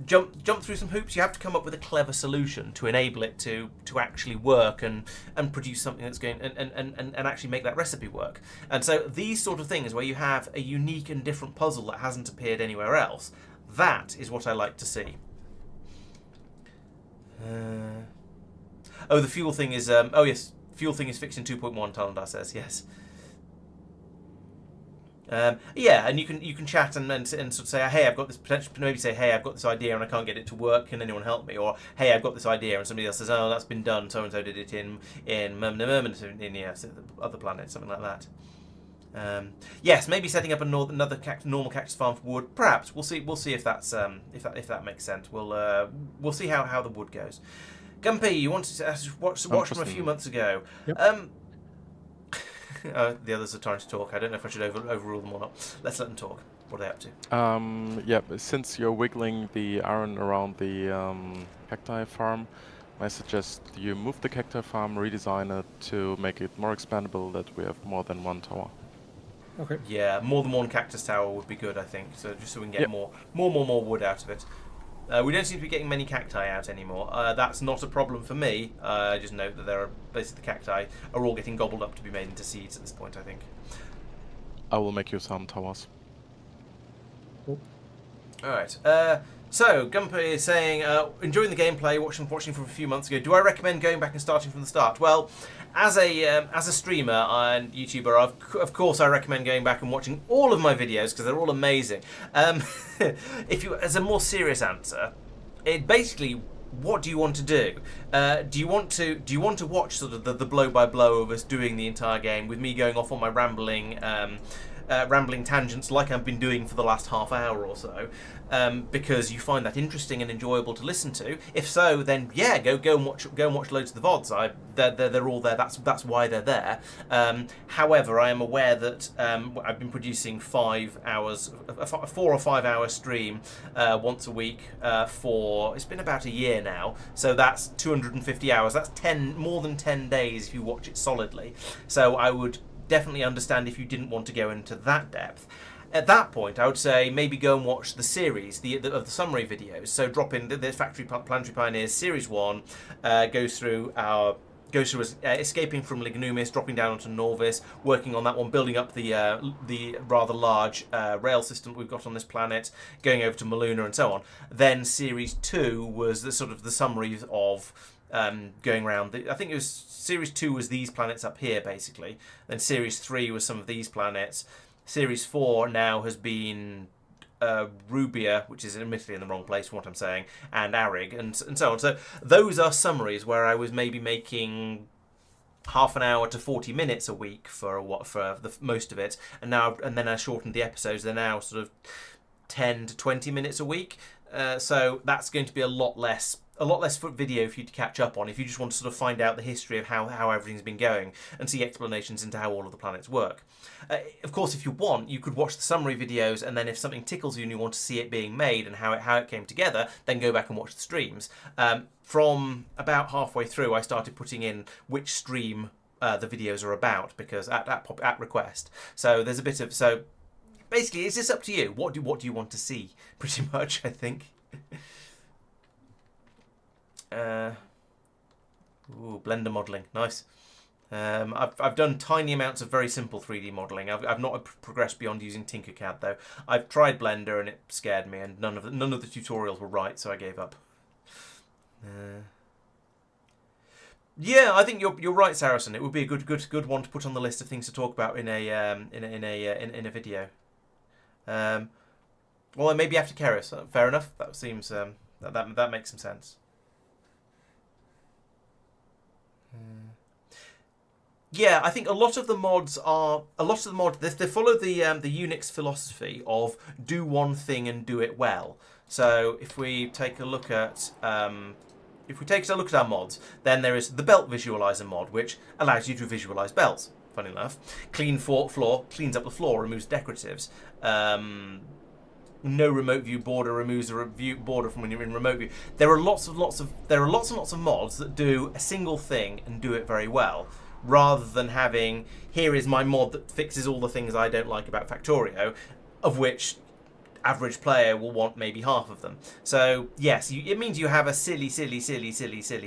jump through some hoops. You have to come up with a clever solution to enable it to actually work and produce something that's going and actually make that recipe work. And so these sort of things where you have a unique and different puzzle that hasn't appeared anywhere else, that is what I like to see. The fuel thing is yes, fuel thing is fixed in 2.1. Talandar says yes. Yeah, and you can chat and sort of say, hey, I've got this potential. Maybe say, hey, I've got this idea and I can't get it to work. Can anyone help me? Or hey, I've got this idea, and somebody else says, oh, that's been done. So and so did it in other planets, something like that. Yes, maybe setting up another normal cactus farm for wood. Perhaps we'll see. We'll see if that's if that makes sense. We'll see how the wood goes. Gumpy, you wanted to watch from a few months ago. Yep. The others are trying to talk. I don't know if I should overrule them or not. Let's let them talk. What are they up to? Yeah, since you're wiggling the iron around the cacti farm, I suggest you move the cacti farm, redesign it to make it more expandable, that we have more than one tower. Okay. Yeah, more than one cactus tower would be good, I think. So just so we can get more wood out of it. We don't seem to be getting many cacti out anymore. That's not a problem for me. I just note that there are basically the cacti are all getting gobbled up to be made into seeds at this point, I think. I will make you some towers. Cool. Alright. So, Gumper is saying, enjoying the gameplay, watching from a few months ago. Do I recommend going back and starting from the start? Well, as a streamer and YouTuber, of course I recommend going back and watching all of my videos because they're all amazing. As a more serious answer, it basically, what do you want to do? Do you want to watch sort of the blow by blow of us doing the entire game with me going off on my rambling tangents like I've been doing for the last half hour or so, because you find that interesting and enjoyable to listen to? If so, then yeah, go and watch loads of the VODs. They're all there. That's why they're there. However, I am aware that I've been producing 4 or 5 hour stream once a week for it's been about a year now. So that's 250 hours. That's more than 10 days if you watch it solidly. So I would definitely understand if you didn't want to go into that depth. At that point, I would say maybe go and watch the series of the summary videos. So drop in the Planetary Pioneers Series 1, goes through escaping from Lignumis, dropping down onto Norvis, working on that one, building up the rather large rail system that we've got on this planet, going over to Maluna and so on. Then Series 2 was the sort of the summary of going around. I think it was Series 2 was these planets up here, basically. Then Series 3 was some of these planets. Series 4 now has been Rubia, which is admittedly in the wrong place from what I'm saying, and Arig, and so on. So those are summaries where I was maybe making half an hour to 40 minutes a week for most of it, and then I shortened the episodes. They're now sort of 10 to 20 minutes a week. So that's going to be a lot less video for you to catch up on if you just want to sort of find out the history of how everything's been going and see explanations into how all of the planets work. Of course, if you want, you could watch the summary videos, and then if something tickles you and you want to see it being made and how it came together, then go back and watch the streams. From about halfway through, I started putting in which stream the videos are about, because at request. So there's a bit of basically, it's just up to you. What do you want to see? Pretty much, I think. Blender modelling, nice. I've done tiny amounts of very simple 3D modelling. I've not progressed beyond using Tinkercad though. I've tried Blender and it scared me, and none of the tutorials were right, so I gave up. Yeah, I think you're right, Saracen. It would be a good one to put on the list of things to talk about in a video. Well, maybe after Keras. Fair enough. That seems that makes some sense. Yeah, I think a lot of the mods they follow the Unix philosophy of do one thing and do it well. So if we take a look at our mods, then there is the belt visualizer mod, which allows you to visualize belts. Funny enough, clean floor cleans up the floor, removes decoratives. No remote view border removes the border from when you're in remote view. There are lots and lots of mods that do a single thing and do it very well, rather than having, here is my mod that fixes all the things I don't like about Factorio, of which average player will want maybe half of them. So yes, it means you have a silly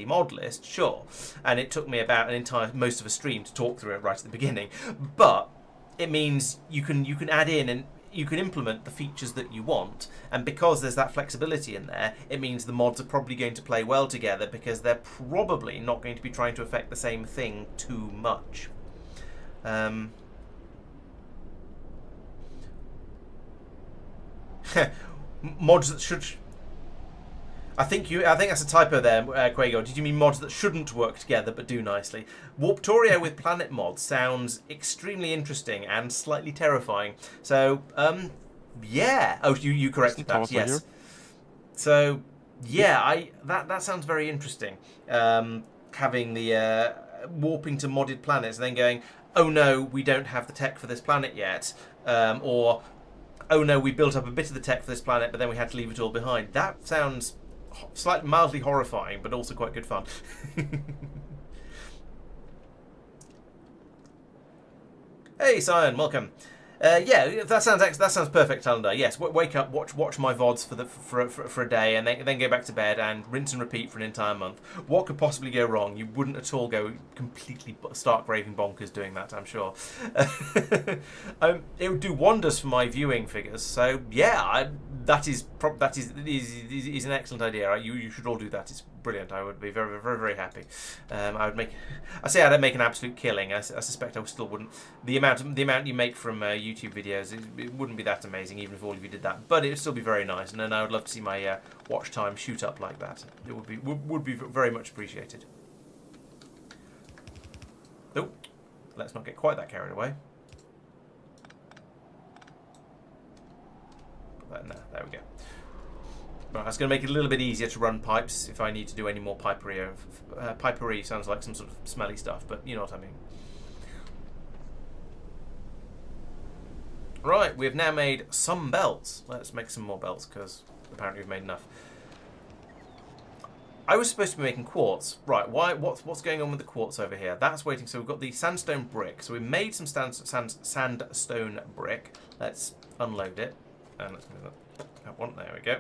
mod list, sure, and it took me about most of a stream to talk through it right at the beginning, but it means you can add in and you can implement the features that you want, and because there's that flexibility in there, it means the mods are probably going to play well together, because they're probably not going to be trying to affect the same thing too much. Mods that should... I think that's a typo there, Quago. Did you mean mods that shouldn't work together but do nicely? Warptorio with planet mods sounds extremely interesting and slightly terrifying. So, yeah. Oh, you corrected that. Yes. So, yeah, that sounds very interesting. Having the warping to modded planets and then going, oh no, we don't have the tech for this planet yet, or oh no, we built up a bit of the tech for this planet, but then we had to leave it all behind. That sounds slightly mildly horrifying, but also quite good fun. Hey, Sion, welcome. Yeah, that sounds perfect, Calendar. Yes, wake up, watch my VODs for a day, and then go back to bed and rinse and repeat for an entire month. What could possibly go wrong? You wouldn't at all go completely stark raving bonkers doing that, I'm sure. It would do wonders for my viewing figures. So yeah, that is an excellent idea. You should all do that. It's brilliant. I would be very, very, very happy. I'd make an absolute killing. I suspect I still wouldn't. The amount you make from YouTube videos, it wouldn't be that amazing even if all of you did that. But it would still be very nice, and then I would love to see my watch time shoot up like that. It would be very much appreciated. Oh, let's not get quite that carried away. Put that in there. There we go. Right, that's going to make it a little bit easier to run pipes if I need to do any more pipery. Pipery sounds like some sort of smelly stuff, but you know what I mean. Right, we have now made some belts. Let's make some more belts, because apparently we've made enough. I was supposed to be making quartz. Right, what's going on with the quartz over here? That's waiting. So we've got the sandstone brick. So we made some sandstone brick. Let's unload it. And let's move that one. There we go.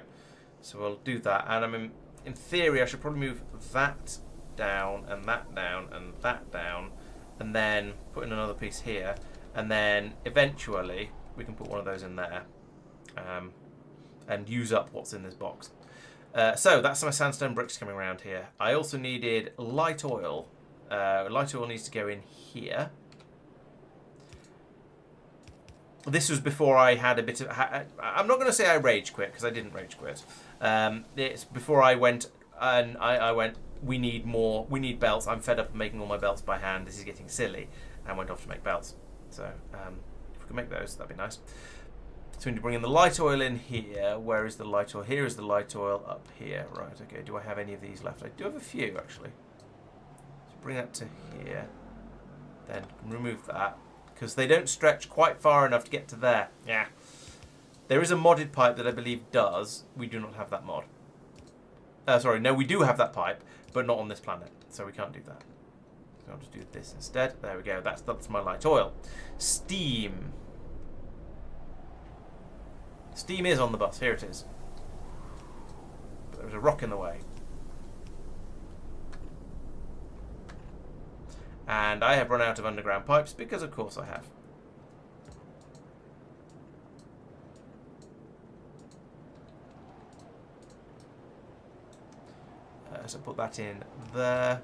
So we'll do that, and in theory I should probably move that down, and that down, and that down, and then put in another piece here, and then eventually we can put one of those in there, and use up what's in this box. So that's my sandstone bricks coming around here. I also needed light oil. Light oil needs to go in here. This was before I had a bit of... I'm not going to say I rage quit, because I didn't rage quit. It's before I went, and I went, we need more, we need belts. I'm fed up of making all my belts by hand. This is getting silly. And went off to make belts. So, if we can make those, that'd be nice. So we need to bring in the light oil in here. Where is the light oil? Here is the light oil up here. Right, okay. Do I have any of these left? I do have a few, actually. So bring that to here. Then remove that. Because they don't stretch quite far enough to get to there. Yeah. There is a modded pipe that I believe does. We do not have that mod. Sorry, no, we do have that pipe, but not on this planet. So we can't do that. So I'll just do this instead. There we go. That's my light oil. Steam. Steam is on the bus. Here it is. But there's a rock in the way. And I have run out of underground pipes because, of course, I have. So put that in there.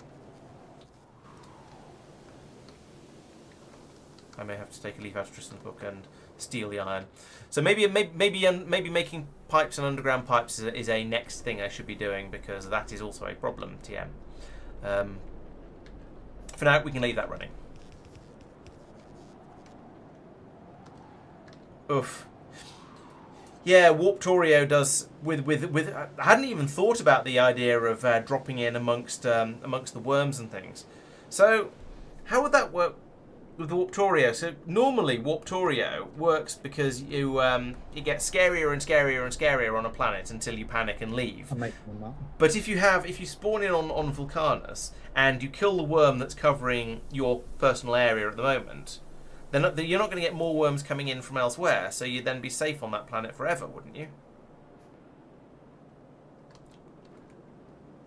I may have to take a leaf out of Tristan's book and steal the iron. So maybe making pipes and underground pipes is a next thing I should be doing, because that is also a problem. TM. For now, we can leave that running. Oof. Yeah, Warptorio does with. I hadn't even thought about the idea of dropping in amongst the worms and things. So, how would that work with Warptorio? So normally Warptorio works because you it gets scarier and scarier and scarier on a planet until you panic and leave. I'm making them up. But if you spawn in on Vulcanus and you kill the worm that's covering your personal area at the moment, then you're not going to get more worms coming in from elsewhere, so you'd then be safe on that planet forever, wouldn't you?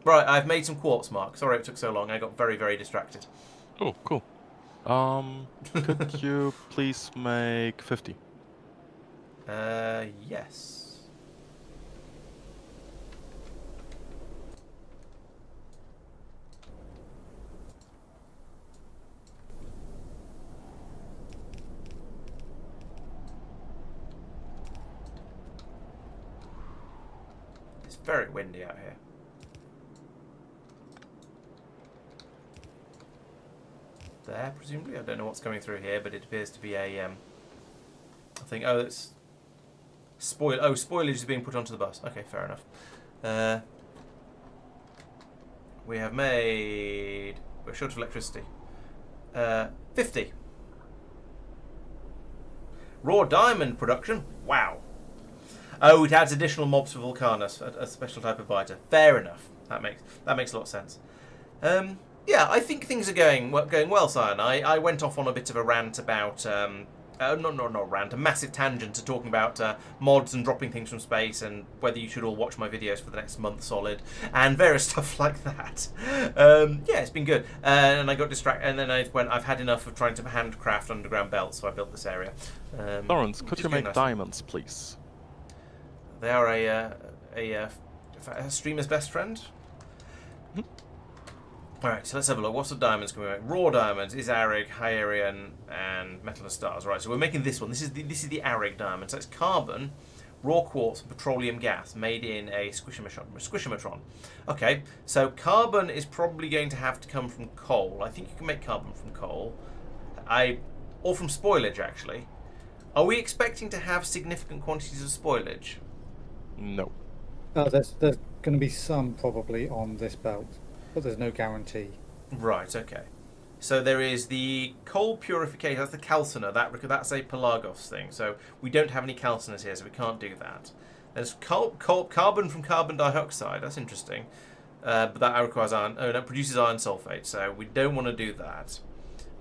Right, I've made some quartz, Mark. Sorry it took so long. I got very, very distracted. Oh, cool. Could you please make 50? Yes. It's very windy out here. There, presumably. I don't know what's coming through here, but it appears to be a I think. Oh, it's spoilage is being put onto the bus. Okay, fair enough. We have made. We're short of electricity. 50. Raw diamond production. Wow. Oh, it adds additional mobs for Vulcanus, a special type of biter. Fair enough. That makes a lot of sense. Yeah, I think things are going well, Cyan. I went off on a bit of a rant about, not rant, a massive tangent to talking about mods and dropping things from space and whether you should all watch my videos for the next month solid and various stuff like that. Yeah, it's been good. And I got distracted, and then I've had enough of trying to handcraft underground belts, so I built this area. Laurence, could you make diamonds, please? They are a streamer's best friend. Alright, so let's have a look. What's the diamonds can we make? Raw diamonds is Arig, Hyerian, and Metal and Stars. Right, so we're making this one. This is the Arig diamond. So it's carbon, raw quartz, and petroleum gas made in a squishimatron. Okay, so carbon is probably going to have to come from coal. I think you can make carbon from coal. Or from spoilage, actually. Are we expecting to have significant quantities of spoilage? No. There's going to be some probably on this belt, but there's no guarantee. Right, okay. So there is the coal purification, that's the calciner, that's a Pelagos thing. So we don't have any calciners here, so we can't do that. There's carbon from carbon dioxide, that's interesting. But that requires iron, that produces iron sulfate, so we don't want to do that.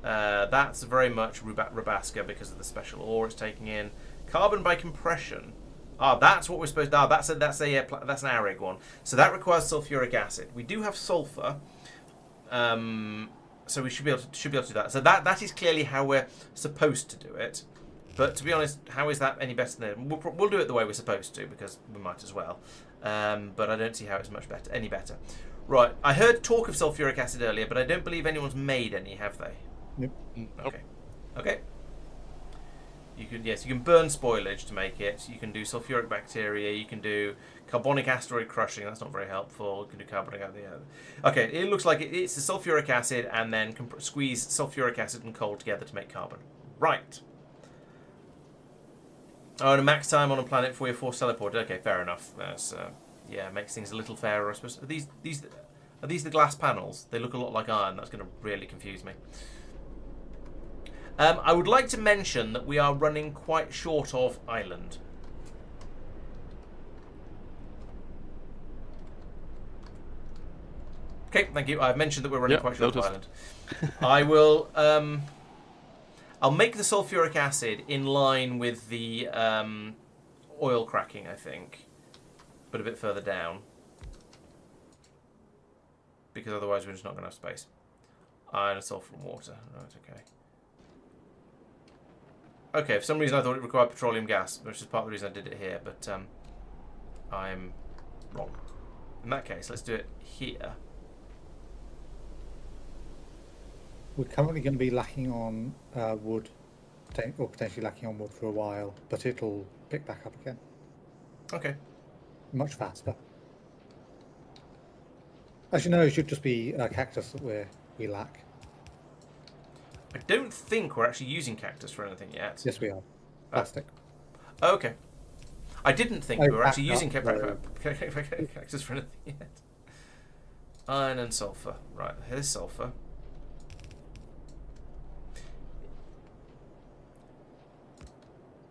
That's very much Rubaska because of the special ore it's taking in. Carbon by compression. That's what we're supposed to. That's an Arig one. So that requires sulfuric acid. We do have sulfur, so we should be able to do that. So that is clearly how we're supposed to do it. But to be honest, how is that any better than... We'll do it the way we're supposed to, because we might as well. But I don't see how it's much better, any better. Right, I heard talk of sulfuric acid earlier, but I don't believe anyone's made any, have they? Nope. Okay. Okay. You can burn spoilage to make it. You can do sulfuric bacteria. You can do carbonic asteroid crushing. That's not very helpful. You can do carbonic acid. Okay, it looks like it's the sulfuric acid and then squeeze sulfuric acid and coal together to make carbon. Right. Oh, and a max time on a planet for your force teleport. Okay, fair enough. That's yeah, makes things a little fairer, I suppose. Are these the glass panels? They look a lot like iron. That's going to really confuse me. I would like to mention that we are running quite short of island. Okay, thank you. I've mentioned that we're running quite short of island. I will. I'll make the sulfuric acid in line with the oil cracking, I think, but a bit further down, because otherwise we're just not going to have space. Iron and sulfur and water. Right, okay. Okay, for some reason I thought it required petroleum gas, which is part of the reason I did it here, but I'm wrong. In that case, let's do it here. We're currently going to be lacking on wood, or potentially lacking on wood for a while, but it'll pick back up again. Okay. Much faster. Actually, no, it should just be cactus that we lack. I don't think we're actually using cactus for anything yet. Yes, we are. Plastic. Oh, okay. I didn't think we were actually using cactus for anything yet. Iron and sulfur. Right, here's sulfur.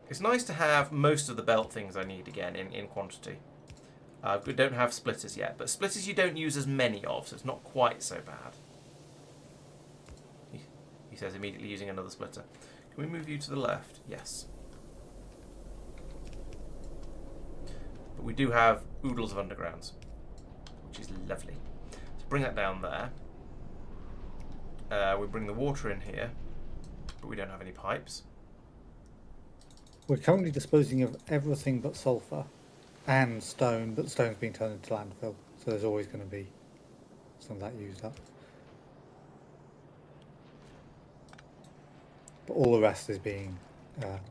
It's nice to have most of the belt things I need again in quantity. We don't have splitters yet, but splitters you don't use as many of, so it's not quite so bad. He says immediately using another splitter. Can we move you to the left? Yes. But we do have oodles of undergrounds, which is lovely. So bring that down there. We bring the water in here, but we don't have any pipes. We're currently disposing of everything but sulfur and stone, but the stone's being turned into landfill, so there's always going to be some of that used up. But all the rest is being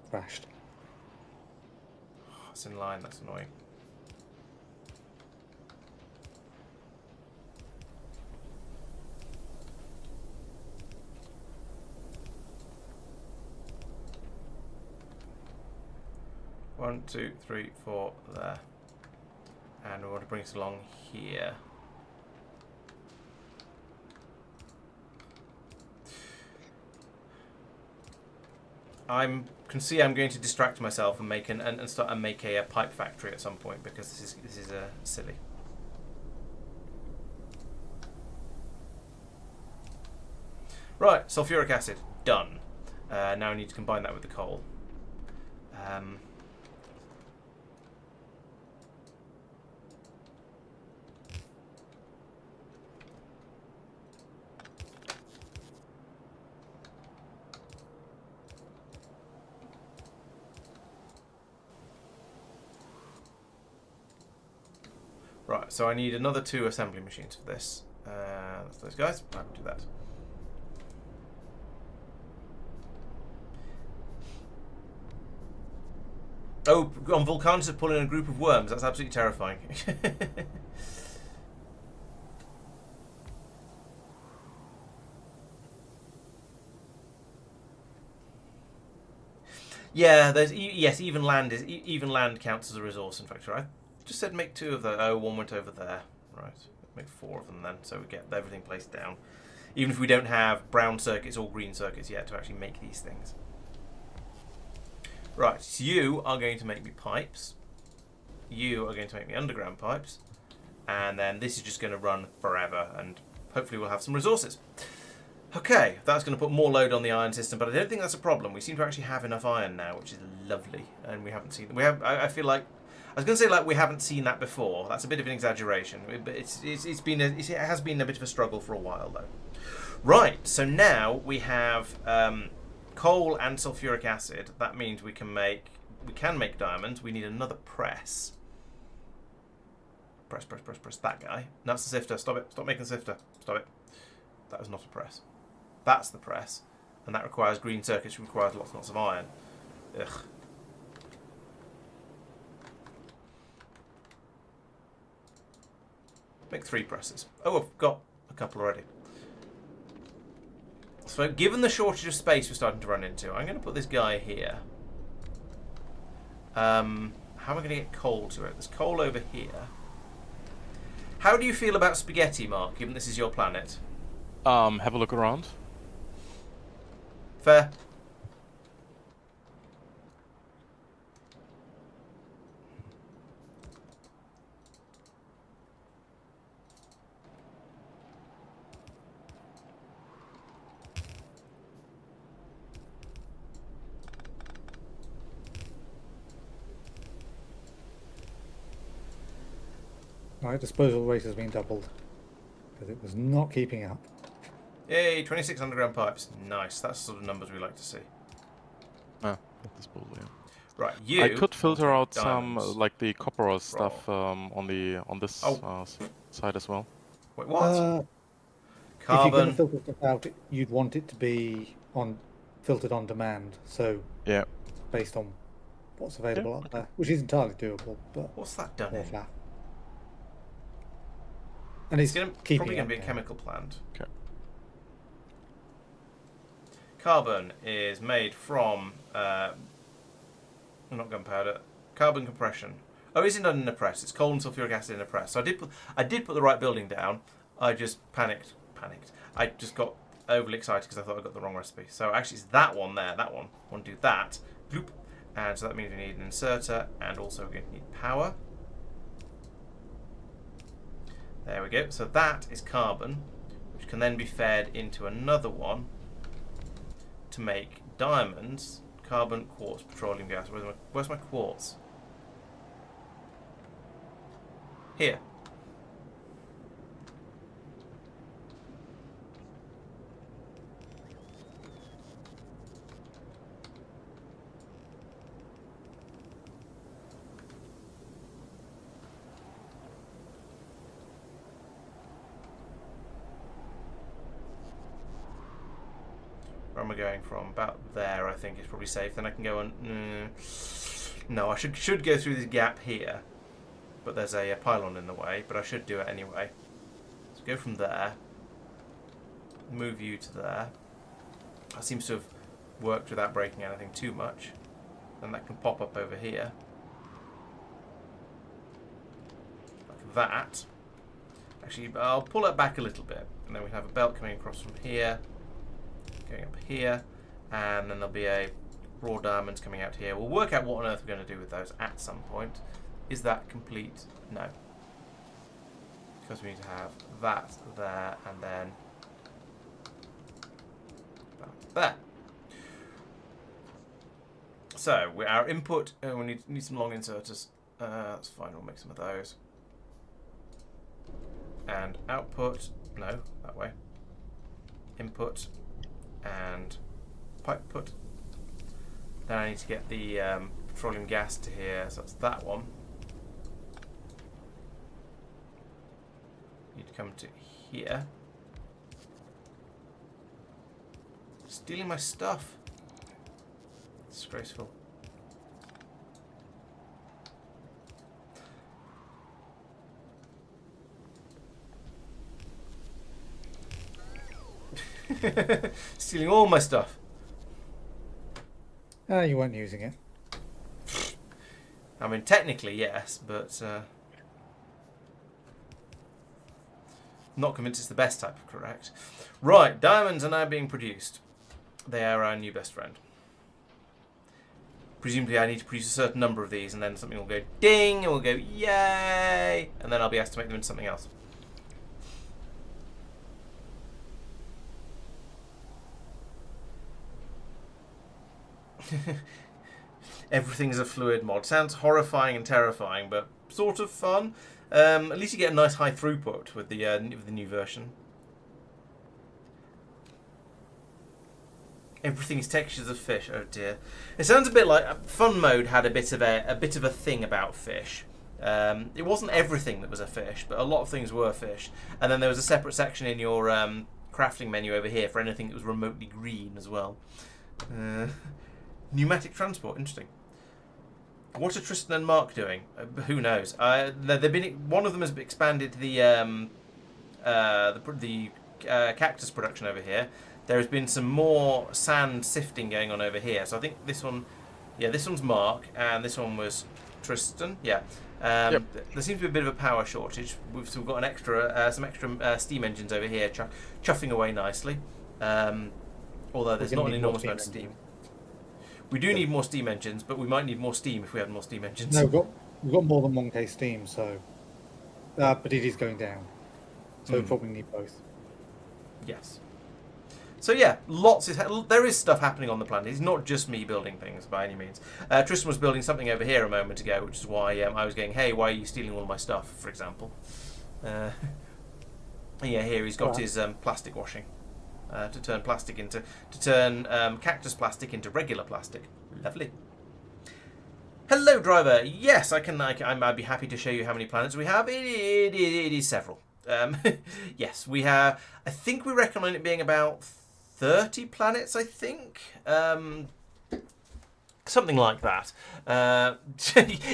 crashed. Oh, it's in line, that's annoying. One, two, three, four, there. And we want to bring it along here. Can see I'm going to distract myself and make make a pipe factory at some point, because this is silly. Right, sulfuric acid done. Now I need to combine that with the coal. Right, so I need another 2 assembly machines for this. That's those guys. I will do that. Oh, on Vulcanus have pulled in a group of worms. That's absolutely terrifying. Yeah, there's yes, even land counts as a resource in Factorio. I just said make 2 of those. Oh, 1 went over there. Right, make 4 of them then, so we get everything placed down. Even if we don't have brown circuits or green circuits yet to actually make these things. Right, so you are going to make me pipes. You are going to make me underground pipes. And then this is just going to run forever, and hopefully we'll have some resources. Okay, that's going to put more load on the iron system, but I don't think that's a problem. We seem to actually have enough iron now, which is lovely. And we haven't seen... I feel like... I was going to say like we haven't seen that before. That's a bit of an exaggeration. But it has been a bit of a struggle for a while, though. Right, so now we have... coal and sulfuric acid. That means we can make diamonds. We need another press. Press that guy. That's the sifter. Stop it. Stop making the sifter. Stop it. That was not a press. That's the press. And that requires green circuits, which requires lots and lots of iron. Ugh. Make 3 presses. Oh, I've got a couple already. So, given the shortage of space we're starting to run into, I'm going to put this guy here. How am I going to get coal to it? There's coal over here. How do you feel about spaghetti, Mark, given this is your planet? Have a look around. Fair. Right, disposal rate has been doubled because it was not keeping up. Yay, 26 underground pipes. Nice. That's the sort of numbers we like to see. Ah, at disposal, yeah. Right, you. I could filter out diamonds. some like the copper stuff on this side as well. Wait, what? If you're Carbon. going to filter stuff out, you'd want it to be filtered on demand. So Yeah. based on what's available up there, which is entirely doable, but What's that done more in? flat. And It's it's probably keeping going to up be a now. chemical plant. Okay. Carbon is made from not gunpowder. Carbon compression. Oh, it isn't done in a press. It's coal and sulfuric acid in a press. So I did put the right building down. I just panicked. I just got overly excited because I thought I got the wrong recipe. So actually, it's that one there. That one. I want to do that. Bloop. And so that means we need an inserter, and also we're going to need power. There we go. So that is carbon, which can then be fed into another one to make diamonds. Carbon, quartz, petroleum gas. Where's my quartz? Here. Where am I going from? About there, I think is probably safe. Then I can go on. No, I should go through this gap here, but there's a pylon in the way. But I should do it anyway. So go from there. Move you to there. That seems to have worked without breaking anything too much. Then that can pop up over here, like that. Actually, I'll pull it back a little bit, and then we have a belt coming across from here. Going up here, and then there'll be a raw diamonds coming out here. We'll work out what on earth we're going to do with those at some point. Is that complete? No. Because we need to have that there, and then that there. So, our input, we need some long inserters. That's fine, we'll make some of those. And output, no, that way. Input. And pipe put. Then I need to get the petroleum gas to here, so that's that one. Need to come to here. Stealing my stuff. Disgraceful. Stealing all my stuff. You weren't using it. I mean, technically, yes, but not convinced it's the best type of correct. Right, diamonds are now being produced. They are our new best friend. Presumably, I need to produce a certain number of these, and then something will go ding, and we'll go yay, and then I'll be asked to make them into something else. Everything is a fluid mod. Sounds horrifying and terrifying, but sort of fun. At least you get a nice high throughput with the new version. Everything is textures of fish. Oh dear. It sounds a bit like Fun Mode had a bit of a thing about fish. It wasn't everything that was a fish, but a lot of things were fish. And then there was a separate section in your crafting menu over here for anything that was remotely green as well. Pneumatic transport, interesting. What are Tristan and Mark doing? Who knows? They've been. One of them has expanded the cactus production over here. There has been some more sand sifting going on over here. So I think this one, yeah, this one's Mark, and this one was Tristan. Yeah. Yep. There seems to be a bit of a power shortage. We've still got some extra steam engines over here, chuffing away nicely. Although there's not an enormous amount of steam. We do need more steam engines, but we might need more steam if we had more steam engines. No, we've got more than 1k steam, so... but it is going down. So we probably need both. Yes. So yeah, there is stuff happening on the planet. It's not just me building things by any means. Tristan was building something over here a moment ago, which is why I was going, hey, why are you stealing all my stuff, for example. Yeah, here he's got his plastic washing. To turn cactus plastic into regular plastic. Lovely. Hello, driver. Yes, I'd be happy to show you how many planets we have. It is several. Yes, we have. I think we reckon on it being about 30 planets. I think. Something like that.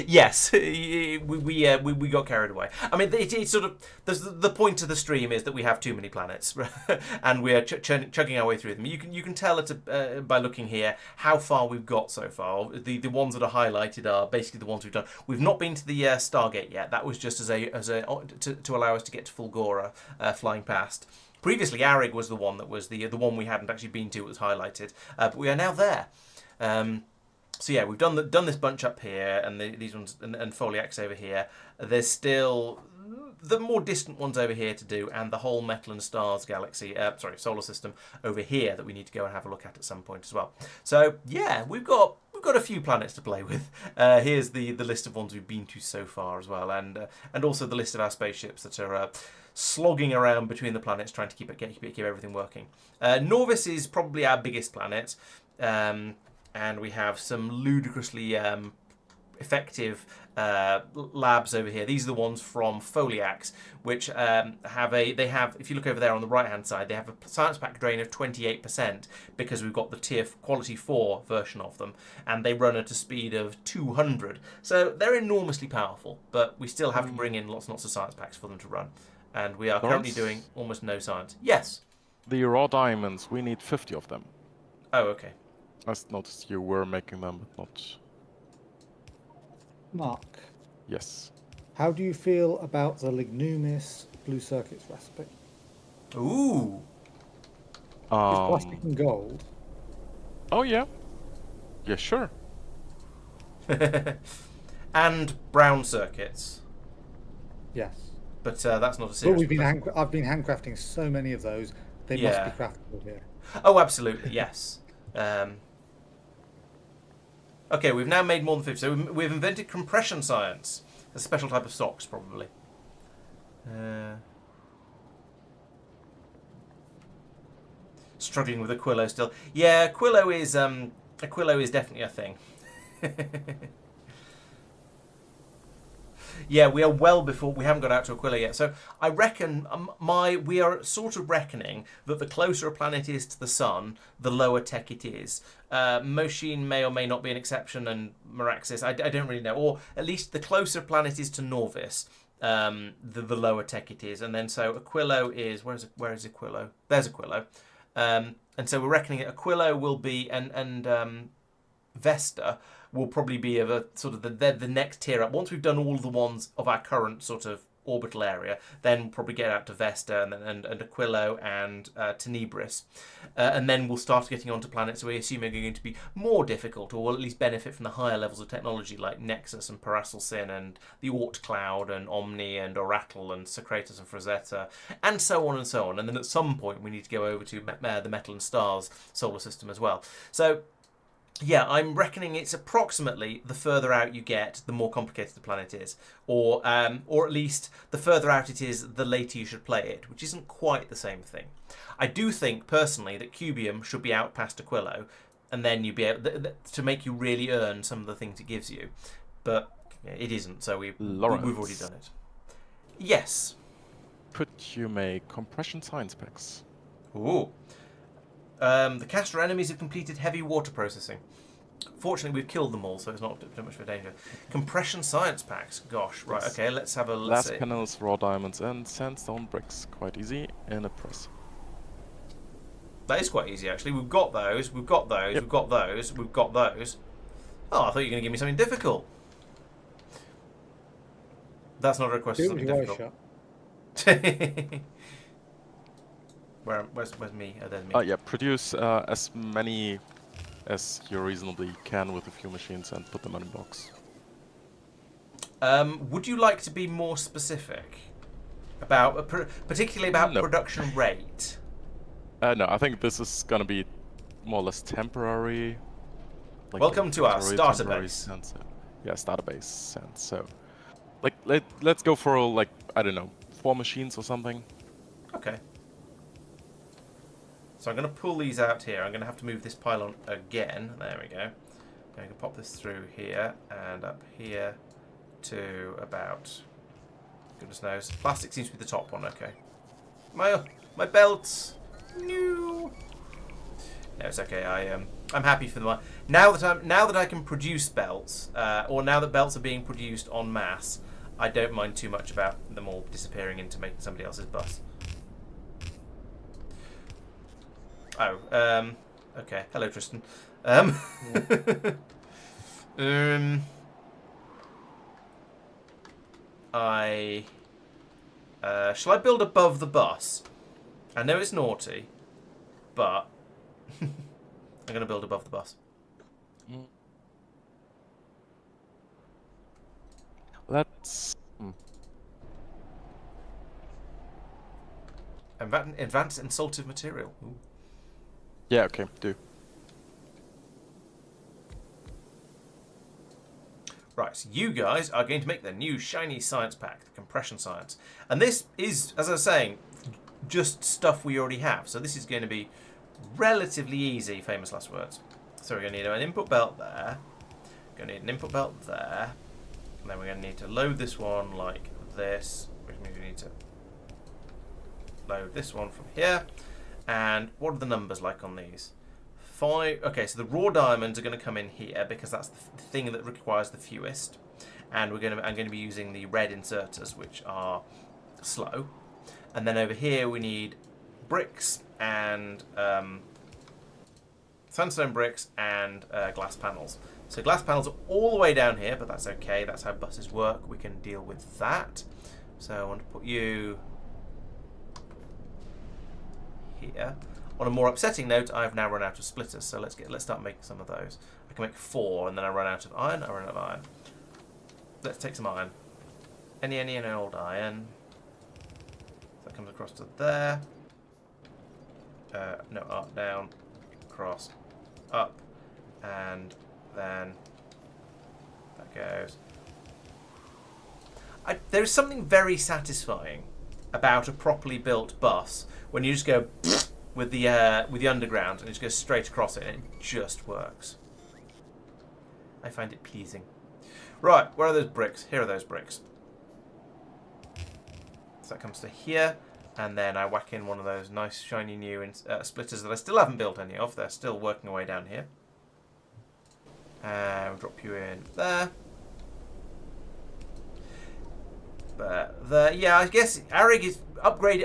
Yes, we got carried away. I mean, it's sort of the point of the stream is that we have too many planets, and we are chugging our way through them. You can tell it by looking here how far we've got so far. The ones that are highlighted are basically the ones we've done. We've not been to the Stargate yet. That was just to allow us to get to Fulgora, flying past. Previously, Arig was the one that was the one we hadn't actually been to. It was highlighted, but we are now there. So yeah, we've done this bunch up here, and these ones, and Foliax over here. There's still the more distant ones over here to do, and the whole Metal and Stars galaxy, solar system over here that we need to go and have a look at some point as well. So yeah, we've got a few planets to play with. Here's the list of ones we've been to so far as well, and also the list of our spaceships that are slogging around between the planets trying to keep everything working. Norvis is probably our biggest planet. And we have some ludicrously effective labs over here. These are the ones from Foliax, which if you look over there on the right hand side, they have a science pack drain of 28% because we've got the tier quality 4 version of them, and they run at a speed of 200. So they're enormously powerful, but we still have to bring in lots and lots of science packs for them to run. And we are currently doing almost no science. Yes? The raw diamonds, we need 50 of them. Oh, okay. I noticed you were making them, but not... Mark. Yes. How do you feel about the Lignumis Blue Circuits recipe? Ooh. It's plastic and gold. Oh, yeah. Yeah, sure. And brown circuits. Yes. But that's not a serious... But I've been handcrafting so many of those, they must be craftable here. Oh, absolutely, yes. Okay, we've now made more than 50. So we've invented compression science. A special type of socks, probably. Struggling with Aquilo still. Yeah, Aquilo is definitely a thing. Yeah, we are well before. We haven't got out to Aquila yet. So I reckon we are sort of reckoning that the closer a planet is to the sun, the lower tech it is. Mosheen may or may not be an exception, and Meraxis, I don't really know. Or at least the closer a planet is to Norvis, the lower tech it is. And then so Aquilo is where is Aquilo? There's Aquilo. And so we're reckoning that Aquilo will be and Vesta will probably be of a sort of the next tier up. Once we've done all the ones of our current sort of orbital area, then we'll probably get out to Vesta and Aquilo and Tenebris. And then we'll start getting onto planets that we assume are going to be more difficult, or will at least benefit from the higher levels of technology like Nexus and Paracelsin and the Oort Cloud and Omni and Oracle and Socrates and Frazetta, and so on and so on. And then at some point we need to go over to the Metal and Stars solar system as well. So Yeah, I'm reckoning it's approximately the further out you get, the more complicated the planet is, or at least the further out it is, the later you should play it, which isn't quite the same thing. I do think personally that Cubium should be out past Aquilo, and then you'd be able to make you really earn some of the things it gives you, but it isn't. So we've already done it. Yes. Could you make compression science packs? Ooh. The caster enemies have completed heavy water processing. Fortunately, we've killed them all, so it's not too much of a danger. Compression science packs. Gosh, right, okay, let's have a... Glass panels, raw diamonds, and sandstone bricks. Quite easy in a press. That is quite easy, actually. We've got those, we've got those, we've got those, we've got those. Oh, I thought you were going to give me something difficult. That's not a request for something difficult. Where's me? Oh, there's me. Yeah, produce as many as you reasonably can with a few machines and put them in a box. Would you like to be more specific about, particularly about production rate? No, I think this is gonna be more or less temporary. Like Welcome to our starter base. Yeah, starter base. And so, like, let's go for like, I don't know, 4 machines or something. Okay. So I'm going to pull these out here. I'm going to have to move this pylon again. There we go. I'm going to pop this through here and up here to about, goodness knows. Plastic seems to be the top one. Okay. My belts. No. No, it's okay. I'm happy for them. Now that I can produce belts, or now that belts are being produced en masse, I don't mind too much about them all disappearing into making somebody else's bus. Oh, okay. Hello, Tristan. Shall I build above the bus? I know it's naughty, but I'm going to build above the bus. Let's... Advanced insultive material. Ooh. Yeah, okay, do. Right, so you guys are going to make the new shiny science pack, the compression science. And this is, as I was saying, just stuff we already have. So this is going to be relatively easy, famous last words. So we're going to need an input belt there. We're going to need an input belt there. And then we're going to need to load this one like this, which means we need to load this one from here. And what are the numbers like on these? 5. Okay, so the raw diamonds are going to come in here because that's the thing that requires the fewest. And I'm going to be using the red inserters, which are slow. And then over here we need bricks and sandstone bricks and glass panels. So glass panels are all the way down here, but that's okay. That's how buses work. We can deal with that. So I want to put you here. On a more upsetting note, I've now run out of splitters, so let's start making some of those. I can make 4, and then I run out of iron. Let's take some iron. Any old iron. That comes across to there. No, up, down, across, up, and then that goes. There's something very satisfying about a properly built bus when you just go with the underground and it just goes straight across it and it just works. I find it pleasing. Right, where are those bricks? Here are those bricks. So that comes to here, and then I whack in one of those nice shiny new splitters that I still haven't built any of. They're still working away down here. And we'll drop you in there. But yeah, I guess Arig is upscaling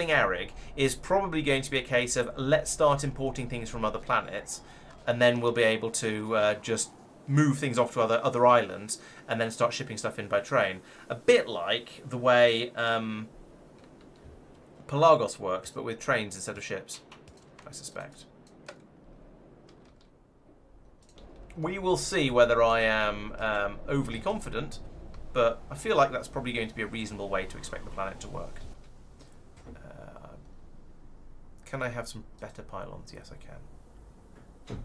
Arig is probably going to be a case of let's start importing things from other planets, and then we'll be able to just move things off to other islands, and then start shipping stuff in by train. A bit like the way Pelagos works, but with trains instead of ships, I suspect. We will see whether I am overly confident, but I feel like that's probably going to be a reasonable way to expect the planet to work. Can I have some better pylons? Yes, I can.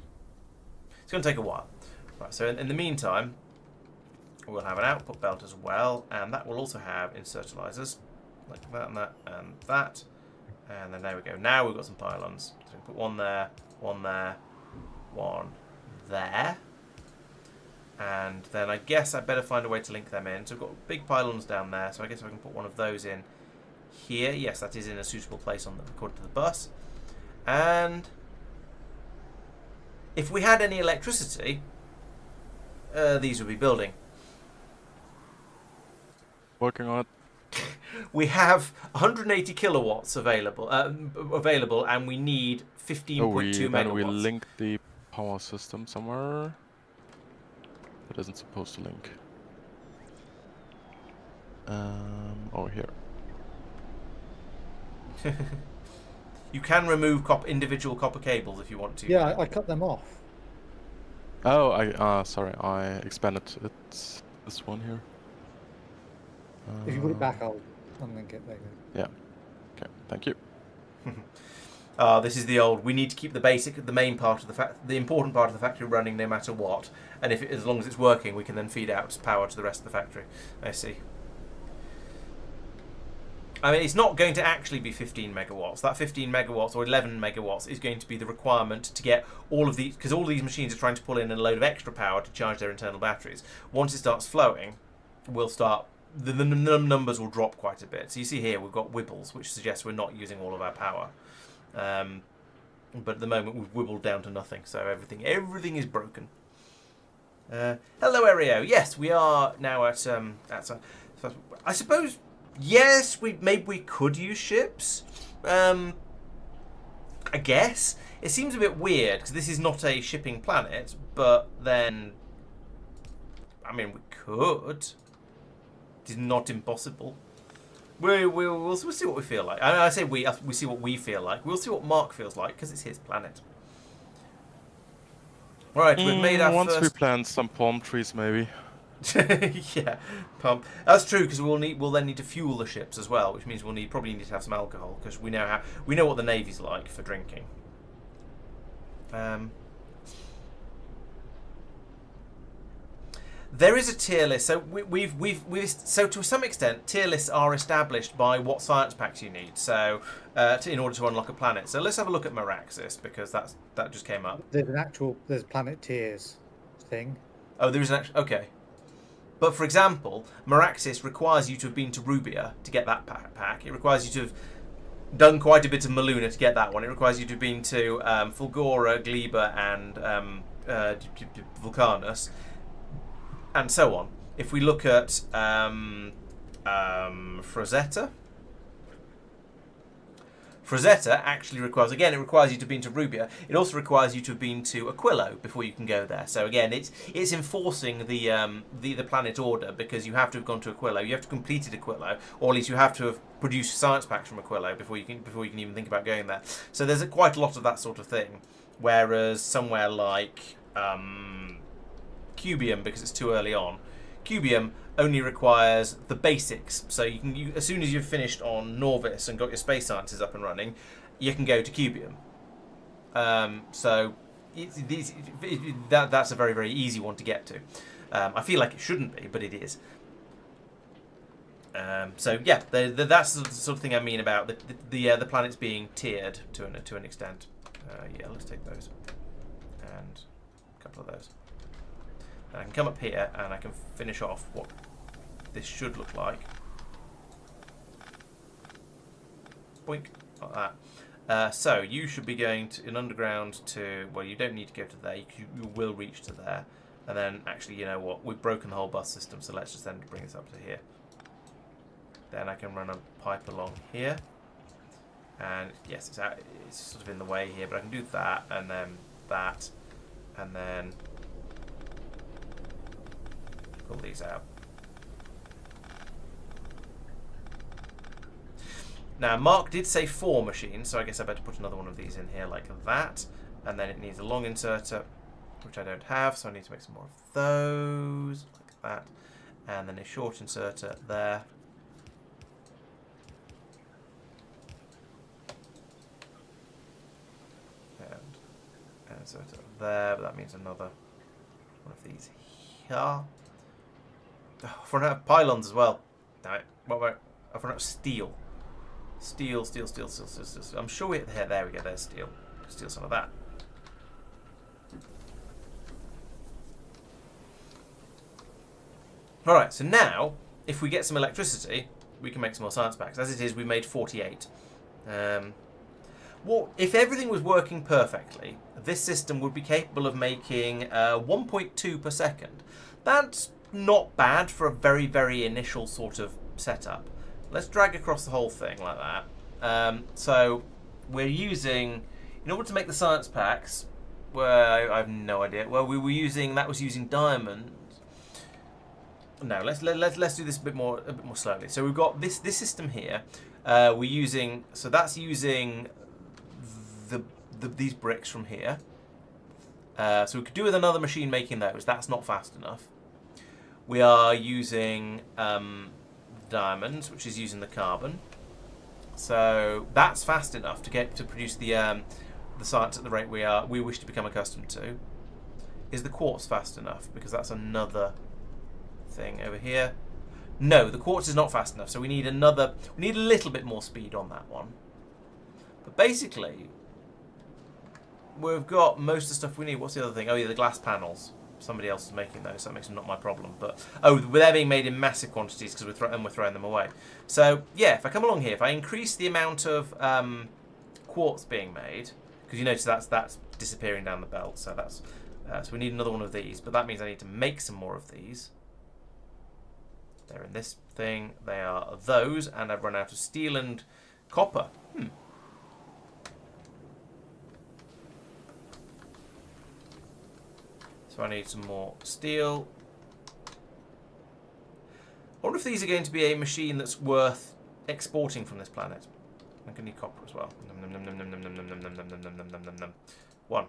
It's going to take a while. Right, so in the meantime, we'll have an output belt as well, and that will also have insertalizers, like that and that and that. And then there we go. Now we've got some pylons. So we put one there, one there, one there. And then I guess I better find a way to link them in. So we've got big pylons down there, so I guess I can put one of those in here. Yes, that is in a suitable place according to the bus. And if we had any electricity, these would be building. Working on it. We have 180 kilowatts available, and we need 15.2 megawatts. Then we link the power system somewhere. That isn't supposed to link. Over here. You can remove individual copper cables if you want to. Yeah, I cut them off. Oh, sorry, I expanded it. This one here. If you put it back, I'll unlink it. There you go. Yeah. Okay. Thank you. This is the old. We need to keep the main part of the important part of the factory running no matter what. And as long as it's working, we can then feed out power to the rest of the factory. I see. I mean, it's not going to actually be 15 megawatts. That 15 megawatts or 11 megawatts is going to be the requirement to get all of these, because all these machines are trying to pull in a load of extra power to charge their internal batteries. Once it starts flowing, we'll start. The numbers will drop quite a bit. So you see here we've got wibbles, which suggests we're not using all of our power. But at the moment we've wibbled down to nothing, so everything is broken. Hello, Ario. Yes, we are now at I suppose. Yes, maybe we could use ships. I guess it seems a bit weird because this is not a shipping planet. But then, I mean, we could. It is not impossible. We'll see what we feel like. I say we see what we feel like. We'll see what Mark feels like because it's his planet. All right, we've made our once first. we plant some palm trees, maybe. Yeah, pump. That's true because we'll then need to fuel the ships as well, which means probably need to have some alcohol because we know what the Navy's like for drinking. There is a tier list, so so to some extent tier lists are established by what science packs you need. So in order to unlock a planet. So let's have a look at Meraxis because that just came up. There's planet tiers thing. Oh, there is an actual. Okay. But for example, Meraxis requires you to have been to Rubia to get that pack. It requires you to have done quite a bit of Maluna to get that one. It requires you to have been to Fulgora, Gleba, and Vulcanus, and so on. If we look at Frazetta actually requires, again, it requires you to have been to Rubia. It also requires you to have been to Aquilo before you can go there. So again, it's enforcing the planet order because you have to have gone to Aquilo. You have to have completed Aquilo, or at least you have to have produced science packs from Aquilo before you can even think about going there. So there's quite a lot of that sort of thing. Whereas somewhere like Cubium, because it's too early on, Cubium only requires the basics. So you as soon as you've finished on Norvis and got your space sciences up and running, you can go to Cubium. So that's a very, very easy one to get to. I feel like it shouldn't be, but it is. So yeah, that's the sort of thing I mean about the planets being tiered to an extent. Yeah, let's take those and a couple of those. And I can come up here and I can finish off what this should look like. Boink, like that. So you should be going to an underground to, well, you don't need to go to there, you will reach to there. And then actually, you know what, we've broken the whole bus system, so let's just then bring this up to here. Then I can run a pipe along here. And yes, it's sort of in the way here, but I can do that, and then that, and then pull these out. Now, Mark did say 4 machines, so I guess I better put another one of these in here like that. And then it needs a long inserter, which I don't have, so I need to make some more of those, like that. And then a short inserter there. And so there, but that means another one of these here. Oh, I've run out of pylons as well. Damn it. I've run out of steel. Steel. I'm sure we're here. There we go. There's steel. Steal some of that. Alright, so now, if we get some electricity, we can make some more science packs. As it is, we made 48. Well, if everything was working perfectly, this system would be capable of making 1.2 per second. That's not bad for a very, very initial sort of setup. Let's drag across the whole thing like that. So we're using, in order to make the science packs, well, I have no idea. Well, we were using, that was using diamond. No, let's do this a bit more slowly. So we've got this system here. We're using, so that's using these bricks from here. So we could do with another machine making those. That's not fast enough. We are using diamonds, which is using the carbon. So that's fast enough to get to produce the science at the rate we wish to become accustomed to. Is the quartz fast enough? Because that's another thing over here. No, the quartz is not fast enough, so we need a little bit more speed on that one. But basically, we've got most of the stuff we need. What's the other thing? Oh yeah, the glass panels. Somebody else is making those, so that makes them not my problem. But they're being made in massive quantities because we're throwing them away. So yeah, if I come along here, if I increase the amount of quartz being made, because you notice that's disappearing down the belt, so that's so we need another one of these. But that means I need to make some more of these. They're in this thing. They are those, and I've run out of steel and copper. So I need some more steel. I wonder if these are going to be a machine that's worth exporting from this planet. I'm going to need copper as well. One.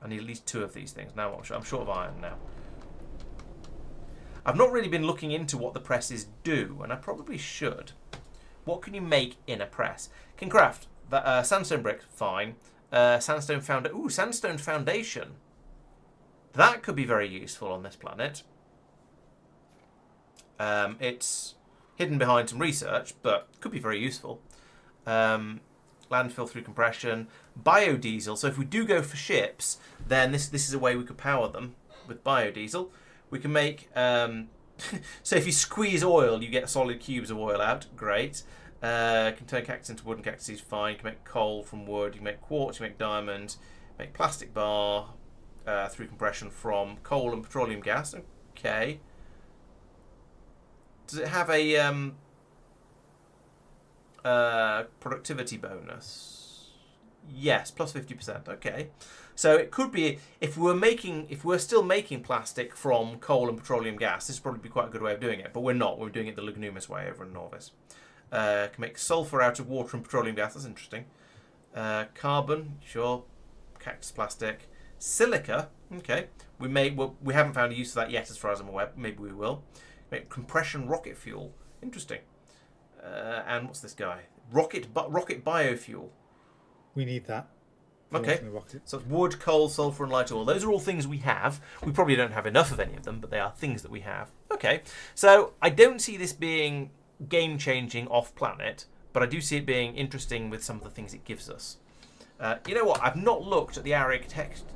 I need at least 2 of these things. Now I'm short of iron now. I've not really been looking into what the presses do, and I probably should. What can you make in a press? Can craft sandstone bricks, fine. Sandstone foundation. That could be very useful on this planet. It's hidden behind some research, but could be very useful. Landfill through compression, biodiesel. So if we do go for ships, then this is a way we could power them with biodiesel. We can make, so if you squeeze oil, you get solid cubes of oil out. Great. Can turn cactus into wood and cactuses, fine. You can make coal from wood. You can make quartz, you can make diamond, make plastic bar through compression from coal and petroleum gas. Okay. Does it have a productivity bonus? Yes, plus 50%. Okay. So it could be, if we're still making plastic from coal and petroleum gas, this would probably be quite a good way of doing it, but we're not. We're doing it the Lignumus way over in Norvis. Can make sulfur out of water and petroleum gas. That's interesting. Carbon, sure. Cactus plastic. Silica. Okay. We haven't found a use for that yet, as far as I'm aware. Maybe we will. Make compression rocket fuel. Interesting. And what's this guy? Rocket biofuel. We need that. Okay, so it's wood, coal, sulfur, and light oil. Those are all things we have. We probably don't have enough of any of them, but they are things that we have. Okay, so I don't see this being game-changing off-planet, but I do see it being interesting with some of the things it gives us. You know what? I've not looked at the Arig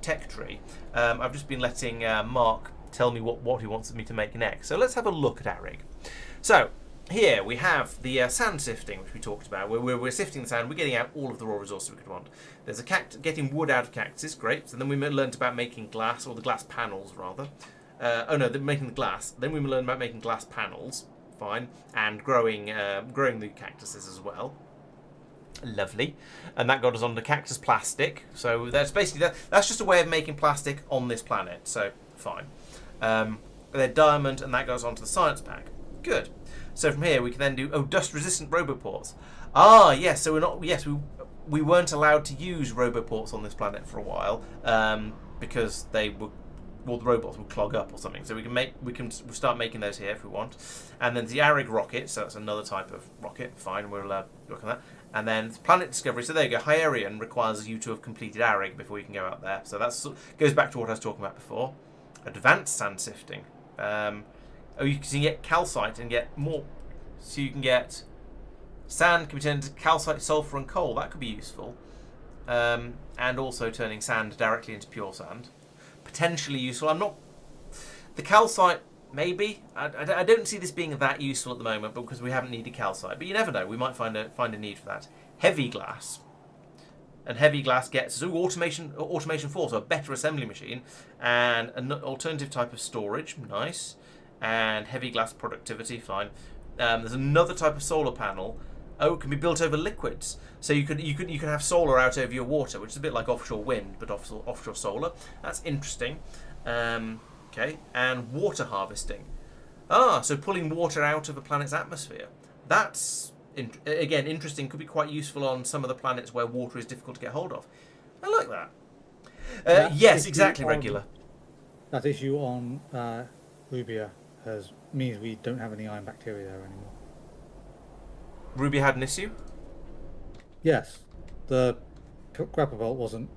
tech tree. I've just been letting Mark tell me what he wants me to make next. So let's have a look at Arig. So here we have the sand sifting, which we talked about. We're sifting the sand. We're getting out all of the raw resources we could want. There's a getting wood out of cactuses, great. So then we learned about making glass, or the glass panels rather. Making the glass. Then we learned about making glass panels, fine, and growing the cactuses as well. Lovely. And that got us onto cactus plastic. So that's basically that's just a way of making plastic on this planet. So fine. They're diamond, and that goes onto the science pack. Good. So from here we can then do dust-resistant roboports. Ah, yes. So we weren't allowed to use roboports on this planet for a while because they were or the robots will clog up or something. So we'll start making those here if we want. And then the Arig rocket, so that's another type of rocket. Fine, we'll work on that. And then planet discovery. So there you go. Hyerian requires you to have completed Arig before you can go out there. So that goes back to what I was talking about before. Advanced sand sifting. You can get calcite and get more. So you can get sand can be turned into calcite, sulfur, and coal. That could be useful. And also turning sand directly into pure sand. Potentially useful. I'm not. The calcite, maybe. I don't see this being that useful at the moment because we haven't needed calcite. But you never know. We might find a need for that. Heavy glass. And heavy glass gets automation 4, so a better assembly machine, and an alternative type of storage. Nice. And heavy glass productivity. Fine. There's another type of solar panel. Oh, it can be built over liquids. So you can have solar out over your water, which is a bit like offshore wind, but offshore solar. That's interesting. Okay, and water harvesting. So pulling water out of a planet's atmosphere. That's again interesting. Could be quite useful on some of the planets where water is difficult to get hold of. I like that. Yes, exactly. Regular. That issue on Rubia means we don't have any iron bacteria there anymore. Rubia had an issue? Yes. The grapple bolt wasn't.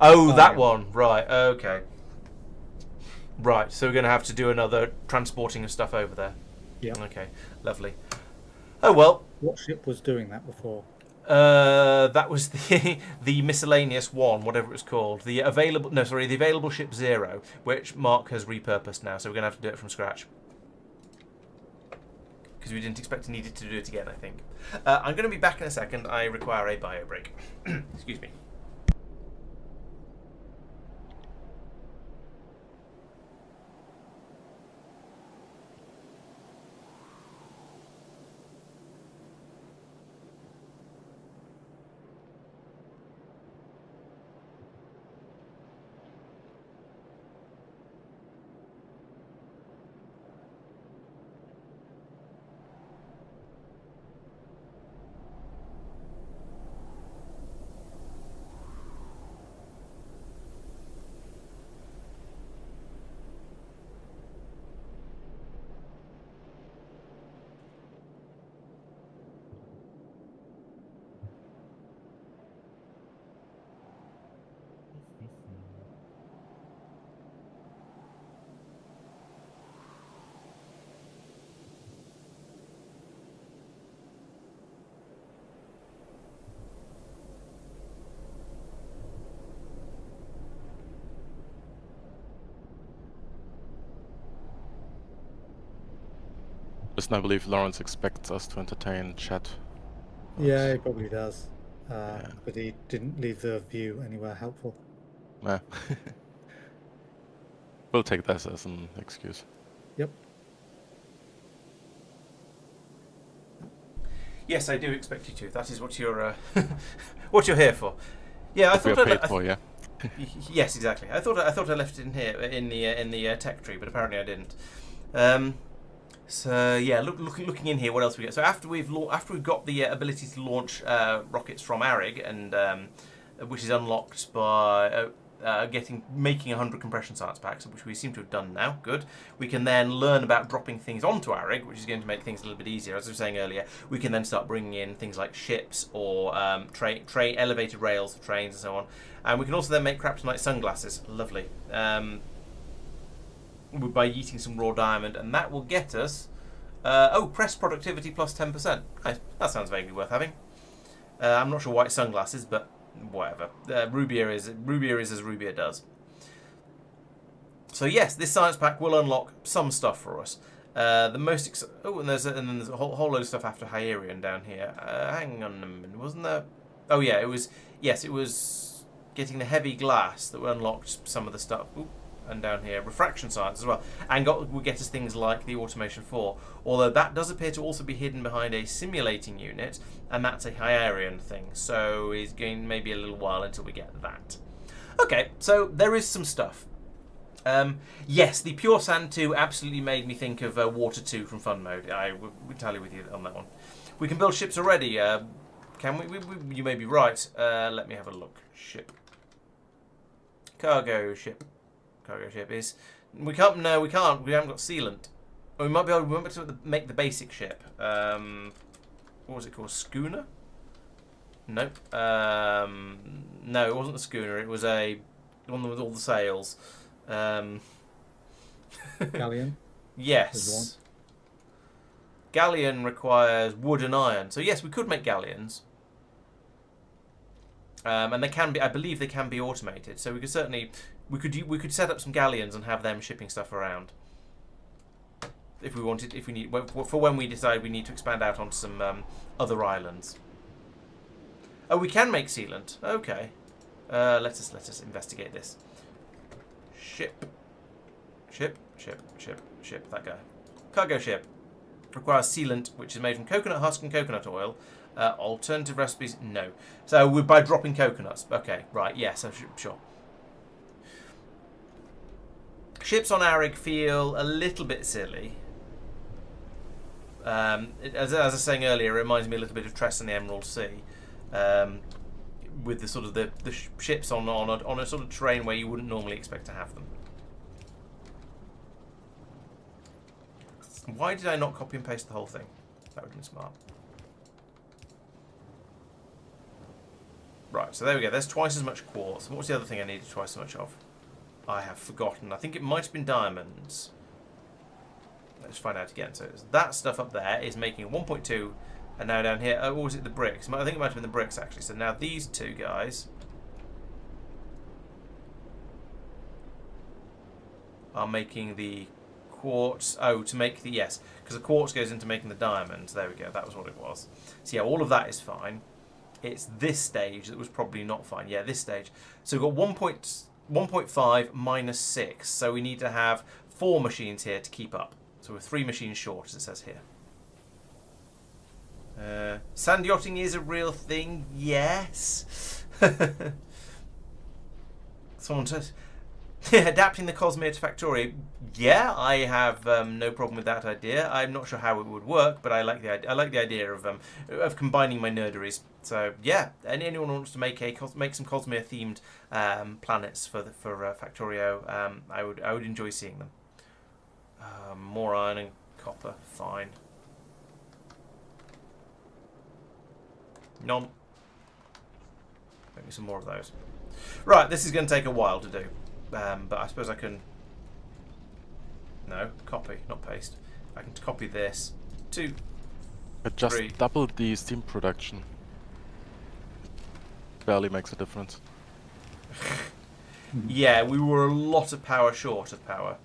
Oh, that one. Right, okay. Right, so we're going to have to do another transporting of stuff over there. Yeah. Okay, lovely. Oh, well. What ship was doing that before? That was the miscellaneous one, whatever it was called. The available ship 0, which Mark has repurposed now, so we're going to have to do it from scratch. Because we didn't expect to need to do it again, I think. I'm going to be back in a second. I require a bio break. Excuse me. Listen, I believe Laurence expects us to entertain chat. Yeah, he probably does. But he didn't leave the view anywhere helpful. Yeah. We'll take this as an excuse. Yep. Yes, I do expect you to. That is what you're what you're here for. Yeah, I thought we are paid for, yeah. Yes, exactly. I thought I left it in here in the tech tree, but apparently I didn't. So yeah, looking in here, what else we get? So after we've got the ability to launch rockets from Arig, and which is unlocked by making 100 compression science packs, which we seem to have done now. Good. We can then learn about dropping things onto Arig, which is going to make things a little bit easier. As I was saying earlier, we can then start bringing in things like ships or train elevated rails for trains and so on. And we can also then make kryptonite sunglasses. Lovely. By yeeting some raw diamond, and that will get us press productivity plus 10%. Nice. That sounds vaguely worth having. I'm not sure why it's sunglasses, but whatever. Rubia is as Rubia does. So yes, this science pack will unlock some stuff for us. The most and there's a whole load of stuff after Hyerian down here. Hang on a minute, wasn't there? Oh yeah, it was getting the heavy glass that unlocked some of the stuff. Ooh. And down here, refraction science as well, and will get us things like the automation 4. Although that does appear to also be hidden behind a simulating unit, and that's a Hyerian thing. So it's going maybe a little while until we get that. Okay, so there is some stuff. Yes, the Pure Sand 2 absolutely made me think of Water 2 from Fun Mode. I would tally with you on that one. We can build ships already. Can we? You may be right. Let me have a look. Ship. Cargo ship. cargo ship is we can't. No, we can't. We haven't got sealant. Or we might be able to make the basic ship. What was it called? Schooner? Nope. No, it wasn't a schooner. It was a one with all the sails. Galleon. Yes. Galleon requires wood and iron. So yes, we could make galleons. And they can be. I believe they can be automated. So we could certainly we could set up some galleons and have them shipping stuff around. If we wanted, if we need for when we decide we need to expand out onto some other islands. Oh, we can make sealant. Okay. Let us investigate this. Ship. That guy. Cargo ship. Requires sealant, which is made from coconut husk and coconut oil. Alternative recipes, no. So we're by dropping coconuts. Okay, right, yes, sure. Ships on Arig feel a little bit silly. As I was saying earlier, it reminds me a little bit of Tress and the Emerald Sea. With the sort of the ships on a sort of terrain where you wouldn't normally expect to have them. Why did I not copy and paste the whole thing? That would have been smart. Right, so there we go. There's twice as much quartz. What was the other thing I needed twice as much of? I have forgotten. I think it might have been diamonds. Let's find out again. So that stuff up there is making 1.2, and now down here, oh, was it the bricks? I think it might have been the bricks actually. So now these two guys are making the quartz. Oh, to make the yes, because the quartz goes into making the diamonds. There we go. That was what it was. So yeah, all of that is fine. It's this stage that was probably not fine. Yeah, this stage. So we've got 1.5 minus 6. So we need to have 4 machines here to keep up. So we're 3 machines short, as it says here. Sand yachting is a real thing. Yes. Someone says, adapting the Cosmere to Factorio. Yeah, I have no problem with that idea. I'm not sure how it would work, but I like the idea. I like the idea of combining my nerderies. So yeah, anyone who wants to make some Cosmere themed planets for Factorio, I would enjoy seeing them. More iron and copper, fine. None. Make me some more of those. Right, this is going to take a while to do. But I suppose I can... No, copy, not paste. I can copy this. 2, It just 3. doubled the steam production. Barely makes a difference. Yeah, we were a lot of power short of power.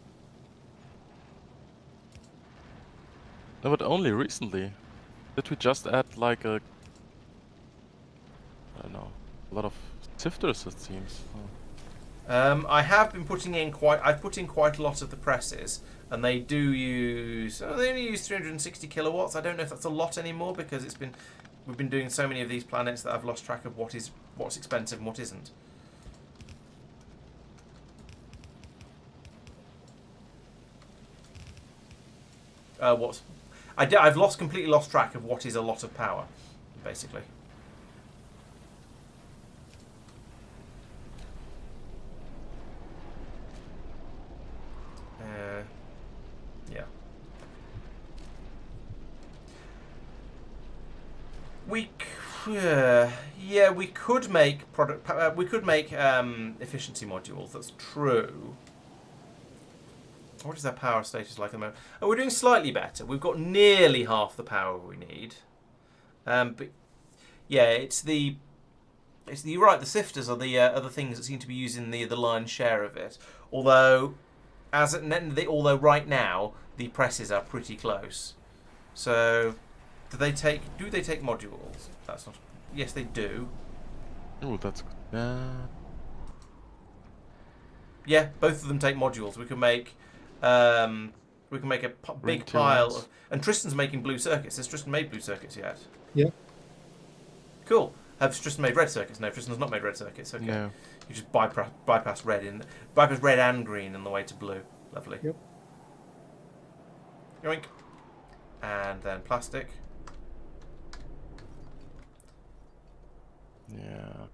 No, but only recently. Did we just add like a... I don't know. A lot of sifters, it seems. Oh. I have been putting in I've put in quite a lot of the presses, and they do use. Oh, they only use 360 kilowatts. I don't know if that's a lot anymore because we've been doing so many of these planets that I've lost track of what's expensive and what isn't. I've completely lost track of what is a lot of power, basically. Yeah. We could make efficiency modules. That's true. What is our power status like at the moment? Oh, we're doing slightly better. We've got nearly half the power we need. But yeah, you're right. The sifters are the things that seem to be using the lion's share of it. Although right now the presses are pretty close. So do they take modules? That's not. Yes, they do. Oh, that's good. Yeah, both of them take modules. We can make a big pile of, and Tristan's making blue circuits. Has Tristan made blue circuits yet? Yeah. Cool. Have Tristan made red circuits? No, Tristan's not made red circuits. Okay. No. You just bypass red and green on the way to blue. Lovely. Yep. Yoink. And then plastic. Yeah.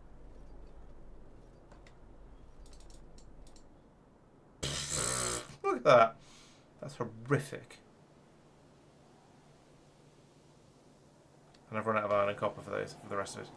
at that. That's horrific. And I've run out of iron and copper for the rest of it.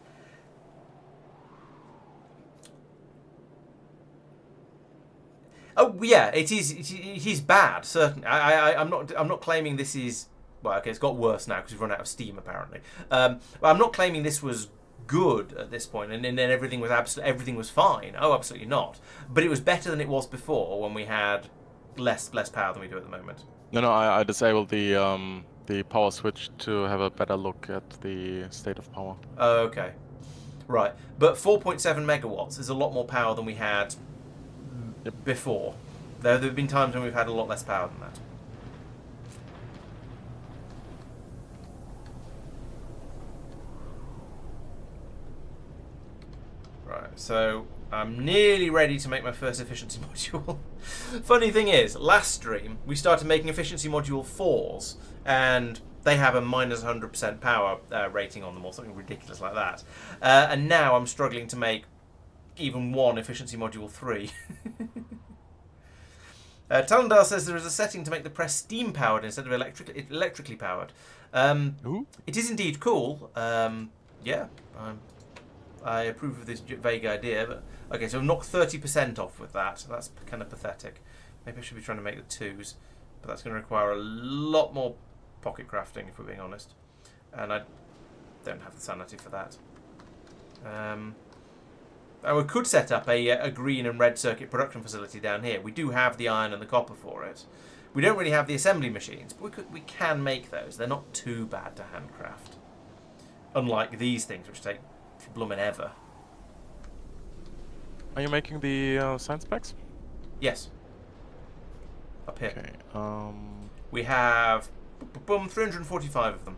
Oh yeah, it is bad. Certainly, I'm not claiming this is well. Okay, it's got worse now because we've run out of steam apparently. But I'm not claiming this was good at this point, and then everything was fine. Oh, absolutely not. But it was better than it was before when we had less power than we do at the moment. No, I disabled the power switch to have a better look at the state of power. Oh, okay, right. But 4.7 megawatts is a lot more power than we had before. There have been times when we've had a lot less power than that. Right, so I'm nearly ready to make my first efficiency module. Funny thing is, last stream we started making efficiency module 4s, and they have a minus 100% power rating on them, or something ridiculous like that. And now I'm struggling to make even one efficiency module 3. Talendar says there is a setting to make the press steam powered instead of electrically powered. It is indeed cool. Yeah, I approve of this vague idea. But okay, so I've knocked 30% off with that. So that's kind of pathetic. Maybe I should be trying to make the 2s, but that's going to require a lot more pocket crafting, if we're being honest. And I don't have the sanity for that. We could set up a green and red circuit production facility down here. We do have the iron and the copper for it. We don't really have the assembly machines, but we can make those. They're not too bad to handcraft. Unlike these things, which take bloomin' ever. Are you making the science packs? Yes. Up here. Okay. We have 345 of them.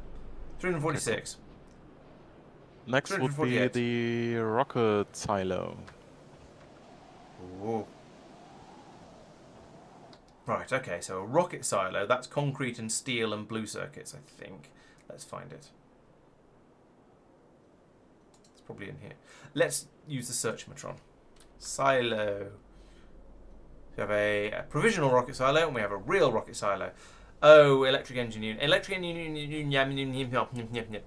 346. Okay, cool. Next would be the rocket silo. Ooh. Right, okay, so a rocket silo, that's concrete and steel and blue circuits, I think. Let's find it. It's probably in here. Let's use the search matron. Silo. We have a provisional rocket silo and we have a real rocket silo. Oh, electric engine unit. Electric engine unit.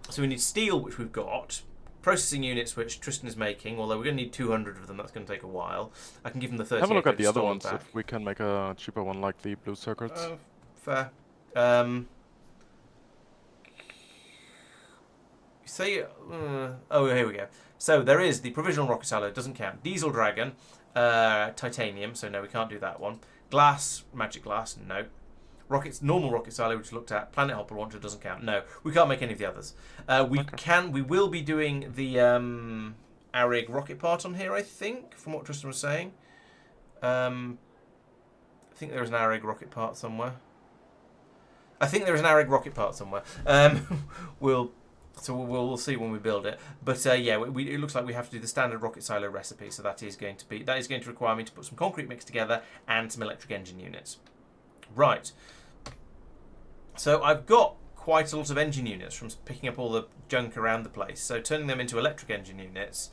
So we need steel, which we've got. Processing units, which Tristan is making, although we're going to need 200 of them. That's going to take a while. I can give them the 30. Have a look at the other ones, if we can make a cheaper one like the blue circuits. Fair. Say, oh, here we go. So there is the provisional rocket silo, doesn't count. Diesel dragon, titanium, so no, we can't do that one. Glass, magic glass, no. Rockets, normal rocket silo, which we looked at. Planet hopper launcher doesn't count. No, we can't make any of the others. We will be doing the Arig rocket part on here, I think, from what Tristan was saying. I think there is an Arig rocket part somewhere. We'll see when we build it. But yeah, it looks like we have to do the standard rocket silo recipe. So that is going to require me to put some concrete mix together and some electric engine units. Right. So I've got quite a lot of engine units from picking up all the junk around the place. So turning them into electric engine units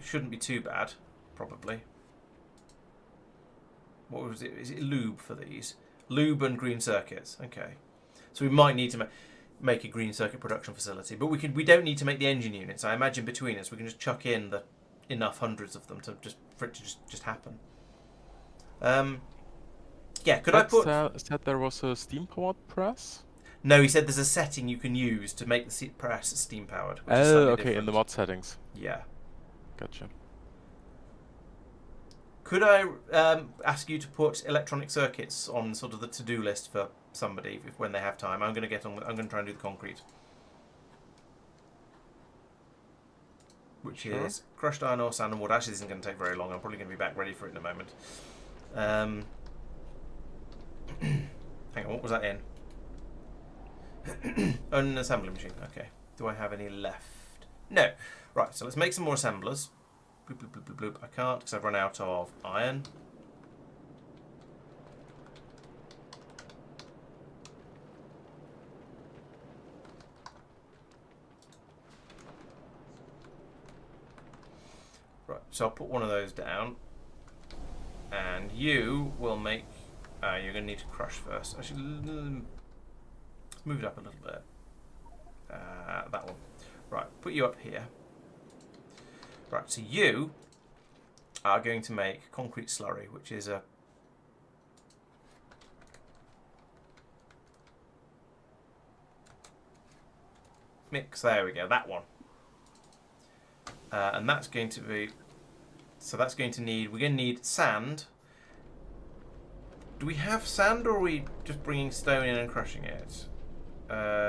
shouldn't be too bad, probably. What was it? Is it lube for these? Lube and green circuits. Okay. So we might need to make a green circuit production facility, but we don't need to make the engine units. I imagine between us we can just chuck in enough hundreds of them for it to just happen. Yeah, could I put... said there was a steam-powered press? No, he said there's a setting you can use to make the press steam-powered. Oh, okay, different. In the mod settings. Yeah. Gotcha. Could I ask you to put electronic circuits on sort of the to-do list for somebody when they have time? I'm going to try and do the concrete. Which is crushed iron ore, sand and wood. Actually, this isn't going to take very long. I'm probably going to be back ready for it in a moment. Hang on, what was that in? An assembly machine. Okay. Do I have any left? No. Right, so let's make some more assemblers. Bloop, bloop, bloop, bloop, bloop. I can't because I've run out of iron. Right, so I'll put one of those down. And you will make... you're going to need to crush first. Actually, let's move it up a little bit. That one. Right, put you up here. Right, so you are going to make concrete slurry, which is a... mix. There we go, that one. And that's going to be... So that's going to need... We're going to need sand. Do we have sand, or are we just bringing stone in and crushing it?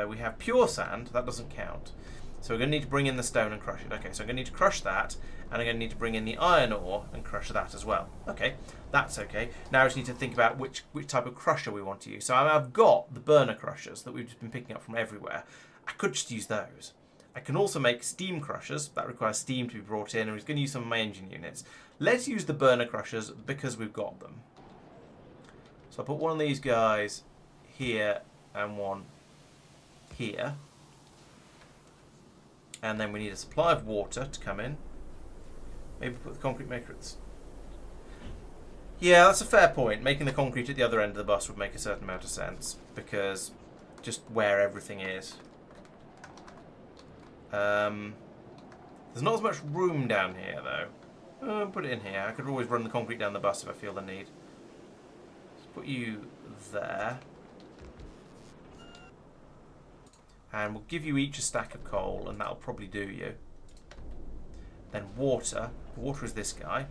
We have pure sand. That doesn't count. So we're going to need to bring in the stone and crush it. Okay, so I'm going to need to crush that, and I'm going to need to bring in the iron ore and crush that as well. Okay, that's okay. Now I just need to think about which type of crusher we want to use. So I've got the burner crushers that we've just been picking up from everywhere. I could just use those. I can also make steam crushers. That requires steam to be brought in, and I was going to use some of my engine units. Let's use the burner crushers because we've got them. So I'll put one of these guys here and one here. And then we need a supply of water to come in. Maybe put the concrete maker at this. Yeah, that's a fair point. Making the concrete at the other end of the bus would make a certain amount of sense, because just where everything is. There's not as much room down here, though. Put it in here. I could always run the concrete down the bus if I feel the need. Let's put you there. And we'll give you each a stack of coal, and that'll probably do you. Then water. Water is this guy.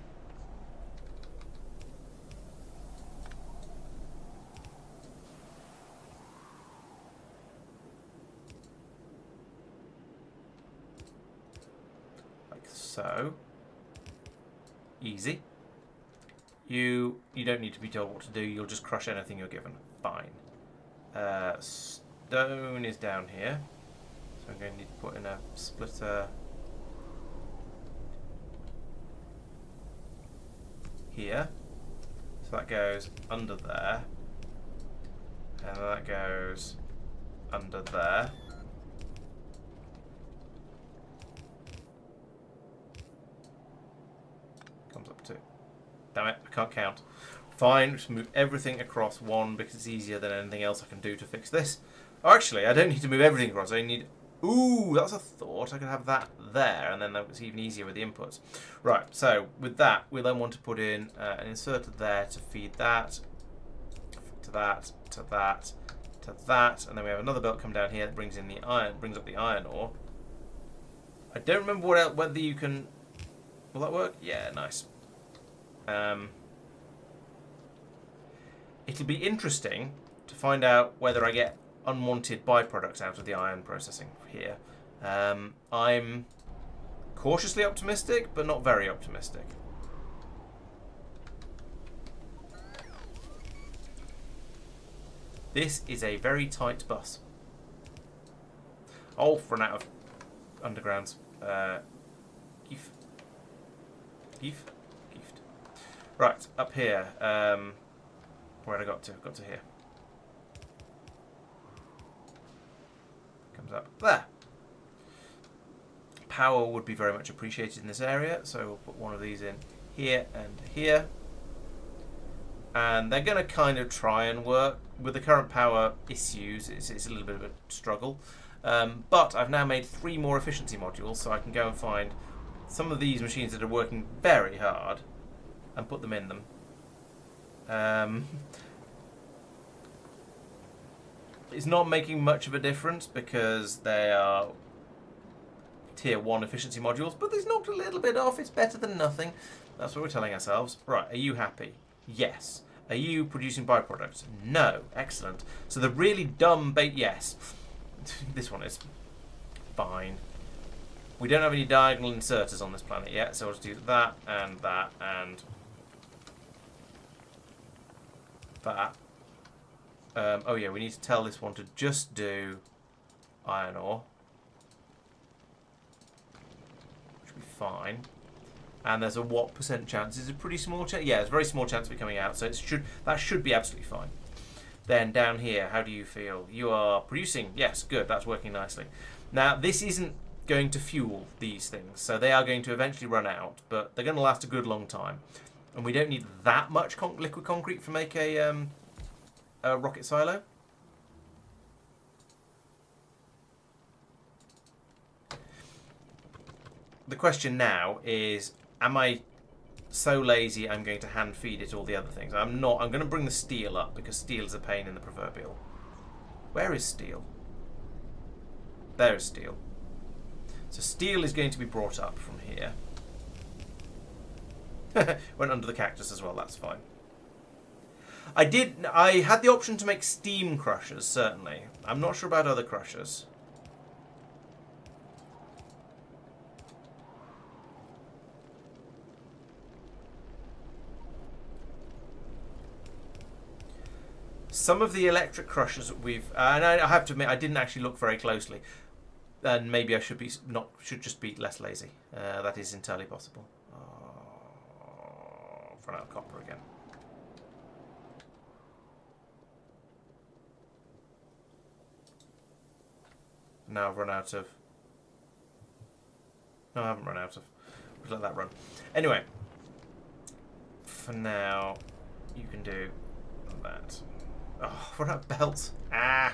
Like so. Easy. You don't need to be told what to do. You'll just crush anything you're given. Fine. Stone is down here, so I'm going to need to put in a splitter here. So that goes under there, and that goes under there. Comes up to... Damn it, I can't count. Fine, just move everything across one because it's easier than anything else I can do to fix this. Oh, actually, I don't need to move everything across. I need... Ooh, that's a thought. I could have that there, and then that was even easier with the inputs. Right, so with that, we then want to put in an inserter there to feed that, to that, to that, to that, and then we have another belt come down here that brings in the iron, brings up the iron ore. I don't remember what else, whether you can... Will that work? Yeah, nice. It'll be interesting to find out whether I get unwanted byproducts out of the iron processing here. I'm cautiously optimistic, but not very optimistic. This is a very tight bus. Oh, run out of undergrounds. Gift. Right, up here. Where had I got to? Got to here. Comes up there. Power would be very much appreciated in this area, so we'll put one of these in here and here. And they're going to kind of try and work. With the current power issues, it's a little bit of a struggle. But I've now made 3 more efficiency modules, so I can go and find some of these machines that are working very hard and put them in them. It's not making much of a difference because they are tier 1 efficiency modules, but there's knocked a little bit off. It's better than nothing. That's what we're telling ourselves. Right, are you happy? Yes. Are you producing byproducts? No. Excellent. So the really dumb bait, yes. This one is fine. We don't have any diagonal inserters on this planet yet, so I'll just do that and that and that. Oh yeah, we need to tell this one to just do iron ore, which will be fine. And there's a what % chance? Is it a pretty small chance? Yeah, it's a very small chance of it coming out, so that should be absolutely fine. Then down here, how do you feel? You are producing. Yes, good. That's working nicely. Now, this isn't going to fuel these things, so they are going to eventually run out, but they're going to last a good long time. And we don't need that much liquid concrete to make a rocket silo. The question now is, am I so lazy I'm going to hand feed it all the other things? I'm not. I'm going to bring the steel up because steel is a pain in the proverbial. Where is steel? There is steel. So steel is going to be brought up from here. Went under the cactus as well, that's fine. I had the option to make steam crushers, certainly. I'm not sure about other crushers. Some of the electric crushers we've, and I have to admit, I didn't actually look very closely, and maybe I should just be less lazy. That is entirely possible. Oh, I've run out of copper again. Now I've run out of. No, I haven't run out of. We'll let that run. Anyway, for now, you can do that. Oh, run out of belts. Ah!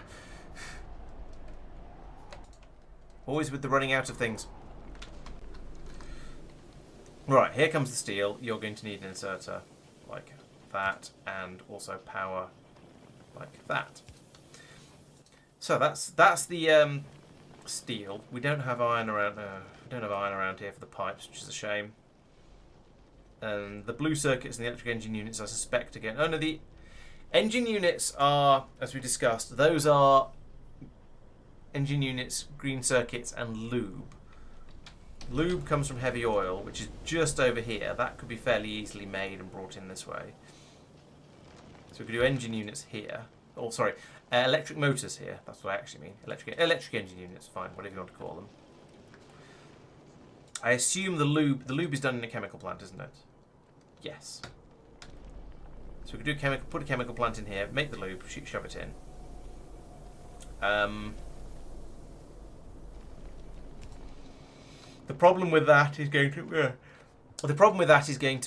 Always with the running out of things. Right, here comes the steel. You're going to need an inserter like that, and also power like that. So that's the steel. We don't have iron around. We don't have iron around here for the pipes, which is a shame. And the blue circuits and the electric engine units, I suspect again. Oh no, the engine units are, as we discussed, those are engine units, green circuits, and lube. Lube comes from heavy oil, which is just over here. That could be fairly easily made and brought in this way. So we could do engine units here. Oh, sorry, electric motors here. That's what I actually mean. Electric engine units, fine, whatever you want to call them. I assume the lube is done in a chemical plant, isn't it? Yes. So we could do put a chemical plant in here, make the lube, shove it in. The problem with that is going to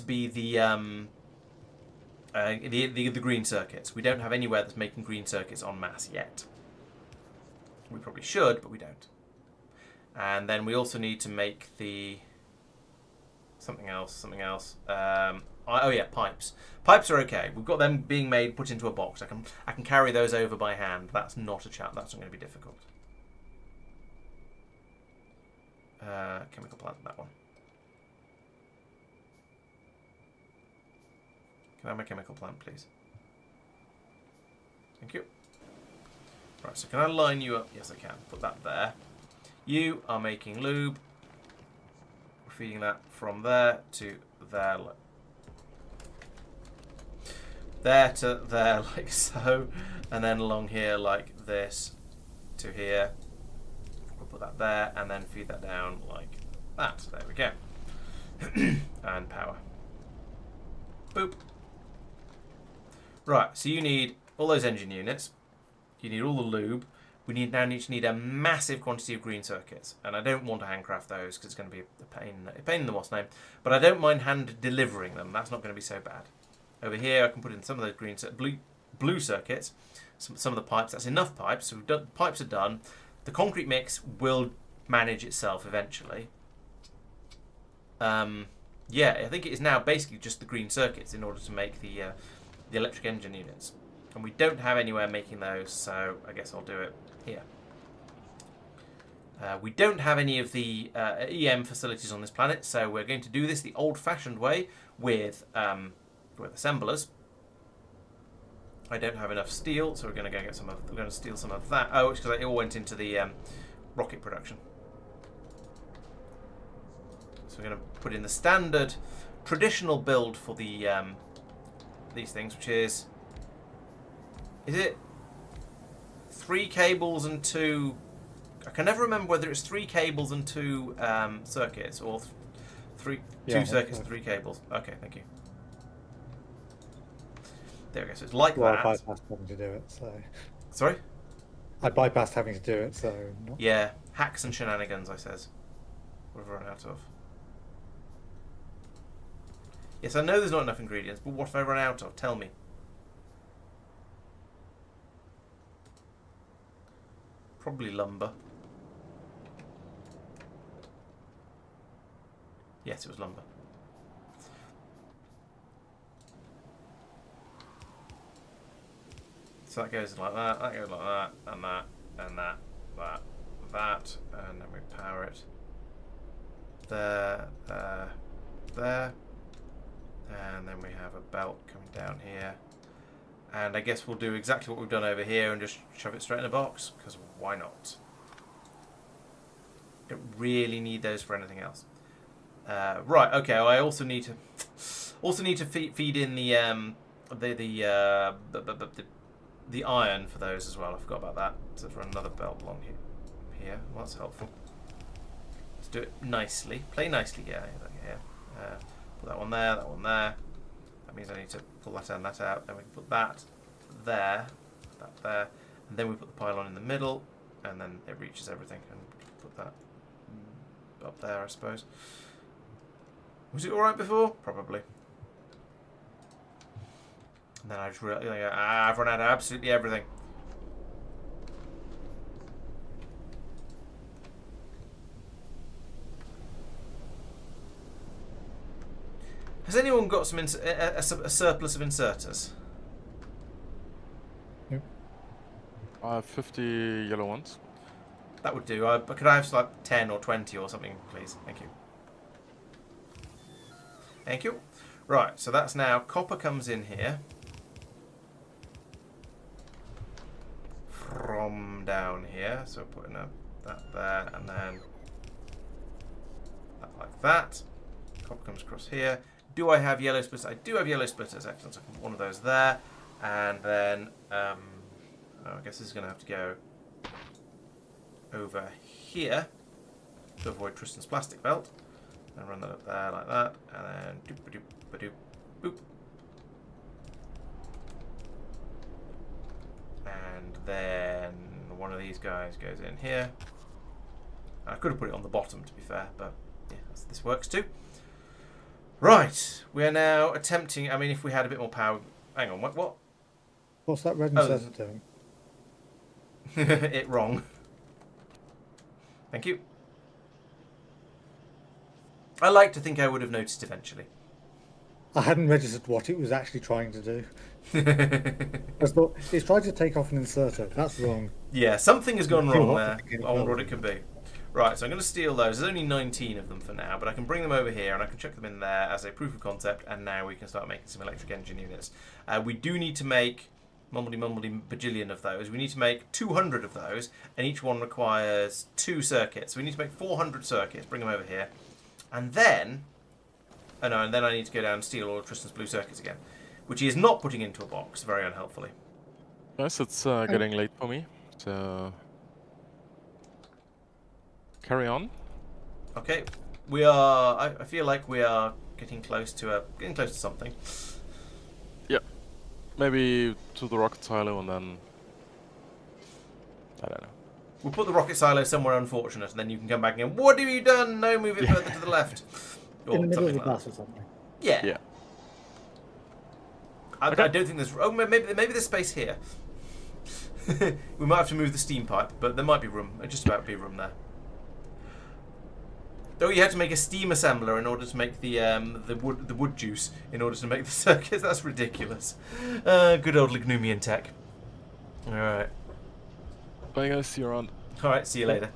be the green circuits. We don't have anywhere that's making green circuits en masse yet. We probably should, but we don't. And then we also need to make the something else. Oh yeah, pipes. Pipes are okay. We've got them being made, put into a box. I can carry those over by hand. That's not a chat. That's not going to be difficult. Chemical plant, that one. Can I have my chemical plant, please? Thank you. Right, so can I line you up? Yes, I can. Put that there. You are making lube. We're feeding that from there to there. There to there, like so. And then along here, like this to here. We'll put that there and then feed that down like that. There we go. And power. Boop. Right, so you need all those engine units. You need all the lube. We now need a massive quantity of green circuits, and I don't want to handcraft those because it's going to be a pain in the what's name. But I don't mind hand delivering them. That's not going to be so bad. Over here, I can put in some of those blue circuits, some of the pipes. That's enough pipes. So pipes are done. The concrete mix will manage itself eventually. Yeah, I think it is now basically just the green circuits in order to make the electric engine units. And we don't have anywhere making those, so I guess I'll do it here. We don't have any of the EM facilities on this planet, so we're going to do this the old-fashioned way with assemblers. I don't have enough steel, so we're going to go get some of. We're going to steal some of that. Oh, it's because it all went into the rocket production. So we're going to put in the standard, traditional build for the these things, which is it 3 cables and 2? I can never remember whether it's 3 cables and 2 circuits or 2 circuits and 3 cables. Okay, thank you. There we go. So it's like that. I bypassed having to do it, so. Sorry? I bypassed having to do it, so. Yeah, hacks and shenanigans, I says. We've run out of. Yes, I know there's not enough ingredients, but what have I run out of? Tell me. Probably lumber. Yes, it was lumber. So that goes like that goes like that, and that, and that, that, and then we power it. There, there. And then we have a belt coming down here. And I guess we'll do exactly what we've done over here and just shove it straight in a box, because why not? Don't really need those for anything else. Right, okay, I also need to feed in the iron for those as well. I forgot about that. So for another belt along here. Well, that's helpful. Let's do it nicely. Play nicely, yeah. Put that one there, that one there. That means I need to pull that and that out. Then we can put that there, that there, and then we put the pylon in the middle, and then it reaches everything. And put that up there, I suppose. Was it all right before? Probably. And then I just realized, I've run out of absolutely everything. Has anyone got some a surplus of inserters? Nope. I have 50 yellow ones. That would do. Could I have like 10 or 20 or something, please? Thank you. Thank you. Right, so that's now copper comes in here from down here. So putting that there and then that like that. Copper comes across here. Do I have yellow splitters? I do have yellow splitters. Excellent. So I can put one of those there. And then, I guess this is going to have to go over here to avoid Tristan's plastic belt. And run that up there like that. And then doop-a-doop-a-doop, boop. And then one of these guys goes in here. I could have put it on the bottom, to be fair, but yeah, this works too. Right, we are now attempting. I mean, if we had a bit more power. Hang on, what? What's that red inserter doing? It wrong. Thank you. I like to think I would have noticed eventually. I hadn't registered what it was actually trying to do. I thought it's trying to take off an inserter. That's wrong. Yeah, something has gone wrong there. I wonder what it could be. Right, so I'm going to steal those. There's only 19 of them for now, but I can bring them over here and I can chuck them in there as a proof of concept, and now we can start making some electric engine units. We do need to make mumbledy bajillion of those. We need to make 200 of those, and each one requires 2 circuits. So we need to make 400 circuits, bring them over here. And then, and then I need to go down and steal all of Tristan's blue circuits again, which he is not putting into a box, very unhelpfully. Yes, it's getting late for me, so carry on. Okay, we are. I feel like we are getting close to something. Yeah, maybe to the rocket silo, and then I don't know. We'll put the rocket silo somewhere unfortunate, and then you can come back and go, what have you done? No, move it further to the left. Or In the middle of the like glass that. or something. Yeah. Yeah. I Okay. don't think there's. Oh, maybe there's space here. We might have to move the steam pipe, but there might be room. Just about be room there. Oh, you had to make a steam assembler in order to make the wood juice in order to make the circuits. That's ridiculous. Good old Lignumian tech. All right. Bye guys, see you around. All right. See you later.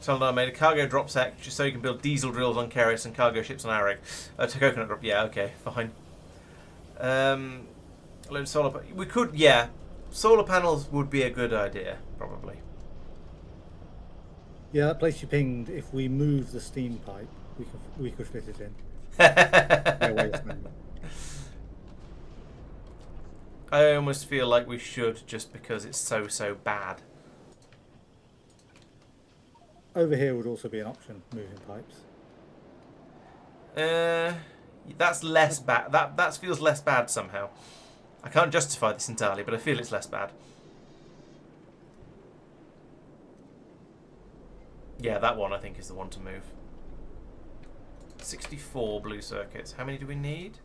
Tell them I made a cargo drop set just so you can build diesel drills on Keris and cargo ships on Arig. To coconut drop. Yeah. Okay. Fine. Load of solar. We could. Yeah. Solar panels would be a good idea, probably. Yeah, that place you pinged. If we move the steam pipe, we could fit it in. No waste management. I almost feel like we should, just because it's so bad. Over here would also be an option, moving pipes. That's less bad. That feels less bad somehow. I can't justify this entirely, but I feel it's less bad. Yeah, that one I think is the one to move. 64 blue circuits. How many do we need?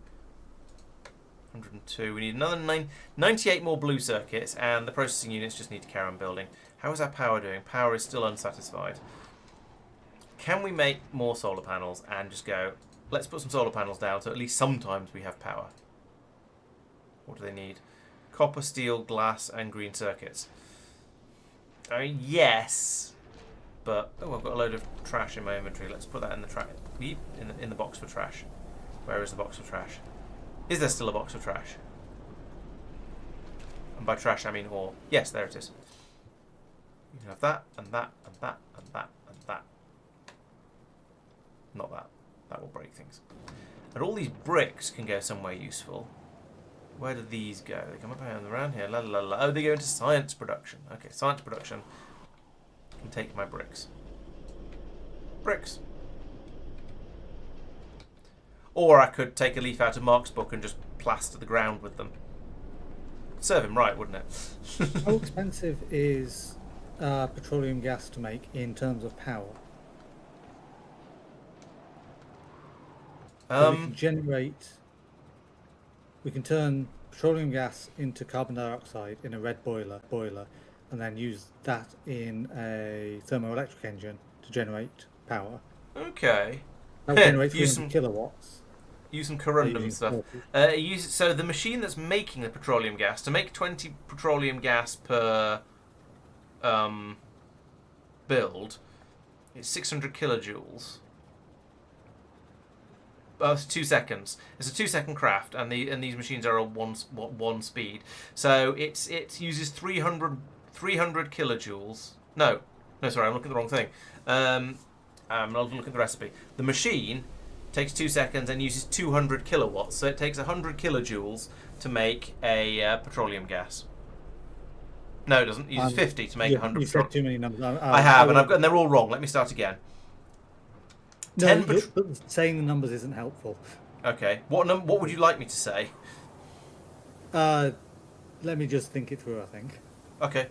102. We need another 98 more blue circuits, and the processing units just need to carry on building. How is our power doing? Power is still unsatisfied. Can we make more solar panels and just go, let's put some solar panels down so at least sometimes we have power? What do they need? Copper, steel, glass, and green circuits. I mean, yes, but oh, I've got a load of trash in my inventory. Let's put that in the trash. In the box for trash. Where is the box for trash? Is there still a box for trash? And by trash, I mean ore. Yes, there it is. You can have that, and that, and that, and that, and that. Not that. That will break things. And all these bricks can go somewhere useful. Where do these go? They come up around here. La, la, la. Oh, they go into science production. Okay, science production. Can take my bricks. Bricks. Or I could take a leaf out of Mark's book and just plaster the ground with them. Serve him right, wouldn't it? How expensive is petroleum gas to make in terms of power? So we can generate. We can turn petroleum gas into carbon dioxide in a red boiler, and then use that in a thermoelectric engine to generate power. Okay. That will generate 300 kilowatts. Use some corundum stuff. So the machine that's making the petroleum gas, to make 20 petroleum gas per build, it's 600 kilojoules. It's 2 seconds. It's a 2-second craft, and these machines are on one speed. So it uses 300 kilojoules. No, sorry, I'm looking at the wrong thing. I'm not looking at the recipe. The machine takes 2 seconds and uses 200 kilowatts. So it takes 100 kilojoules to make a petroleum gas. No, it doesn't. It uses 50 to make 100. You said too many numbers. I have, and they're all wrong. Let me start again. No, but saying the numbers isn't helpful. Okay. What would you like me to say? Let me just think it through, I think. Okay.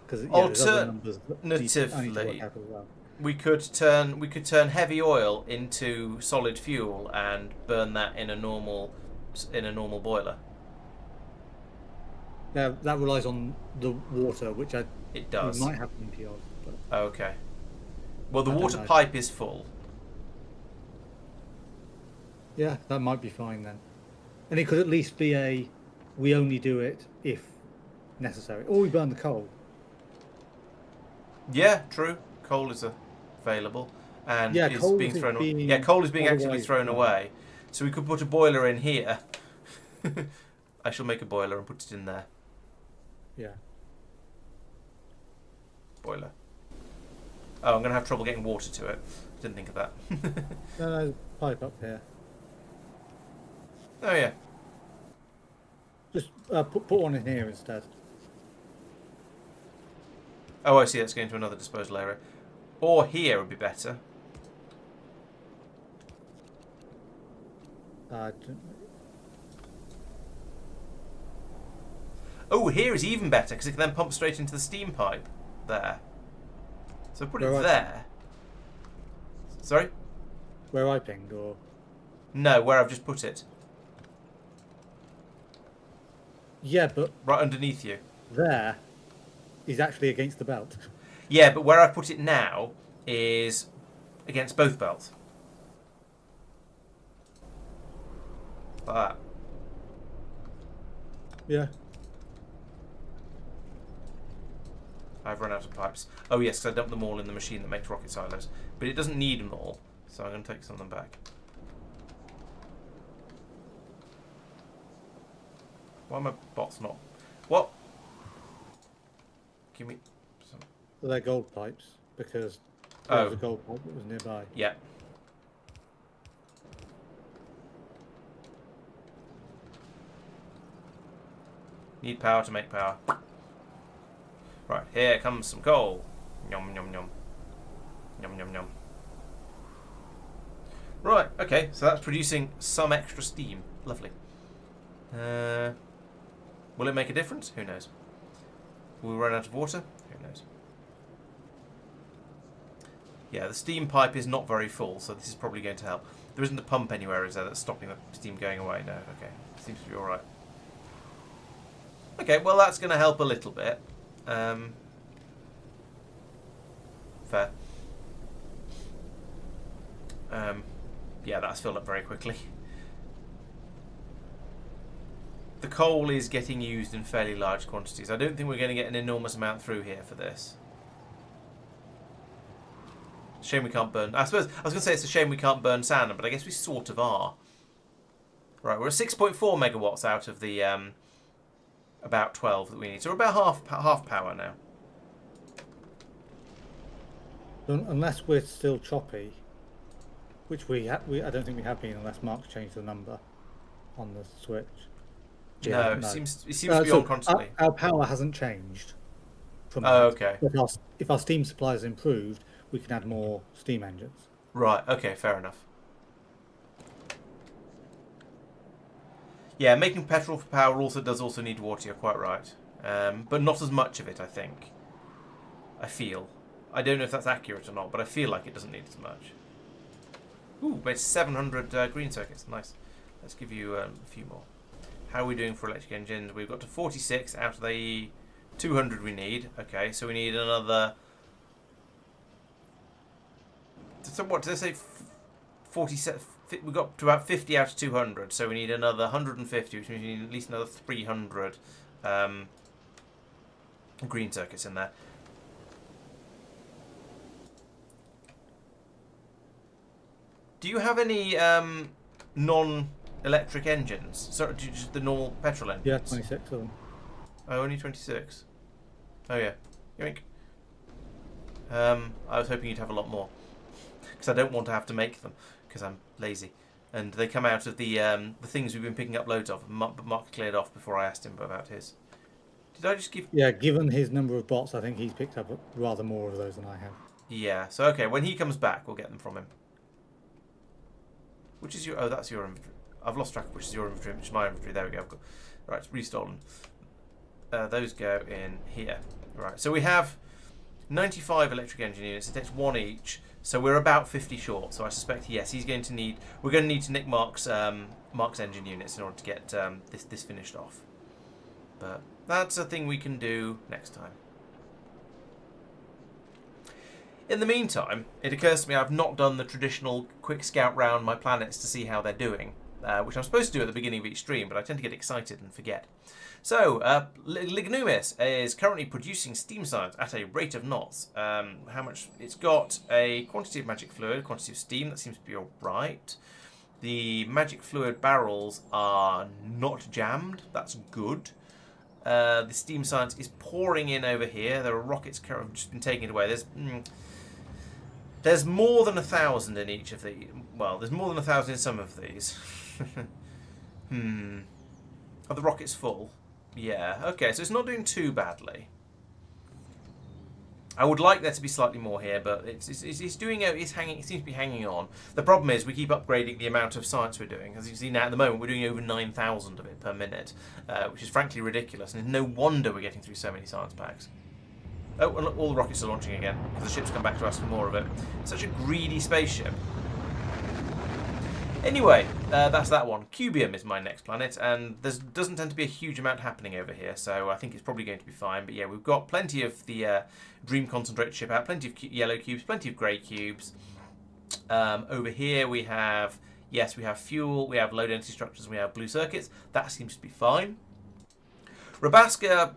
Because alternatively, we could turn heavy oil into solid fuel and burn that in a normal boiler. Yeah, that relies on the water, which it does. We might have plenty of. But okay. Well, the water pipe is full. Yeah, that might be fine then. And it could at least be we only do it if necessary. Or we burn the coal. Yeah, true. Coal is available. And is being thrown away. Yeah, coal is being actively thrown away. So we could put a boiler in here. I shall make a boiler and put it in there. Yeah. Boiler. Oh, I'm going to have trouble getting water to it. Didn't think of that. No, pipe up here. Oh, yeah. Just put one in here instead. Oh, I see. That's going to another disposal area. Or here would be better. Oh, here is even better because it can then pump straight into the steam pipe. There. So put it there. Sorry? Where I pinged, or? No, where I've just put it. Yeah, but... Right underneath you. There is actually against the belt. Yeah, but where I put it now is against both belts. Like that. Yeah. I've run out of pipes. Oh yes, because I dumped them all in the machine that makes rocket silos. But it doesn't need them all, so I'm going to take some of them back. Why are my bots not... What? Give me some... Well, they're gold pipes, because there was a gold pipe that was nearby. Yeah. Need power to make power. Right, here comes some coal. Yum, yum, yum. Yum, yum, yum. Right, okay, so that's producing some extra steam. Lovely. Will it make a difference? Who knows? Will we run out of water? Who knows? Yeah, the steam pipe is not very full, so this is probably going to help. There isn't a pump anywhere, is there, that's stopping the steam going away? No, okay. Seems to be alright. Okay, well that's going to help a little bit. Fair. Yeah, that's filled up very quickly. The coal is getting used in fairly large quantities. I don't think we're going to get an enormous amount through here for this. Shame we can't burn... I was going to say it's a shame we can't burn sand, but I guess we sort of are. Right, we're at 6.4 megawatts out of the about 12 that we need. So we're about half power now. Unless we're still choppy, which I don't think we have been unless Mark's changed the number on the switch. Yeah, no, it seems to be on constantly. Our power hasn't changed. From okay. If our steam supply is improved, we can add more steam engines. Right, okay, fair enough. Yeah, making petrol for power does also need water, you're quite right. But not as much of it, I think. I feel. I don't know if that's accurate or not, but I feel like it doesn't need as much. Ooh, made 700 green circuits. Nice. Let's give you a few more. How are we doing for electric engines? We've got to 46 out of the 200 we need. Okay, so we need another... So what, did I say 47? We've got to about 50 out of 200, so we need another 150, which means we need at least another 300 green circuits in there. Do you have any non-electric engines? So just the normal petrol engines? Yeah, 26 of them. Oh, only 26. Oh yeah. Yoink. I was hoping you'd have a lot more, because I don't want to have to make them, because I'm lazy. And they come out of the things we've been picking up loads of. Mark cleared off before I asked him about his. Did I just give... Yeah, given his number of bots, I think he's picked up rather more of those than I have. Yeah, so okay, when he comes back, we'll get them from him. Which is your... Oh, that's your inventory. I've lost track of which is your inventory, which is my inventory. There we go. Right, it's restolen. Those go in here. Right, so we have 95 electric engine units. It takes one each. So we're about 50 short. So I suspect, yes, he's going to need... We're going to need to nick Mark's engine units in order to get this finished off. But that's a thing we can do next time. In the meantime, it occurs to me I've not done the traditional quick scout round my planets to see how they're doing, which I'm supposed to do at the beginning of each stream, but I tend to get excited and forget. So, Lignumis is currently producing steam science at a rate of knots. How much? It's got a quantity of magic fluid, quantity of steam, that seems to be alright. The magic fluid barrels are not jammed, that's good. The steam science is pouring in over here. There are rockets currently just been taken away. There's more than 1,000 in each of these. Well, there's more than 1,000 in some of these. Are the rockets full? Yeah. Okay, so it's not doing too badly. I would like there to be slightly more here, but it's doing. It seems to be hanging on. The problem is we keep upgrading the amount of science we're doing. As you see now, at the moment, we're doing over 9,000 of it per minute, which is frankly ridiculous. And it's no wonder we're getting through so many science packs. Oh, and look, all the rockets are launching again, because the ship's come back to us for more of it. Such a greedy spaceship. Anyway, that's that one. Cubium is my next planet, and there doesn't tend to be a huge amount happening over here, so I think it's probably going to be fine. But yeah, we've got plenty of the Dream Concentrate ship out, plenty of yellow cubes, plenty of grey cubes. Over here we have, yes, we have fuel, we have low density structures, we have blue circuits. That seems to be fine. Rabaska...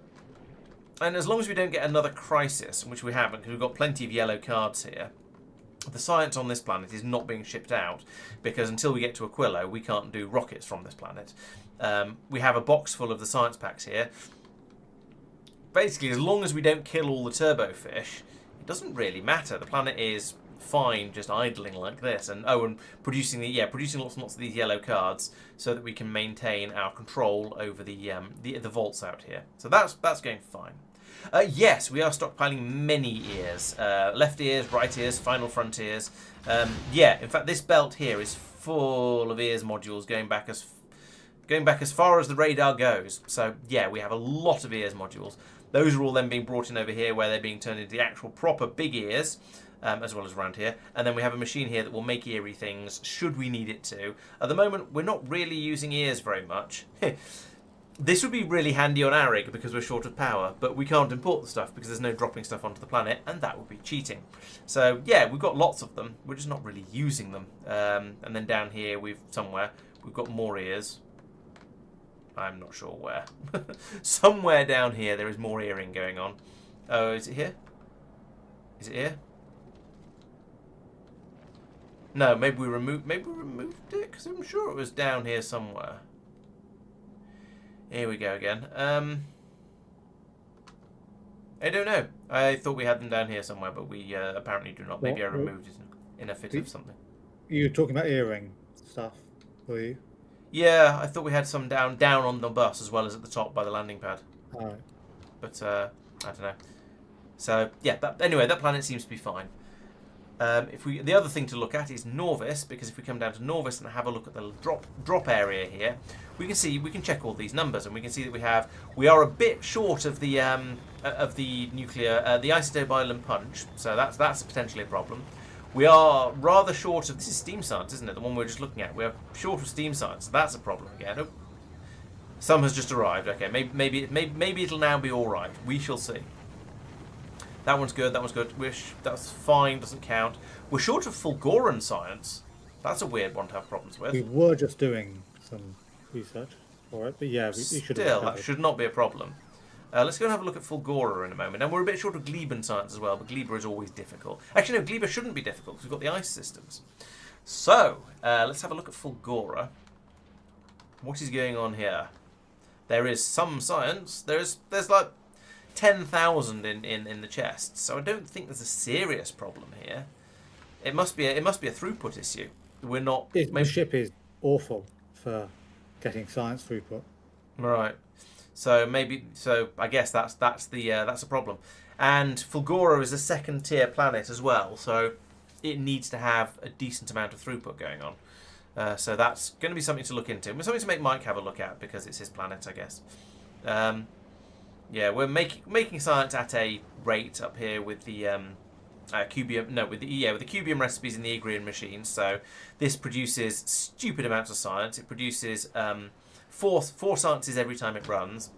And as long as we don't get another crisis, which we haven't, because we've got plenty of yellow cards here, the science on this planet is not being shipped out, because until we get to Aquilo, we can't do rockets from this planet. We have a box full of the science packs here. Basically, as long as we don't kill all the turbofish, it doesn't really matter. The planet is fine just idling like this, and producing lots and lots of these yellow cards so that we can maintain our control over the vaults out here. So that's going fine. Yes, we are stockpiling many ears. Left ears, right ears, final frontiers. Yeah, in fact, this belt here is full of ears modules going back as far as the radar goes. So yeah, we have a lot of ears modules. Those are all then being brought in over here, where they're being turned into the actual proper big ears. as well as around here. And then we have a machine here that will make eerie things should we need it to. At the moment, we're not really using ears very much. This would be really handy on Arig because we're short of power, but we can't import the stuff because there's no dropping stuff onto the planet, and that would be cheating. So yeah, we've got lots of them. We're just not really using them. And then down here, we've got more ears. I'm not sure where. Somewhere down here, there is more earring going on. Oh, is it here? Is it here? No, maybe we removed it because I'm sure it was down here somewhere. Here we go again. I don't know. I thought we had them down here somewhere, but we apparently do not. Maybe I removed it in a fit of something. You were talking about earring stuff, were you? Yeah, I thought we had some down on the bus as well as at the top by the landing pad. Alright. But I don't know. So yeah. Anyway, that planet seems to be fine. The other thing to look at is Norvis, because if we come down to Norvis and have a look at the drop area here, we can check all these numbers, and we can see that we are a bit short of the nuclear the isotope island punch, so that's potentially a problem. We are rather short of, this is steam science, isn't it? The one we're just looking at. We're short of steam science, so that's a problem again. Oh, some has just arrived. Okay, maybe it'll now be all right. We shall see. That one's good, that one's good. That's fine, doesn't count. We're short of Fulgoran science. That's a weird one to have problems with. We were just doing some research for it, but yeah, we should have. Still, that should not be a problem. Let's go and have a look at Fulgora in a moment. And we're a bit short of Gleben science as well, but Gleba is always difficult. Actually, no, Gleba shouldn't be difficult because we've got the ice systems. So, let's have a look at Fulgora. What is going on here? There is some science. There's like 10,000 in the chest, so I don't think there's a serious problem here. It must be a throughput issue. We're not. The ship is awful for getting science throughput. Right. So I guess that's a problem. And Fulgora is a second tier planet as well, so it needs to have a decent amount of throughput going on. So that's going to be something to look into. Something to make Mike have a look at because it's his planet, I guess. Yeah, we're making science at a rate up here with the cubium. No, with the cubium recipes in the Igrian machines. So this produces stupid amounts of science. It produces four sciences every time it runs,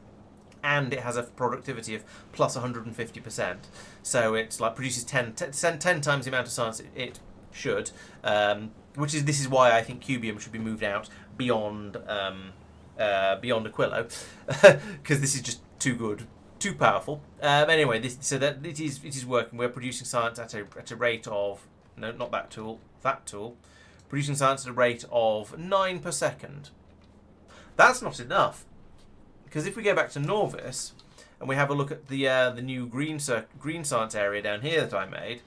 and it has a productivity of plus 150%. So it's like produces 10 times the amount of science it should. This is why I think cubium should be moved out beyond Aquilo, because this is just too good, too powerful. Anyway, it is working. We're producing science at a rate of not that tool, producing science at a rate of 9 per second. That's not enough, because if we go back to Norvis and we have a look at the new green science area down here that I made,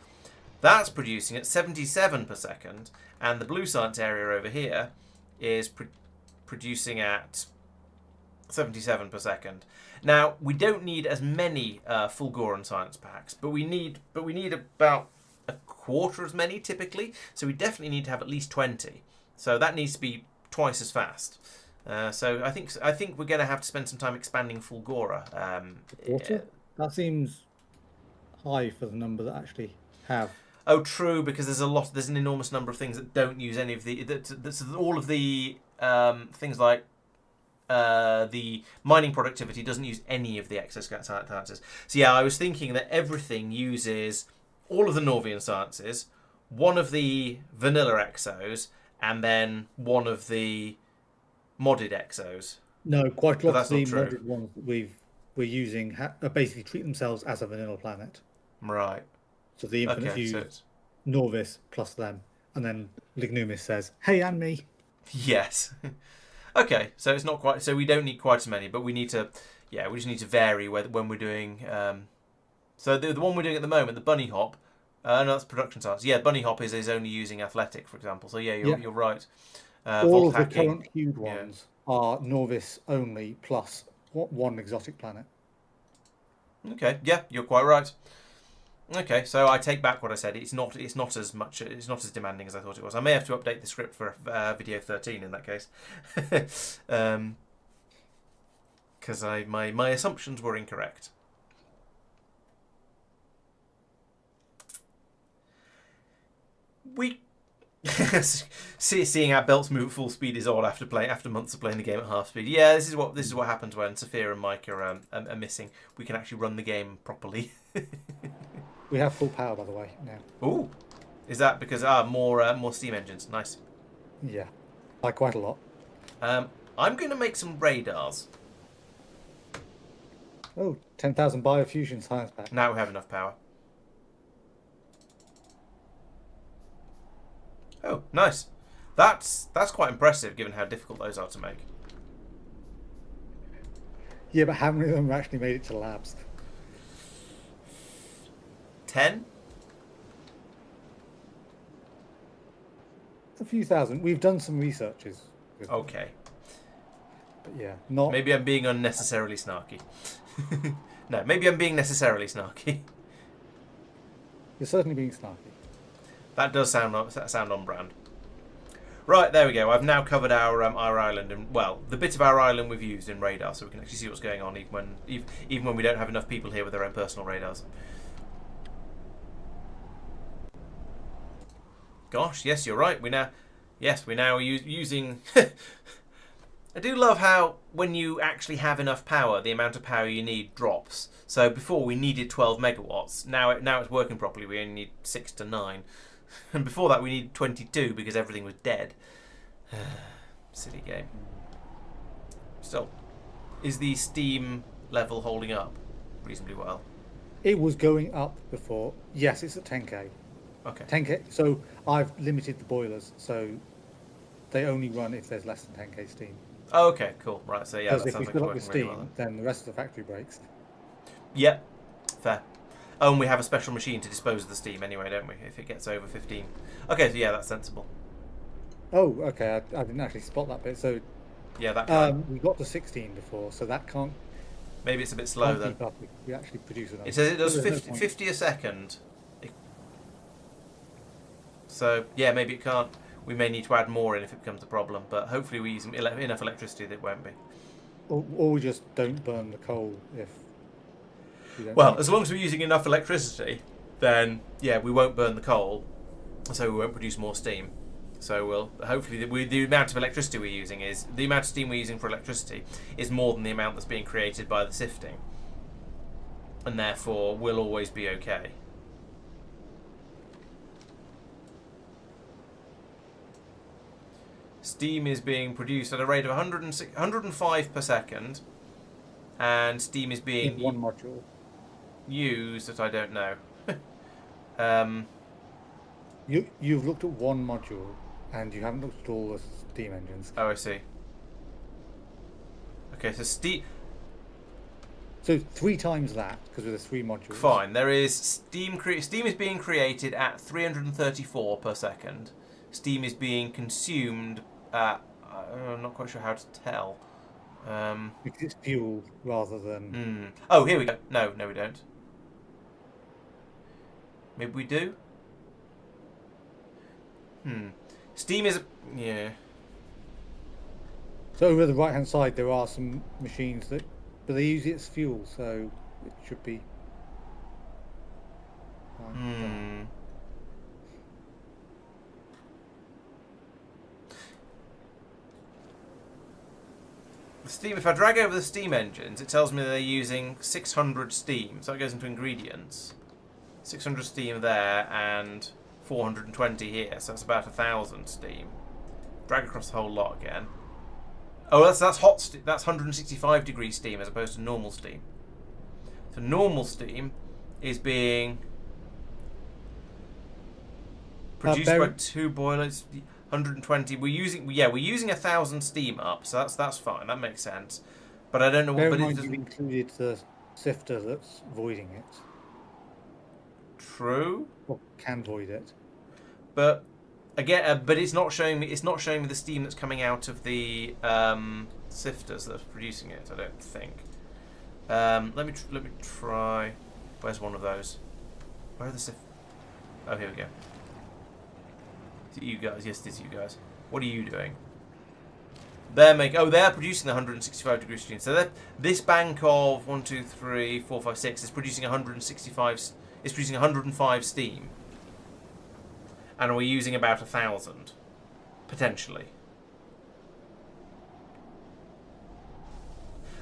that's producing at 77 per second, and the blue science area over here is producing at 77 per second. Now, we don't need as many Fulgoran science packs, but we need about a quarter as many typically. So we definitely need to have at least 20. So that needs to be twice as fast. So I think we're going to have to spend some time expanding Fulgora. Quarter? That seems high for the number that actually have. Oh, true, because there's an enormous number of things that don't use any of the all of the things like. The mining productivity doesn't use any of the exosciences. So yeah, I was thinking that everything uses all of the Norvian sciences, one of the vanilla exos, and then one of the modded exos. No, quite a lot of the modded ones that we're using basically treat themselves as a vanilla planet. Right. So the Infinite use Norvis plus them, and then Lignumis says, "Hey, and me." Yes. Okay, so it's not quite. So we don't need quite as many, but we need to. Yeah, we just need to vary when we're doing. So the one we're doing at the moment, the bunny hop. No, that's production science. Yeah, bunny hop is only using athletic, for example. So yeah, you're right. All of the current queued ones are Norvis only plus one exotic planet. Okay, yeah, you're quite right. Okay, so I take back what I said. It's not as much. It's not as demanding as I thought it was. I may have to update the script for video 13 in that case, because my assumptions were incorrect. we seeing our belts move at full speed is odd after months of playing the game at half speed. Yeah, this is what happens when Sophia and Mike are missing. We can actually run the game properly. We have full power, by the way, now. Ooh, is that because more steam engines? Nice. Yeah, by quite a lot. I'm going to make some radars. Oh, 10,000 biofusion science pack. Now we have enough power. Oh, nice. That's quite impressive, given how difficult those are to make. Yeah, but how many of them actually made it to labs? 10? A few thousand. We've done some researches. Okay. But yeah, not... Maybe I'm being unnecessarily snarky. No, maybe I'm being necessarily snarky. You're certainly being snarky. That does sound on brand. Right, there we go. I've now covered our island, and well, the bit of our island we've used in radar, so we can actually see what's going on, even when we don't have enough people here with their own personal radars. Gosh, yes, you're right. We're now using. I do love how when you actually have enough power, the amount of power you need drops. So before we needed 12 megawatts. Now it's working properly. We only need 6 to 9. And before that we needed 22 because everything was dead. Silly game. Still, is the steam level holding up reasonably well? It was going up before. Yes, it's at 10k. Okay. 10k. So I've limited the boilers, so they only run if there's less than 10k steam. Oh, okay, cool. Right, so yeah, Because that if we sounds like fill it's up with working steam, really well. then the rest of the factory breaks. Yep, fair. Oh, and we have a special machine to dispose of the steam anyway, don't we? If it gets over 15. Okay, so yeah, that's sensible. Oh, okay. I didn't actually spot that bit. So Yeah, that can. we got to 16 before, so that can't. Maybe it's a bit slow can't then. keep up. We actually produce enough. It says it does There's no 50, point. 50 a second. So yeah, maybe it can't. We may need to add more in if it becomes a problem, but hopefully we use enough electricity that it won't be. Or we just don't burn the coal if. We don't Well, need as long as we're using enough electricity, then yeah, we won't burn the coal, so we won't produce more steam. So we'll hopefully the amount of electricity we're using is the amount of steam we're using for electricity is more than the amount that's being created by the sifting, and therefore we'll always be okay. Steam is being produced at a rate of 105 per second, and steam is being in one module. used that I don't know. You've looked at one module, and you haven't looked at all the steam engines. Oh, I see. Okay, so steam. So 3 times that, because with the 3 modules. Fine. There is steam. Steam is being created at 334 per second. Steam is being consumed at. I'm not quite sure how to tell. Because it's fuel rather than. Oh, here we go. No, we don't. Maybe we do. Steam is. Yeah. So over the right hand side, there are some machines that, but they use it as fuel, so it should be. The steam. If I drag over the steam engines, it tells me they're using 600 steam. So that goes into ingredients. 600 steam there and 420 here. So that's about 1,000 steam. Drag across the whole lot again. Oh, that's hot. That's 165 degree steam as opposed to normal steam. So normal steam is being produced by 2 boilers. 120. We're using 1,000 steam up, so that's fine. That makes sense. But I don't know Bear what. in But mind it you've doesn't. included the sifter that's voiding it, True, or can void it. but again, but it's not showing me. It's not showing me the steam that's coming out of the sifters that's producing it. I don't think. Let me try. Where's one of those? Where are the sift? Oh, here we go. Is it you guys? Yes, it is you guys. What are you doing? They're producing the 165 degree steam. So this bank of 1, 2, 3, 4, 5, 6 is producing 165. It's producing 105 steam. and we're using about 1,000, potentially.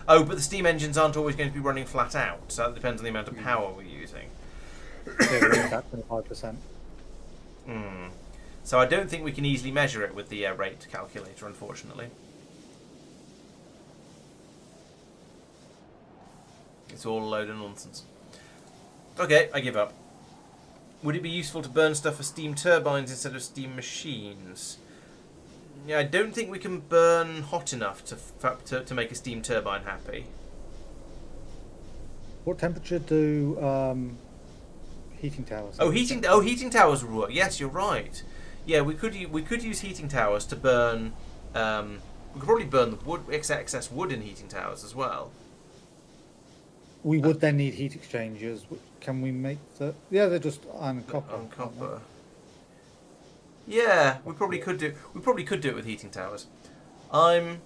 Oh, but the steam engines aren't always going to be running flat out, so that depends on the amount of power we're using. Yeah, about 25%. So I don't think we can easily measure it with the rate calculator, unfortunately. It's all a load of nonsense. Okay, I give up. Would it be useful to burn stuff for steam turbines instead of steam machines? Yeah, I don't think we can burn hot enough to make a steam turbine happy. What temperature do heating towers? Heating towers would work. Yes, you're right. Yeah, we could use heating towers to burn. We could probably burn the wood, excess wood in heating towers as well. We would then need heat exchangers. Can we make the? Yeah, they're just iron and copper. On copper. Yeah, we probably could do. We probably could do it with heating towers. I'm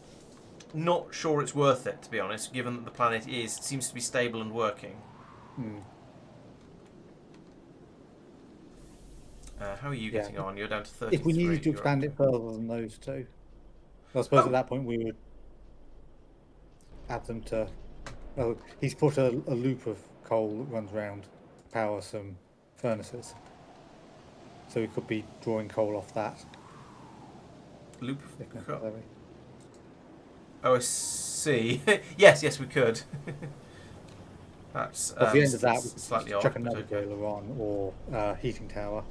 not sure it's worth it, to be honest, given that the planet seems to be stable and working. How are you getting on? You're down to 33. If we needed to expand it further than those two, I suppose at that point we would add them to. Well, he's put a loop of coal that runs around, power some furnaces. So we could be drawing coal off that. Loop if of necessary. coal. Oh, I see. yes, we could. That's At the end of that, we could slightly chuck odd. another boiler on or heating tower.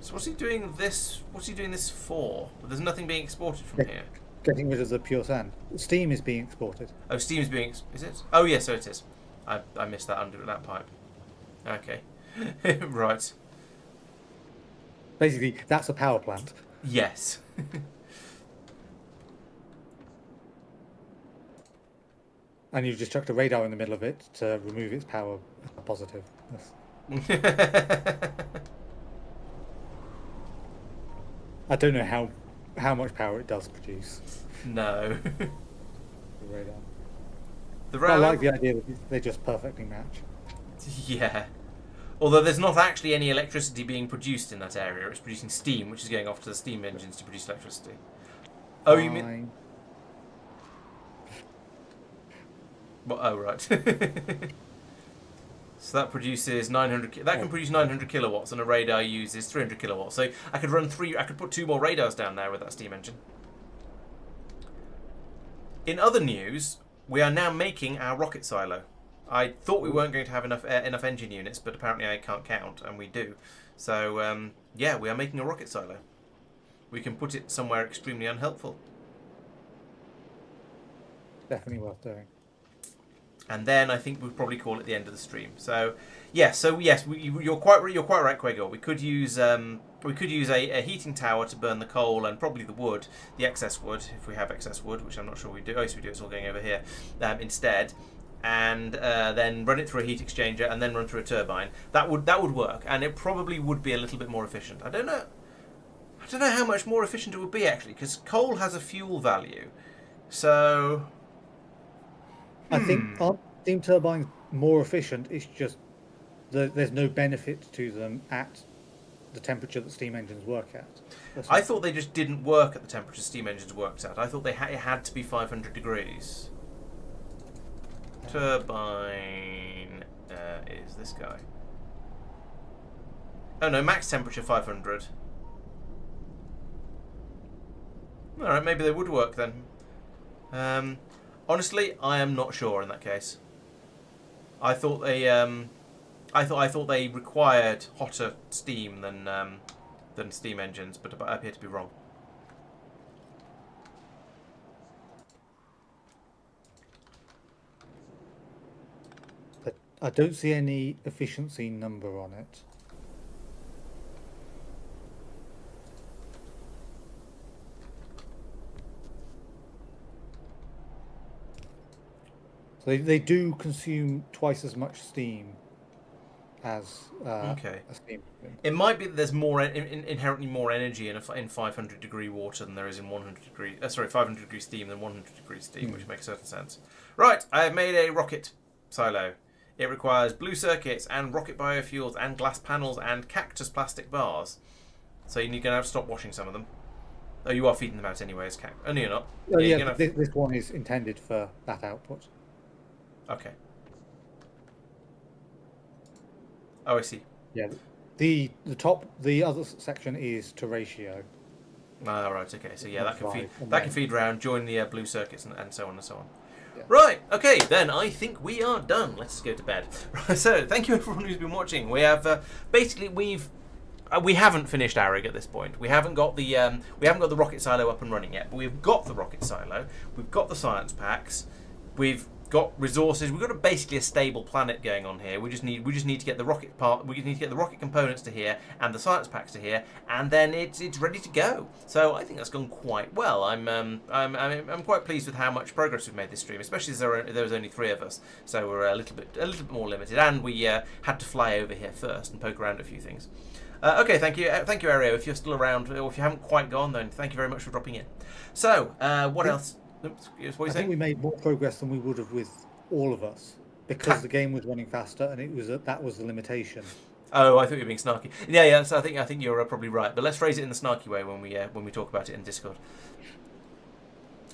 So what's he doing this? What's he doing this for? There's nothing being exported from here. Getting rid of the pure sand. Steam is being exported. Oh, steam's being. Is it? Oh, yes, so it is. I missed that under that pipe. Okay, right. Basically, that's a power plant. Yes. And you've just chucked a radar in the middle of it to remove its power positive. I don't know how much power it does produce. No. The radar. The I like the idea that they just perfectly match. Yeah. Although there's not actually any electricity being produced in that area. It's producing steam, which is going off to the steam engines to produce electricity. Oh, you mean... Well, oh, right. So that produces 900... That can produce 900 kilowatts, and a radar uses 300 kilowatts. So I could run I could put 2 more radars down there with that steam engine. In other news, we are now making our rocket silo. I thought we weren't going to have enough engine units, but apparently I can't count, and we do. So, yeah, we are making a rocket silo. We can put it somewhere extremely unhelpful. Definitely worth doing. And then I think we'll probably call it the end of the stream. So, yes, you're quite right, Quago. We could use a heating tower to burn the coal and probably the wood, the excess wood, if we have excess wood, which I'm not sure we do. Oh, yes, we do. It's all going over here instead. And then run it through a heat exchanger and then run through a turbine. That would work, and it probably would be a little bit more efficient. I don't know how much more efficient it would be actually, because coal has a fuel value. So I think aren't steam turbines more efficient? It's just there's no benefit to them at the temperature that steam engines work at. I thought they just didn't work at the temperature steam engines worked at. I thought it had to be 500 degrees. Turbine is this guy. Oh no, max temperature 500. Alright, maybe they would work then. Honestly, I am not sure in that case. I thought they I thought they required hotter steam than steam engines, but I appear to be wrong. I don't see any efficiency number on it. So they do consume twice as much steam as a steam engine. It might be that there's more inherently more energy in 500 degree water than there is in 500 degree steam than 100 degree steam, which makes certain sense. Right, I have made a rocket silo. It requires blue circuits and rocket biofuels and glass panels and cactus plastic bars. So you're going to have to stop washing some of them. Oh, you are feeding them out anyway as cat. Oh, no, you're not. Oh, you're yeah, gonna this one is intended for that output. Okay. Oh, I see. Yeah, the other section is to ratio. Ah, right, okay. So yeah, that can feed and that can then- feed round, join the blue circuits and so on and so on. Yeah. Right, okay, then I think we are done. Let's go to bed. Right, so thank you everyone who's been watching. We have basically we haven't finished Arig at this point. We haven't got the rocket silo up and running yet, but we've got the rocket silo. We've got the science packs. We've got resources. We've got basically a stable planet going on here. We just need to get the rocket part. We just need to get the rocket components to here and the science packs to here, and then it's ready to go. So I think that's gone quite well. I'm quite pleased with how much progress we've made this stream, especially as there was only 3 of us, so we're a little bit more limited, and we had to fly over here first and poke around a few things. Okay, thank you, Ario. If you're still around, or if you haven't quite gone, then thank you very much for dropping in. So, what else? Oops, what are you I think saying? we made more progress than we would have with all of us because the game was running faster, and that was the limitation. Oh, I thought you were being snarky. Yeah. So I think you're probably right. But let's phrase it in the snarky way when we talk about it in Discord.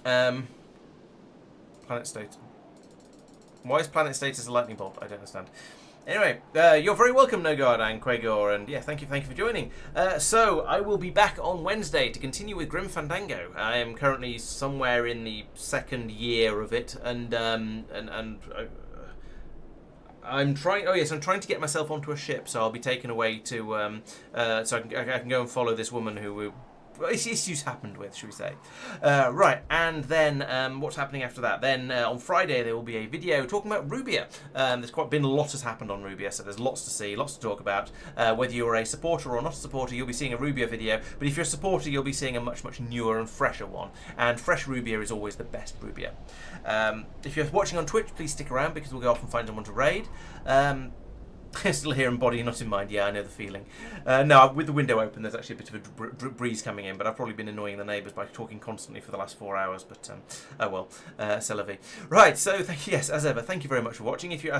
Planet state. Why is planet status a lightning bolt? I don't understand. Anyway, you're very welcome, Nogard and Quagor, and yeah, thank you for joining. So I will be back on Wednesday to continue with Grim Fandango. I am currently somewhere in the 2nd year of it, and I'm trying. Oh yes, I'm trying to get myself onto a ship, so I'll be taken away to so I can go and follow this woman who issues happened with, should we say. Right, and then what's happening after that? Then on Friday there will be a video talking about Rubia. There's been a lot has happened on Rubia, so there's lots to see, lots to talk about. Whether you're a supporter or not a supporter, you'll be seeing a Rubia video, but if you're a supporter, you'll be seeing a much newer and fresher one, and fresh Rubia is always the best Rubia. If you're watching on Twitch, please stick around because we'll go off and find someone to raid. Still here in body, not in mind. Yeah, I know the feeling. No, with the window open, there's actually a bit of a breeze coming in, but I've probably been annoying the neighbours by talking constantly for the last 4 hours. But oh well, c'est la vie. Right. So yes, as ever, thank you very much for watching. If you're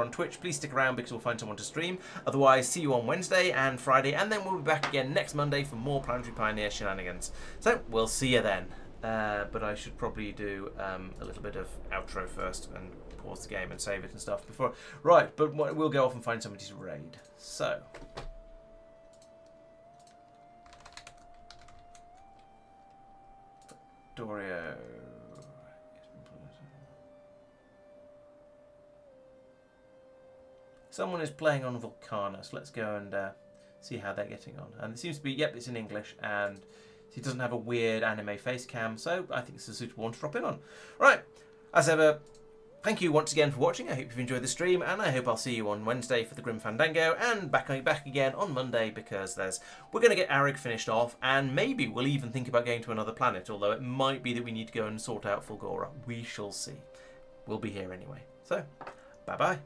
on Twitch, please stick around because we'll find someone to stream. Otherwise, see you on Wednesday and Friday, and then we'll be back again next Monday for more Planetary Pioneer shenanigans. So we'll see you then. But I should probably do a little bit of outro first and pause the game and save it and stuff before. Right, but we'll go off and find somebody to raid. So. Factorio. Someone is playing on Vulcanus. Let's go and see how they're getting on. And it seems to be, yep, it's in English, and he doesn't have a weird anime face cam, so I think it's a suitable one to drop in on. Right, as ever, thank you once again for watching. I hope you've enjoyed the stream, and I hope I'll see you on Wednesday for the Grim Fandango, and back again on Monday because we're going to get Arig finished off, and maybe we'll even think about going to another planet, although it might be that we need to go and sort out Fulgora. We shall see. We'll be here anyway. So, bye-bye.